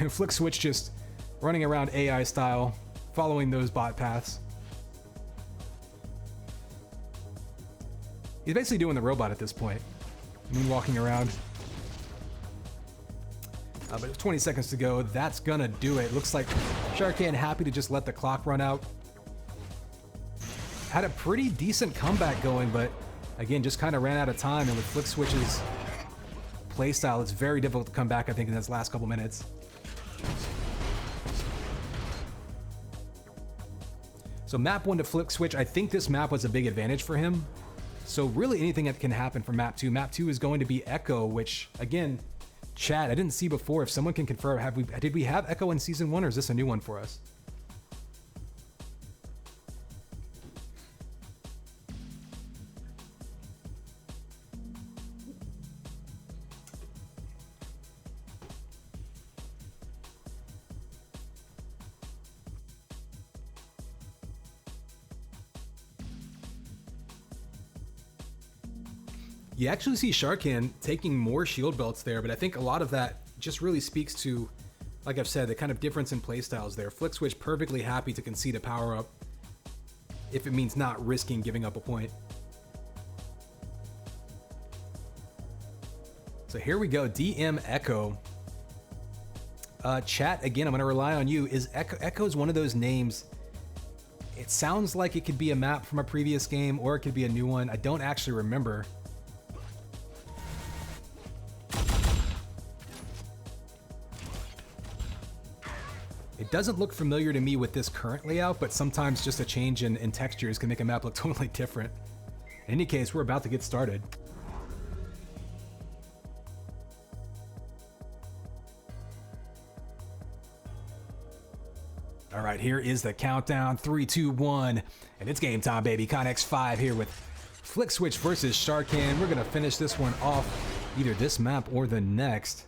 Flick Switch just running around AI style, following those bot paths. He's basically doing the robot at this point, moonwalking around. But 20 seconds to go. That's gonna do it. Looks like Sharkan happy to just let the clock run out. Had a pretty decent comeback going, but again, just kind of ran out of time. And with Flick Switch's playstyle, it's very difficult to come back, I think, in this last couple minutes. So map 1 to Flick Switch, I think this map was a big advantage for him. So really anything that can happen for map 2. Map 2 is going to be Echo, which again, chat, I didn't see before. If someone can confirm, did we have Echo in season 1, or is this a new one for us? You actually see Sharkan taking more shield belts there, but I think a lot of that just really speaks to, like I've said, the kind of difference in playstyles there. Flick Switch perfectly happy to concede a power-up if it means not risking giving up a point. So here we go, DM Echo. Chat, again, I'm going to rely on you. Is Echo's one of those names? It sounds like it could be a map from a previous game, or it could be a new one. I don't actually remember. It doesn't look familiar to me with this current layout, but sometimes just a change in textures can make a map look totally different. In any case, we're about to get started. All right, here is the countdown. 3, 2, 1, and it's game time, baby. Connex 5 here with Flick Switch versus Sharkan. We're gonna finish this one off, either this map or the next.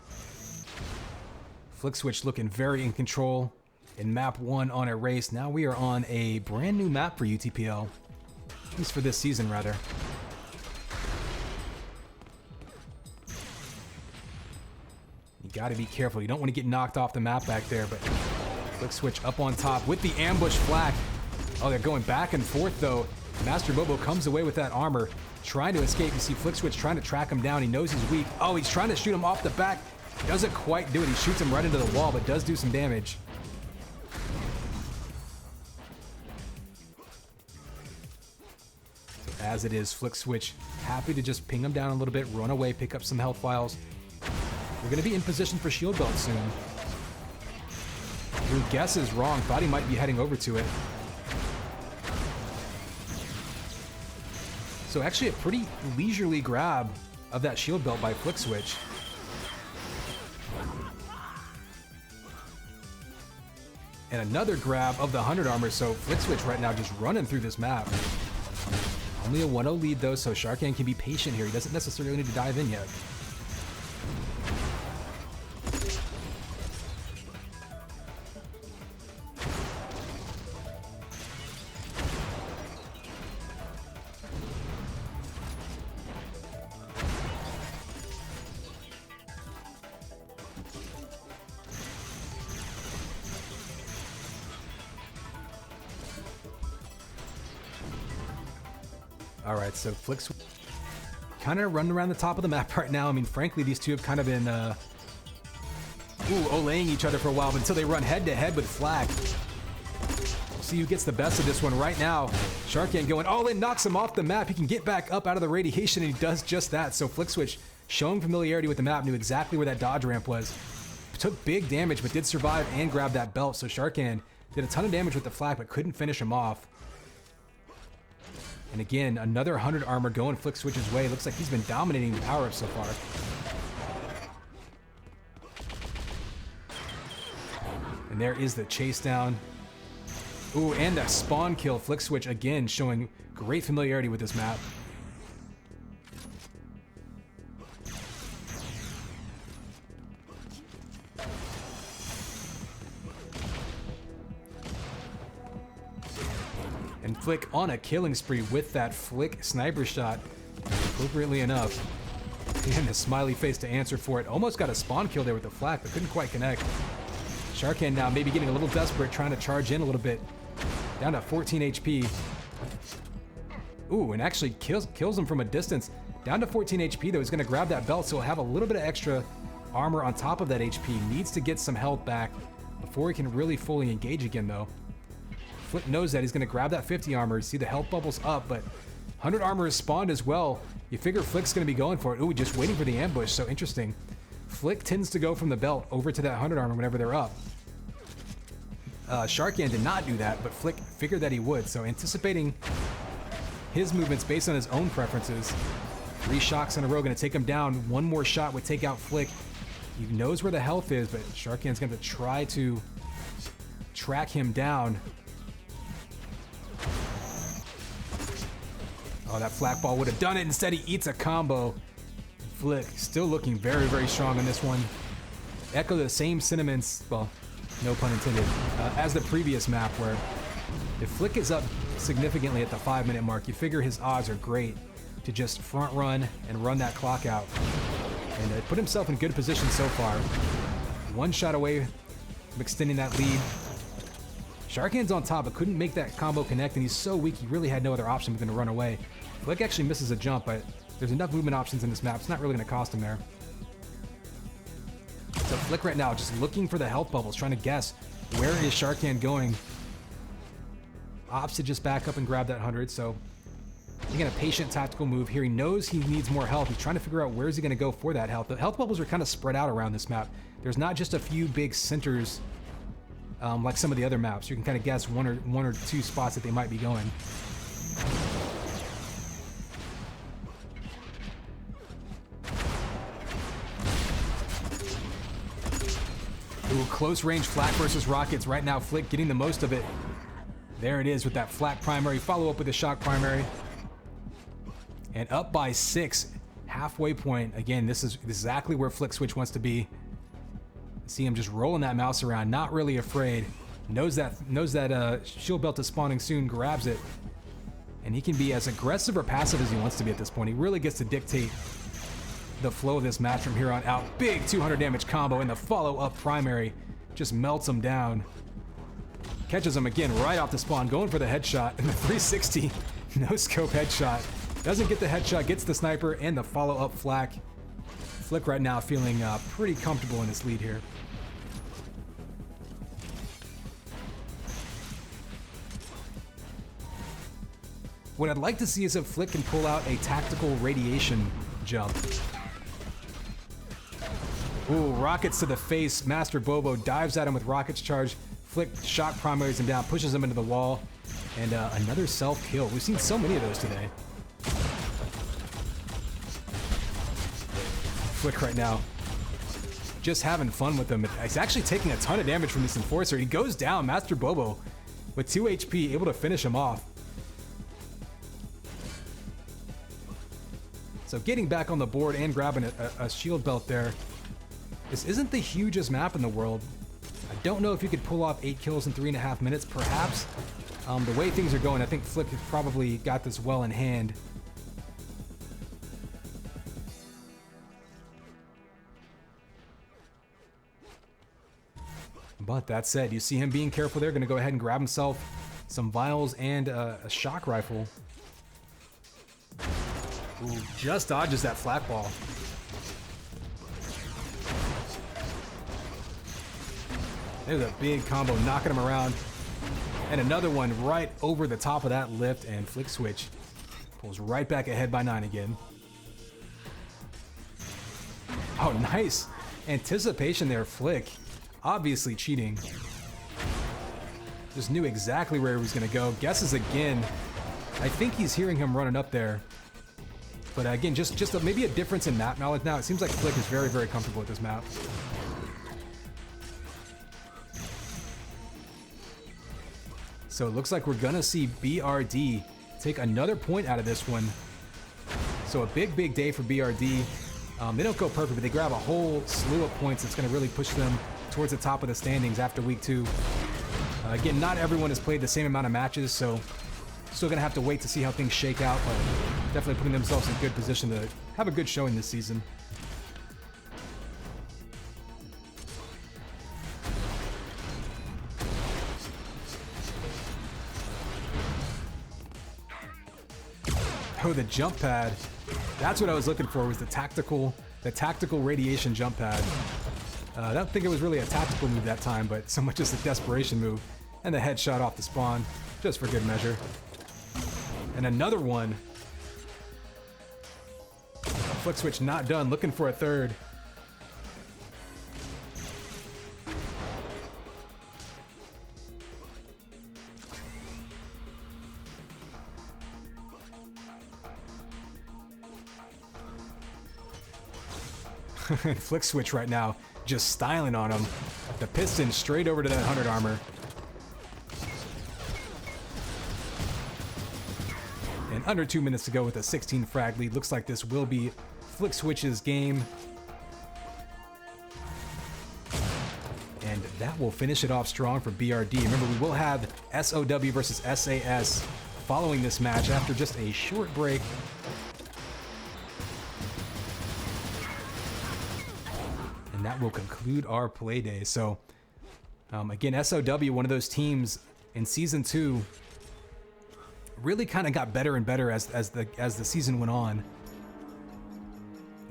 Flick Switch looking very in control in map 1 on a race. Now we are on a brand new map for UTPL, at least for this season, rather. You gotta be careful. You don't want to get knocked off the map back there, but Flick Switch up on top with the ambush flak. Oh, they're going back and forth though. Master Bobo comes away with that armor, trying to escape. You see Flick Switch trying to track him down. He knows he's weak. Oh, he's trying to shoot him off the back. Doesn't quite do it. He shoots him right into the wall, but does do some damage. as it is. Flick Switch happy to just ping him down a little bit, run away, pick up some health vials. We're going to be in position for shield belt soon. Your guess is wrong. Thought he might be heading over to it. So actually a pretty leisurely grab of that shield belt by Flick Switch. And another grab of the 100 armor, so Flick Switch right now just running through this map. Only a 1-0 lead though, so Sharkan can be patient here. He doesn't necessarily need to dive in yet. All right, so Flick Switch kind of running around the top of the map right now. I mean, frankly, these two have kind of been olaying each other for a while, but until they run head-to-head with Flak. See who gets the best of this one right now. Sharkan going all in, knocks him off the map. He can get back up out of the radiation, and he does just that. So Flick Switch, showing familiarity with the map, knew exactly where that dodge ramp was. Took big damage, but did survive and grab that belt. So Sharkan did a ton of damage with the Flak, but couldn't finish him off. And again, another 100 armor going Flick Switch's way. Looks like he's been dominating the power-up so far. And there is the chase down. Ooh, and a spawn kill. Flick Switch again showing great familiarity with this map. And Flick on a killing spree with that Flick sniper shot, appropriately enough. And a smiley face to answer for it. Almost got a spawn kill there with the Flak, but couldn't quite connect. Sharkan now maybe getting a little desperate, trying to charge in a little bit. Down to 14 HP. Ooh, and actually kills him from a distance. Down to 14 HP though. He's going to grab that belt, so he'll have a little bit of extra armor on top of that HP. Needs to get some health back before he can really fully engage again though. Flick knows that. He's going to grab that 50 armor. See the health bubbles up, but 100 armor is spawned as well. You figure Flick's going to be going for it. Ooh, just waiting for the ambush. So interesting. Flick tends to go from the belt over to that 100 armor whenever they're up. Sharkan did not do that, but Flick figured that he would. So anticipating his movements based on his own preferences. 3 shocks in a row going to take him down. One more shot would take out Flick. He knows where the health is, but Sharkan's going to try to track him down. Oh, that Flak ball would have done it. Instead, he eats a combo. Flick still looking very, very strong on this one. Echo the same sentiments, well, no pun intended, as the previous map, where if Flick is up significantly at the 5-minute mark, you figure his odds are great to just front run and run that clock out. And put himself in good position so far. One shot away from extending that lead. Sharkan's on top, but couldn't make that combo connect, and he's so weak he really had no other option than to run away. Flick actually misses a jump, but there's enough movement options in this map. It's not really going to cost him there. So Flick right now just looking for the health bubbles, trying to guess where is Sharkan going. Opts to just back up and grab that 100, so again, a patient tactical move here. He knows he needs more health. He's trying to figure out where is he going to go for that health. The health bubbles are kind of spread out around this map. There's not just a few big centers like some of the other maps. You can kind of guess one or two spots that they might be going. Ooh, close range Flak versus Rockets. Right now, Flick getting the most of it. There it is with that Flak primary. Follow up with the shock primary. And up by 6. Halfway point. Again, this is exactly where Flick Switch wants to be. See him just rolling that mouse around, not really afraid. Knows that shield belt is spawning soon, grabs it. And he can be as aggressive or passive as he wants to be at this point. He really gets to dictate the flow of this match from here on out. Big 200 damage combo, and the follow-up primary just melts him down. Catches him again right off the spawn, going for the headshot, and the 360 no-scope headshot. Doesn't get the headshot, gets the sniper, and the follow-up Flak. Flick right now feeling pretty comfortable in his lead here. What I'd like to see is if Flick can pull out a tactical radiation jump. Ooh, rockets to the face. Master Bobo dives at him with rockets charge. Flick shock primaries him down, pushes him into the wall. And another self-kill. We've seen so many of those today. Flick right now, just having fun with him. He's actually taking a ton of damage from this Enforcer. He goes down. Master Bobo with 2 HP, able to finish him off. So getting back on the board and grabbing a shield belt there. This isn't the hugest map in the world. I don't know if you could pull off 8 kills in 3.5 minutes, perhaps. The way things are going, I think Flick has probably got this well in hand. But that said, you see him being careful there, gonna go ahead and grab himself some vials and a shock rifle. Ooh, just dodges that flak ball. There's a big combo knocking him around. And another one right over the top of that lift, and Flick Switch pulls right back ahead by 9 again. Oh, nice anticipation there, Flick. Obviously cheating. Just knew exactly where he was going to go. Guesses again. I think he's hearing him running up there. But again, just maybe a difference in map knowledge now. It seems like Flick is very, very comfortable with this map. So it looks like we're going to see BRD take another point out of this one. So a big, big day for BRD. They don't go perfect, but they grab a whole slew of points that's going to really push them towards the top of the standings after week 2. Again, not everyone has played the same amount of matches, so still going to have to wait to see how things shake out, but definitely putting themselves in a good position to have a good showing this season. Oh, the jump pad. That's what I was looking for, was the tactical radiation jump pad. I don't think it was really a tactical move that time, but so much as a desperation move. And the headshot off the spawn, just for good measure. And another one. Flick Switch not done, looking for a third. Flick Switch right now, just styling on him. The piston straight over to that 100 armor. And under 2 minutes to go with a 16 frag lead. Looks like this will be Flick Switch's game. And that will finish it off strong for BRD. Remember, we will have SOW versus SAS following this match after just a short break. That will conclude our play day. So again, SOW, one of those teams in season 2, really kind of got better and better as the season went on.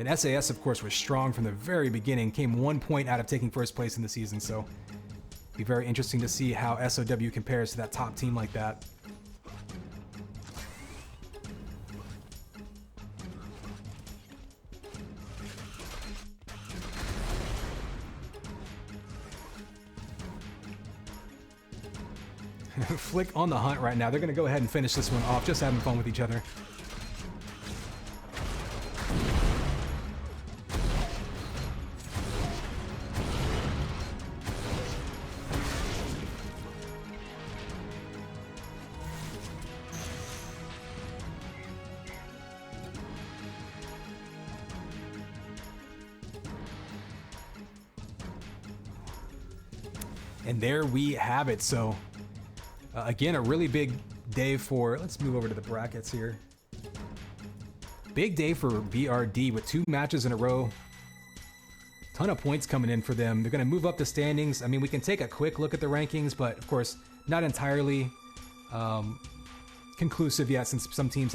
And SAS, of course, was strong from the very beginning, came 1 point out of taking first place in the season. So it'll be very interesting to see how SOW compares to that top team like that. Flick on the hunt right now. They're going to go ahead and finish this one off, just having fun with each other. And there we have it. So again, a really big day for, let's move over to the brackets here. Big day for BRD with 2 matches in a row. Ton of points coming in for them. They're going to move up the standings. I mean, we can take a quick look at the rankings, but of course, not entirely conclusive yet, since some teams